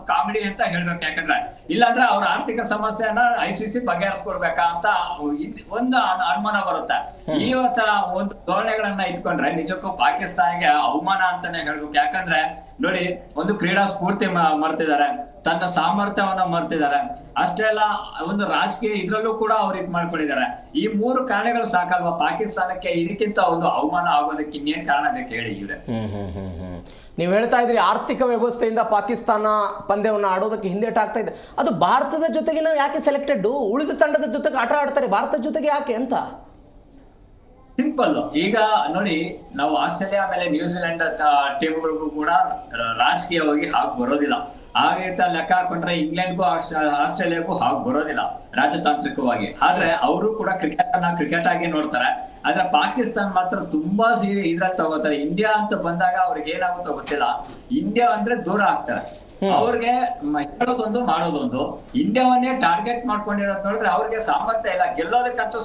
ಕಾಮಿಡಿ ಅಂತ ಹೇಳ್ಬೇಕು. ಯಾಕಂದ್ರೆ ಇಲ್ಲಾಂದ್ರೆ ಅವ್ರ ಆರ್ಥಿಕ ಸಮಸ್ಯೆಯನ್ನ ICC ಬಗೆಹರಿಸ್ಕೊಡ್ಬೇಕಾ ಅಂತ ಒಂದು ಅನುಮಾನ ಬರುತ್ತೆ. ಈ ತರ ಒಂದು ಧೋರಣೆಗಳನ್ನ ಇಟ್ಕೊಂಡ್ರೆ ನಿಜಕ್ಕೂ ಪಾಕಿಸ್ತಾನಿಗೆ ಅವಮಾನ ಅಂತಾನೆ ಹೇಳ್ಬೇಕು. ಯಾಕಂದ್ರೆ ನೋಡಿ, ಒಂದು ಕ್ರೀಡಾ ಸ್ಫೂರ್ತಿ ಮರ್ತಿದ್ದಾರೆ, ತನ್ನ ಸಾಮರ್ಥ್ಯವನ್ನ ಮರ್ತಿದ್ದಾರೆ. ಅಷ್ಟೇ ಅಲ್ಲ, ಒಂದು ರಾಜಕೀಯ ಇದ್ರಲ್ಲೂ ಕೂಡ ಅವ್ರು ಇದ್ ಮಾಡ್ಕೊಂಡಿದ್ದಾರೆ. ಈ 3 ಕಾರಣಗಳು ಸಾಕಲ್ವಾ ಪಾಕಿಸ್ತಾನಕ್ಕೆ ಇದಕ್ಕಿಂತ ಒಂದು ಅವಮಾನ ಆಗೋದಕ್ಕೆ ಇನ್ನೇನ್ ಕಾರಣ ಬೇಕು ಹೇಳಿ ಇವ್ರೆ? ನೀವು ಹೇಳ್ತಾ ಇದ್ರಿ ಆರ್ಥಿಕ ವ್ಯವಸ್ಥೆಯಿಂದ ಪಾಕಿಸ್ತಾನ ಪಂದ್ಯವನ್ನು ಆಡೋದಕ್ಕೆ ಹಿಂದೇಟಾಗ್ತಾ ಇದೆ. ಅದು ಭಾರತದ ಜೊತೆಗೆ ನಾವು ಯಾಕೆ ಸೆಲೆಕ್ಟೆಡ್, ಉಳಿದ ತಂಡದ ಜೊತೆಗೆ ಆಟ ಆಡ್ತಾರೆ, ಭಾರತದ ಜೊತೆಗೆ ಯಾಕೆ ಅಂತ? ಸಿಂಪಲ್. ಈಗ ನೋಡಿ, ನಾವು ಆಸ್ಟ್ರೇಲಿಯಾ ಮೇಲೆ ನ್ಯೂಜಿಲೆಂಡ್ ಟೀಮ್ಗಳಿಗೂ ಕೂಡ ರಾಜಕೀಯವಾಗಿ ಹಾಗೆ ಬರೋದಿಲ್ಲ. ಹಾಗೆ ಲೆಕ್ಕ ಹಾಕೊಂಡ್ರೆ ಇಂಗ್ಲೆಂಡ್ಗೂ ಆಸ್ಟ್ರೇಲಿಯಾಗೂ ಹಾಗೆ ಬರೋದಿಲ್ಲ ರಾಜತಾಂತ್ರಿಕವಾಗಿ. ಆದ್ರೆ ಅವರು ಕೂಡ ಕ್ರಿಕೆಟ್ ಆಗಿ ನೋಡ್ತಾರೆ. ಆದ್ರೆ ಪಾಕಿಸ್ತಾನ ಮಾತ್ರ ತುಂಬಾ ಇದ್ರಲ್ಲಿ ತಗೋತಾರೆ. ಇಂಡಿಯಾ ಅಂತ ಬಂದಾಗ ಅವ್ರಿಗೆ ಏನಾಗುತ್ತೋ ಗೊತ್ತಿಲ್ಲ. ಇಂಡಿಯಾ ಅಂದ್ರೆ ದೂರ ಆಗ್ತಾರೆ. ಅವ್ರಿಗೆ ಹೇಳೋದೊಂದು ಮಾಡೋದೊಂದು. ಇಂಡಿಯಾವನ್ನೇ ಟಾರ್ಗೆಟ್ ಮಾಡ್ಕೊಂಡಿರೋದು ನೋಡಿದ್ರೆ ಅವ್ರಿಗೆ ಸಾಮರ್ಥ್ಯ ಇಲ್ಲ, ಗೆಲ್ಲೋದಕ್ಕಂತೂ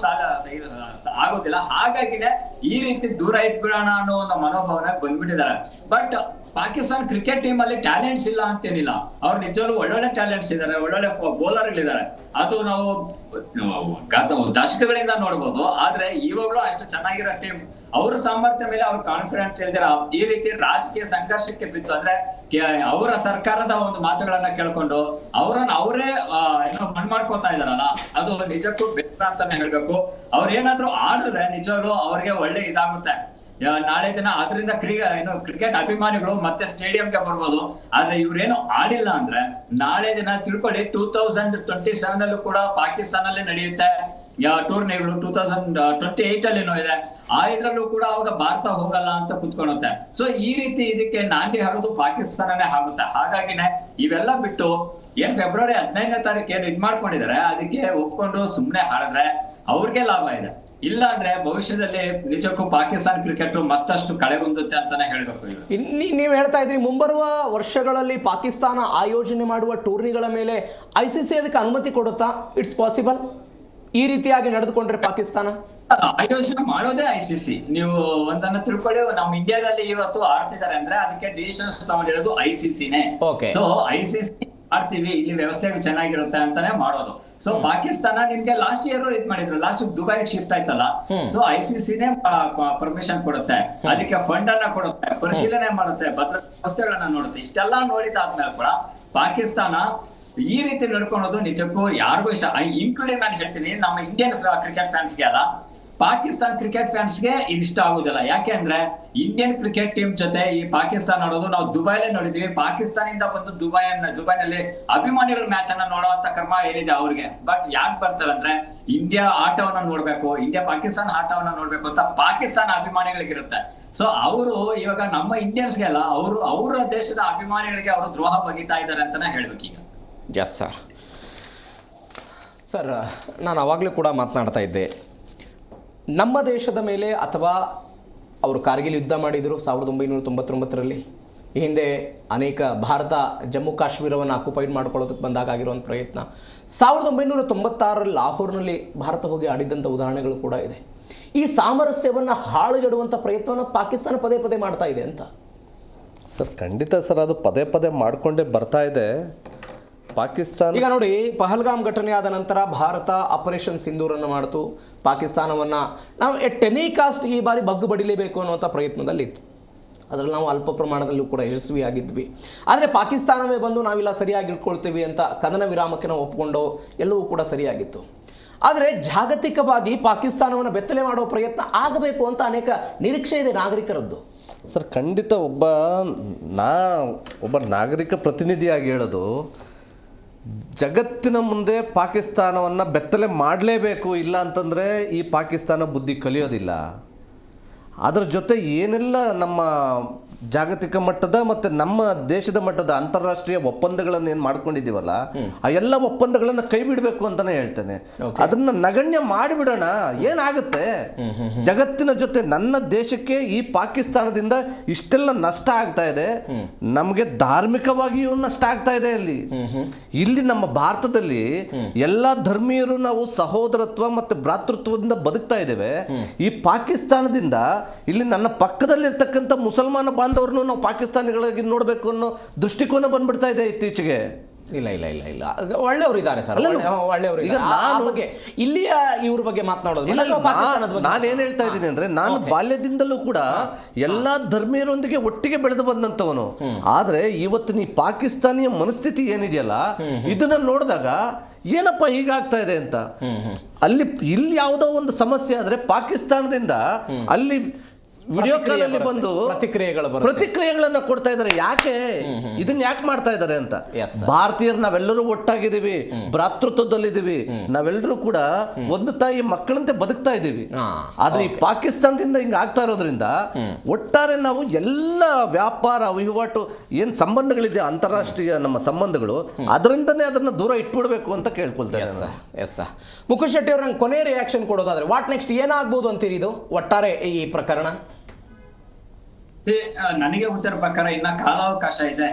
ಆಗೋದಿಲ್ಲ. ಹಾಗಾಗಿನೇ ಈ ರೀತಿ ದೂರ ಇದ್ಬಿಡೋಣ ಅನ್ನೋ ಒಂದು ಮನೋಭಾವನೆ ಬಂದ್ಬಿಟ್ಟಿದ್ದಾರೆ. ಬಟ್ ಪಾಕಿಸ್ತಾನ ಕ್ರಿಕೆಟ್ ಟೀಮ್ ಅಲ್ಲಿ ಟ್ಯಾಲೆಂಟ್ಸ್ ಇಲ್ಲ ಅಂತೇನಿಲ್ಲ, ಅವ್ರು ನಿಜವಾಗ್ಲೂ ಒಳ್ಳೊಳ್ಳೆ ಟ್ಯಾಲೆಂಟ್ಸ್ ಇದ್ದಾರೆ, ಒಳ್ಳೊಳ್ಳೆ ಬೌಲರ್ಗಳಿದ್ದಾರೆ. ಅದು ನಾವು ದಶಕಗಳಿಂದ ನೋಡ್ಬೋದು. ಆದ್ರೆ ಇವಾಗ್ಲೂ ಅಷ್ಟು ಚೆನ್ನಾಗಿರೋ ಟೀಮ್, ಅವ್ರ ಸಾಮರ್ಥ್ಯ ಮೇಲೆ ಅವ್ರ ಕಾನ್ಫಿಡೆಂಟ್ ಇಲ್ದಿರ ಈ ರೀತಿ ರಾಜಕೀಯ ಸಂಘರ್ಷಕ್ಕೆ ಬಿತ್ತು ಅಂದ್ರೆ ಅವರ ಸರ್ಕಾರದ ಒಂದು ಮಾತುಗಳನ್ನ ಕೇಳ್ಕೊಂಡು ಅವರನ್ನ ಅವರೇ ಏನೋ ಮಣ್ ಮಾಡ್ಕೋತಾ ಇದಾರಲ್ಲ, ಅದು ನಿಜಕ್ಕೂ ಬೇಸರ ಅಂತಾನೆ ಹೇಳ್ಬೇಕು. ಅವ್ರ ಏನಾದ್ರು ಆಡಿದ್ರೆ ನಿಜವಾಗ್ಲೂ ಅವ್ರಿಗೆ ಒಳ್ಳೆ ಇದಾಗುತ್ತೆ. ನಾಳೆ ದಿನ ಅದರಿಂದ ಕ್ರಿಕೆಟ್ ಅಭಿಮಾನಿಗಳು ಮತ್ತೆ ಸ್ಟೇಡಿಯಂಗೆ ಬರ್ಬೋದು. ಆದ್ರೆ ಇವ್ರೇನು ಆಡಿಲ್ಲ ಅಂದ್ರೆ ನಾಳೆ ದಿನ ತಿಳ್ಕೊಳ್ಳಿ, 2027 ಅಲ್ಲೂ ಕೂಡ ಪಾಕಿಸ್ತಾನಲ್ಲೇ ನಡೆಯುತ್ತೆ ಟೂರ್ನಿಗಳು. 2028 ಅಲ್ಲಿ ಇದೆ, ಇದ್ರಲ್ಲೂ ಕೂಡ ಅವಾಗ ಭಾರತ ಹೋಗಲ್ಲ ಅಂತ ಕುತ್ಕೊಳ್ಳುತ್ತೆ. ಸೊ ಈ ರೀತಿ ಇದಕ್ಕೆ ನಾಂದಿ ಹಾಡೋದು ಪಾಕಿಸ್ತಾನನೇ ಆಗುತ್ತೆ. ಹಾಗಾಗಿನೇ ಇವೆಲ್ಲ ಬಿಟ್ಟು ಏನ್ ಫೆಬ್ರವರಿ 15ನೇ ತಾರೀಕು ಏನು ಇದ್ ಮಾಡ್ಕೊಂಡಿದ್ದಾರೆ ಅದಕ್ಕೆ ಒಪ್ಕೊಂಡು ಸುಮ್ನೆ ಹಾಡಿದ್ರೆ ಅವ್ರಿಗೆ ಲಾಭ ಇದೆ. ಇಲ್ಲ ಅಂದ್ರೆ ಭವಿಷ್ಯದಲ್ಲಿ ನಿಜಕ್ಕೂ ಪಾಕಿಸ್ತಾನ ಕ್ರಿಕೆಟ್ ಮತ್ತಷ್ಟು ಕಳೆಗುಂದುತ್ತೆ ಅಂತಾನೆ ಹೇಳ್ಬೇಕು. ನೀವು ಹೇಳ್ತಾ ಇದ್ರಿ ಮುಂಬರುವ ವರ್ಷಗಳಲ್ಲಿ ಪಾಕಿಸ್ತಾನ ಆಯೋಜನೆ ಮಾಡುವ ಟೂರ್ನಿಗಳ ಮೇಲೆ ICC ಅದಕ್ಕೆ ಅನುಮತಿ ಕೊಡುತ್ತಾ? ಇಟ್ಸ್ ಪಾಸಿಬಲ್ ಈ ರೀತಿಯಾಗಿ ನಡೆದುಕೊಂಡ್ರೆ ಪಾಕಿಸ್ತಾನ ಆಯೋಜನೆ ಮಾಡೋದೇ ICC. ನೀವು ಒಂದನ್ನ ತಿಳ್ಕೊಳ್ಳಿ, ನಮ್ಮ ಇಂಡಿಯಾದಲ್ಲಿ ಇವತ್ತು ಆಡ್ತಿದ್ದಾರೆ ಅಂದ್ರೆ ಅದಕ್ಕೆ ಡಿಸಿಷನ್ಸ್ ತಗೊಂಡಿರೋದು ICCನೇ. ಸೊ ICC ಆಡ್ತೀವಿ, ಇಲ್ಲಿ ವ್ಯವಸ್ಥೆಗಳು ಚೆನ್ನಾಗಿರುತ್ತೆ ಅಂತಾನೆ ಮಾಡೋದು. ಸೊ ಪಾಕಿಸ್ತಾನ ನಿಮ್ಗೆ ಲಾಸ್ಟ್ ಇಯರ್ ಇದ್ ಮಾಡಿದ್ರು, ಲಾಸ್ಟ್ ದುಬೈಗೆ ಶಿಫ್ಟ್ ಆಯ್ತಲ್ಲ. ಸೊ ICCನೇ ಪರ್ಮಿಷನ್ ಕೊಡುತ್ತೆ, ಅದಕ್ಕೆ ಫಂಡ್ ಅನ್ನ ಕೊಡುತ್ತೆ, ಪರಿಶೀಲನೆ ಮಾಡುತ್ತೆ, ಭದ್ರತಾ ವ್ಯವಸ್ಥೆಗಳನ್ನ ನೋಡುತ್ತೆ. ಇಷ್ಟೆಲ್ಲಾ ನೋಡಿದಾದ್ಮೇಲೆ ಕೂಡ ಪಾಕಿಸ್ತಾನ ಈ ರೀತಿ ನಡ್ಕೊಳೋದು ನಿಜಕ್ಕೂ ಯಾರಿಗೂ ಇಷ್ಟ, ಇನ್ಕ್ಲೂಡಿಂಗ್ ನಾನು ಹೇಳ್ತೀನಿ ನಮ್ಮ ಇಂಡಿಯನ್ ಕ್ರಿಕೆಟ್ ಫ್ಯಾನ್ಸ್ಗೆ ಅಲ್ಲ, ಪಾಕಿಸ್ತಾನ್ ಕ್ರಿಕೆಟ್ ಫ್ಯಾನ್ಸ್ಗೆ ಇದಿಷ್ಟ ಆಗುದಿಲ್ಲ. ಯಾಕೆ ಅಂದ್ರೆ ಇಂಡಿಯನ್ ಕ್ರಿಕೆಟ್ ಟೀಮ್ ಜೊತೆ ಈ ಪಾಕಿಸ್ತಾನ ನೋಡೋದು ನಾವು ದುಬೈಲೇ ನೋಡಿದ್ವಿ. ಪಾಕಿಸ್ತಾನದಿಂದ ಬಂದು ದುಬೈನಲ್ಲಿ ಅಭಿಮಾನಿಗಳ ಮ್ಯಾಚ್ ಅನ್ನ ನೋಡುವಂತ ಕರ್ಮ ಏನಿದೆ ಅವ್ರಿಗೆ. ಬಟ್ ಯಾಕೆ ಬರ್ತಾರೆ ಅಂದ್ರೆ ಇಂಡಿಯಾ ಆಟವನ್ನ ನೋಡ್ಬೇಕು, ಇಂಡಿಯಾ ಪಾಕಿಸ್ತಾನ ಆಟವನ್ನ ನೋಡ್ಬೇಕು ಅಂತ ಪಾಕಿಸ್ತಾನ ಅಭಿಮಾನಿಗಳಿಗಿರುತ್ತೆ. ಸೊ ಅವರು ಇವಾಗ ನಮ್ಮ ಇಂಡಿಯನ್ಸ್ಗೆ ಅಲ್ಲ, ಅವರ ದೇಶದ ಅಭಿಮಾನಿಗಳಿಗೆ ಅವರು ದ್ರೋಹ ಬಗೀತಾ ಇದ್ದಾರೆ ಅಂತಾನೆ ಹೇಳ್ಬೇಕೀಗ. ಎಸ್ ಸರ್, ನಾನು ಆವಾಗಲೂ ಕೂಡ ಮಾತನಾಡ್ತಾ ಇದ್ದೆ, ನಮ್ಮ ದೇಶದ ಮೇಲೆ ಅಥವಾ ಅವರು ಕಾರ್ಗಿಲ್ ಯುದ್ಧ ಮಾಡಿದರು 1999ರಲ್ಲಿ. ಈ ಹಿಂದೆ ಅನೇಕ ಭಾರತ ಜಮ್ಮು ಕಾಶ್ಮೀರವನ್ನು ಆಕ್ಯುಪೈಡ್ ಮಾಡ್ಕೊಳ್ಳೋದಕ್ಕೆ ಬಂದಾಗ ಆಗಿರುವಂಥ ಪ್ರಯತ್ನ, 1996ರಲ್ಲಿ ಲಾಹೋರ್ನಲ್ಲಿ ಭಾರತ ಹೋಗಿ ಆಡಿದ್ದಂಥ ಉದಾಹರಣೆಗಳು ಕೂಡ ಇದೆ. ಈ ಸಾಮರಸ್ಯವನ್ನು ಹಾಳುಗೆಡುವಂಥ ಪ್ರಯತ್ನವನ್ನು ಪಾಕಿಸ್ತಾನ ಪದೇ ಪದೇ ಮಾಡ್ತಾ ಇದೆ ಅಂತ. ಸರ್ ಖಂಡಿತ ಸರ್, ಅದು ಪದೇ ಪದೇ ಮಾಡಿಕೊಂಡೇ ಬರ್ತಾ ಇದೆ ಪಾಕಿಸ್ತಾನ. ಈಗ ನೋಡಿ, ಪಹಲ್ಗಾಮ್ ಘಟನೆ ಆದ ನಂತರ ಭಾರತ ಆಪರೇಷನ್ ಸಿಂಧೂರನ್ನು ಮಾಡ್ತು. ಪಾಕಿಸ್ತಾನವನ್ನು ನಾವು ಎಟ್ ಎನಿ ಕಾಸ್ಟ್ ಈ ಬಾರಿ ಬಗ್ಗು ಬಡಿಲೇಬೇಕು ಅನ್ನುವಂಥ ಪ್ರಯತ್ನದಲ್ಲಿತ್ತು. ಅದರಲ್ಲಿ ನಾವು ಅಲ್ಪ ಪ್ರಮಾಣದಲ್ಲೂ ಕೂಡ ಯಶಸ್ವಿಯಾಗಿದ್ವಿ. ಆದರೆ ಪಾಕಿಸ್ತಾನವೇ ಬಂದು ನಾವಿಲ್ಲ ಸರಿಯಾಗಿ ಇಟ್ಕೊಳ್ತೀವಿ ಅಂತ ಕದನ ವಿರಾಮಕ್ಕೆ ನಾವು ಒಪ್ಪಿಕೊಂಡು ಎಲ್ಲವೂ ಕೂಡ ಸರಿಯಾಗಿತ್ತು. ಆದರೆ ಜಾಗತಿಕವಾಗಿ ಪಾಕಿಸ್ತಾನವನ್ನು ಬೆತ್ತಲೆ ಮಾಡೋ ಪ್ರಯತ್ನ ಆಗಬೇಕು ಅಂತ ಅನೇಕ ನಿರೀಕ್ಷೆ ಇದೆ ನಾಗರಿಕರದ್ದು. ಸರ್ ಖಂಡಿತ ಒಬ್ಬ ನಾಗರಿಕ ಪ್ರತಿನಿಧಿಯಾಗಿ ಹೇಳೋದು, ಜಗತ್ತಿನ ಮುಂದೆ ಪಾಕಿಸ್ತಾನವನ್ನು ಬೆತ್ತಲೆ ಮಾಡಲೇಬೇಕು, ಇಲ್ಲ ಅಂತಂದರೆ ಈ ಪಾಕಿಸ್ತಾನ ಬುದ್ಧಿ ಕಲಿಯೋದಿಲ್ಲ. ಅದರ ಜೊತೆ ಏನೆಲ್ಲ ನಮ್ಮ ಜಾಗತಿಕ ಮಟ್ಟದ ಮತ್ತು ನಮ್ಮ ದೇಶದ ಮಟ್ಟದ ಅಂತಾರಾಷ್ಟ್ರೀಯ ಒಪ್ಪಂದಗಳನ್ನು ಏನು ಮಾಡ್ಕೊಂಡಿದ್ದೀವಲ್ಲ, ಆ ಎಲ್ಲ ಒಪ್ಪಂದಗಳನ್ನು ಕೈ ಬಿಡಬೇಕು ಅಂತಾನೆ ಹೇಳ್ತೇನೆ. ಅದನ್ನ ನಗಣ್ಯ ಮಾಡಿಬಿಡೋಣ, ಏನಾಗುತ್ತೆ? ಜಗತ್ತಿನ ಜೊತೆ ನನ್ನ ದೇಶಕ್ಕೆ ಈ ಪಾಕಿಸ್ತಾನದಿಂದ ಇಷ್ಟೆಲ್ಲ ನಷ್ಟ ಆಗ್ತಾ ಇದೆ, ನಮಗೆ ಧಾರ್ಮಿಕವಾಗಿಯೂ ನಷ್ಟ ಆಗ್ತಾ ಇದೆ. ಇಲ್ಲಿ ನಮ್ಮ ಭಾರತದಲ್ಲಿ ಎಲ್ಲ ಧರ್ಮೀಯರು ನಾವು ಸಹೋದರತ್ವ ಮತ್ತು ಭ್ರಾತೃತ್ವದಿಂದ ಬದುಕ್ತಾ ಇದ್ದೇವೆ. ಈ ಪಾಕಿಸ್ತಾನದಿಂದ ಇಲ್ಲಿ ನನ್ನ ಪಕ್ಕದಲ್ಲಿರ್ತಕ್ಕಂಥ ಮುಸಲ್ಮಾನ ಬಾಂಧವರನ್ನು ನಾವು ಪಾಕಿಸ್ತಾನಿಗಳಾಗಿ ನೋಡಬೇಕು ಅನ್ನೋ ದೃಷ್ಟಿಕೋನ ಬಂದ್ಬಿಡ್ತಾ ಇದೆ ಇತ್ತೀಚೆಗೆ. ಇಲ್ಲ ಇಲ್ಲ ಇಲ್ಲ ಇಲ್ಲ ಒಳ್ಳೆಯವರು ಇದ್ದಾರೆ ಸರ್, ಒಳ್ಳೆಯವರು. ಈಗ ಬಗ್ಗೆ ಇಲ್ಲಿಯ ಇವ್ರ ಬಗ್ಗೆ ಮಾತನಾಡೋದು, ನಾನೇನು ಹೇಳ್ತಾ ಇದ್ದೀನಿ ಅಂದ್ರೆ, ನಾನು ಬಾಲ್ಯದಿಂದಲೂ ಕೂಡ ಎಲ್ಲಾ ಧರ್ಮೀಯರೊಂದಿಗೆ ಒಟ್ಟಿಗೆ ಬೆಳೆದು ಬಂದಂಥವನು. ಆದ್ರೆ ಇವತ್ತಿನ ಈ ಪಾಕಿಸ್ತಾನಿಯ ಮನಸ್ಥಿತಿ ಏನಿದೆಯಲ್ಲ, ಇದನ್ನ ನೋಡಿದಾಗ ಏನಪ್ಪ ಹೀಗಾಗ್ತಾ ಇದೆ ಅಂತ. ಇಲ್ಲಿ ಯಾವುದೋ ಒಂದು ಸಮಸ್ಯೆ ಆದ್ರೆ ಪಾಕಿಸ್ತಾನದಿಂದ ಅಲ್ಲಿ ವಿಡಿಯೋ ಕಾಲಲ್ಲಿ ಬಂದು ಪ್ರತಿಕ್ರಿಯೆಗಳನ್ನ ಕೊಡ್ತಾ ಇದ್ದಾರೆ. ಯಾಕೆ ಇದನ್ನ ಯಾಕೆ ಮಾಡ್ತಾ ಇದ್ದಾರೆ ಅಂತ. ಭಾರತೀಯರು ನಾವೆಲ್ಲರೂ ಒಟ್ಟಾಗಿದ್ದೀವಿ, ಭ್ರಾತೃತ್ವದಲ್ಲಿದ್ದೀವಿ, ನಾವೆಲ್ಲರೂ ಕೂಡ ಒಂದು ತಾಯಿ ಮಕ್ಕಳಂತೆ ಬದುಕ್ತಾ ಇದ್ದೀವಿ. ಆದ್ರೆ ಈ ಪಾಕಿಸ್ತಾನದಿಂದ ಹಿಂಗ ಆಗ್ತಾ ಇರೋದ್ರಿಂದ ಒಟ್ಟಾರೆ ನಾವು ಎಲ್ಲ ವ್ಯಾಪಾರ ವಹಿವಾಟು ಏನ್ ಸಂಬಂಧಗಳಿದೆ, ಅಂತಾರಾಷ್ಟ್ರೀಯ ನಮ್ಮ ಸಂಬಂಧಗಳು, ಅದರಿಂದನೇ ಅದನ್ನ ದೂರ ಇಟ್ಬಿಡ್ಬೇಕು ಅಂತ ಕೇಳ್ಕೊಳ್ತಾ ಇದ್ದಾರೆ. ಮುಕುಲ್ ಶೆಟ್ಟಿ ಅವರು ನಂಗೆ ಕೊನೆ ರಿಯಾಕ್ಷನ್ ಕೊಡೋದಾದ್ರೆ ವಾಟ್ ನೆಕ್ಸ್ಟ್ ಏನಾಗ್ಬೋದು ಅಂತೀರಿ ಇದು ಒಟ್ಟಾರೆ ಈ ಪ್ರಕರಣ? ನನಗೆ ಗೊತ್ತಿರೋ ಪ್ರಕಾರ ಇನ್ನ ಕಾಲಾವಕಾಶ ಇದೆ.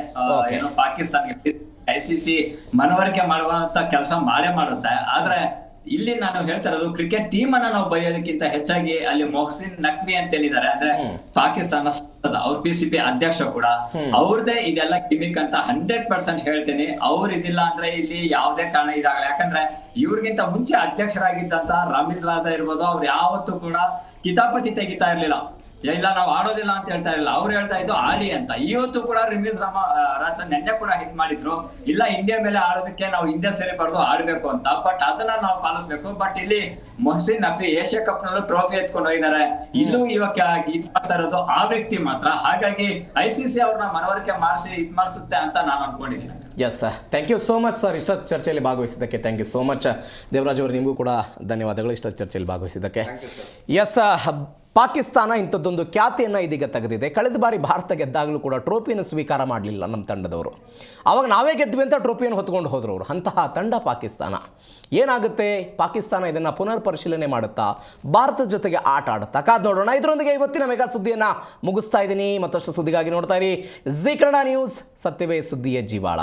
ಏನು ಪಾಕಿಸ್ತಾನಕ್ಕೆ ICC ಮನವರಿಕೆ ಮಾಡುವಂತ ಕೆಲಸ ಮಾಡುತ್ತೆ. ಆದ್ರೆ ಇಲ್ಲಿ ನಾನು ಹೇಳ್ತಾ ಇರೋದು ಕ್ರಿಕೆಟ್ ಟೀಮ್ ಅನ್ನ ನಾವು ಬೈಯೋದಕ್ಕಿಂತ ಹೆಚ್ಚಾಗಿ ಅಲ್ಲಿ ಮೊಹಸಿನ್ ನಖ್ವಿ ಅಂತ ಹೇಳಿದ್ದಾರೆ, ಅಂದ್ರೆ ಪಾಕಿಸ್ತಾನ ಅವ್ರ PCB ಅಧ್ಯಕ್ಷ ಕೂಡ ಅವ್ರದೇ ಇದೆಲ್ಲ ಗಿಮಿಕ್ ಅಂತ 100% ಹೇಳ್ತೀನಿ. ಅವ್ರು ಇದಿಲ್ಲ ಅಂದ್ರೆ ಇಲ್ಲಿ ಯಾವುದೇ ಕಾರಣ ಇದಾಗಲ್ಲ. ಯಾಕಂದ್ರೆ ಇವ್ರಿಗಿಂತ ಮುಂಚೆ ಅಧ್ಯಕ್ಷರಾಗಿದ್ದಂತ ರಮೀಜ್ ರಾಜಾ ಇರ್ಬೋದು, ಅವ್ರು ಯಾವತ್ತೂ ಕೂಡ ಕಿತಾಪತಿ ತೆಗಿತಾ ಇರ್ಲಿಲ್ಲ. ಇಲ್ಲ ನಾವು ಆಡೋದಿಲ್ಲ ಅಂತ ಹೇಳ್ತಾ ಇರಲಿಲ್ಲ, ಅವ್ರು ಹೇಳ್ತಾ ಇದ್ದು ಆಡಿ ಅಂತ. ಇವತ್ತು ಕೂಡ ರಮೀಜ್ ರಾಜಾ ನೆನ್ನೆ ಕೂಡ ಹಿಟ್ ಮಾಡಿದ್ರು, ಇಲ್ಲ ಇಂಡಿಯಾ ಮೇಲೆ ಆಡೋದಕ್ಕೆ ನಾವು ಹಿಂದೆ ಸೇರಿಬಾರ್ದು, ಆಡ್ಬೇಕು ಅಂತ. ಬಟ್ ಅದನ್ನ ನಾವು ಪಾಲಿಸ್ಬೇಕು. ಬಟ್ ಇಲ್ಲಿ ಮೊಹಸಿನ್ ನಖ್ವಿ ಏಷ್ಯಾ ಕಪ್ ನಲ್ಲೂ ಟ್ರೋಫಿ ಎತ್ಕೊಂಡು ಹೋಗಿದ್ದಾರೆ. ಇಲ್ಲೂ ಇವಾಗ ಇದ್ ಮಾಡ್ತಾ ಇರೋದು ಆ ವ್ಯಕ್ತಿ ಮಾತ್ರ. ಹಾಗಾಗಿ ICC ಅವ್ರನ್ನ ಮನವರಿಕೆ ಮಾಡಿಸುತ್ತೆ ಅಂತ ನಾನು ಅನ್ಕೊಂಡಿದ್ದೀನಿ. Yes sir, thank you so much sir. ಇಷ್ಟೊತ್ತು ಚರ್ಚೆಯಲ್ಲಿ ಭಾಗವಹಿಸಿದ್ದಕ್ಕೆ thank you so much. Devaraj ಅವರು ನಿಮಗೂ ಕೂಡ ಧನ್ಯವಾದಗಳು ಇಷ್ಟೊತ್ತು ಚರ್ಚೆಯಲ್ಲಿ ಭಾಗವಹಿಸಿದ್ದಕ್ಕೆ. ಎಸ್, ಪಾಕಿಸ್ತಾನ ಇಂಥದ್ದೊಂದು ಖ್ಯಾತಿಯನ್ನು ಇದೀಗ ತೆಗೆದಿದೆ. ಕಳೆದ ಬಾರಿ ಭಾರತ ಗೆದ್ದಾಗಲೂ ಕೂಡ ಟ್ರೋಫಿಯನ್ನು ಸ್ವೀಕಾರ ಮಾಡಲಿಲ್ಲ ನಮ್ಮ ತಂಡದವರು. ಆವಾಗ ನಾವೇ ಗೆದ್ವಿ ಅಂತ ಟ್ರೋಫಿಯನ್ನು ಹೊತ್ಕೊಂಡು ಹೋದ್ರು ಅವರು. ಅಂತಹ ತಂಡ ಪಾಕಿಸ್ತಾನ. ಏನಾಗುತ್ತೆ, ಪಾಕಿಸ್ತಾನ ಇದನ್ನು ಪುನರ್ ಪರಿಶೀಲನೆ ಮಾಡುತ್ತಾ ಭಾರತದ ಜೊತೆಗೆ ಆಟ ಆಡುತ್ತಾ? ಕಾದು ನೋಡೋಣ. ಇದರೊಂದಿಗೆ ಇವತ್ತಿನ ಮೆಗಾ ಸುದ್ದಿಯನ್ನು ಮುಗಿಸ್ತಾ ಇದ್ದೀನಿ. ಮತ್ತಷ್ಟು ಸುದ್ದಿಗಾಗಿ ನೋಡ್ತಾ ಇರಿ ಜೀ ಕನ್ನಡ ನ್ಯೂಸ್. ಸತ್ಯವೇ ಸುದ್ದಿಯ ಜೀವಾಳ.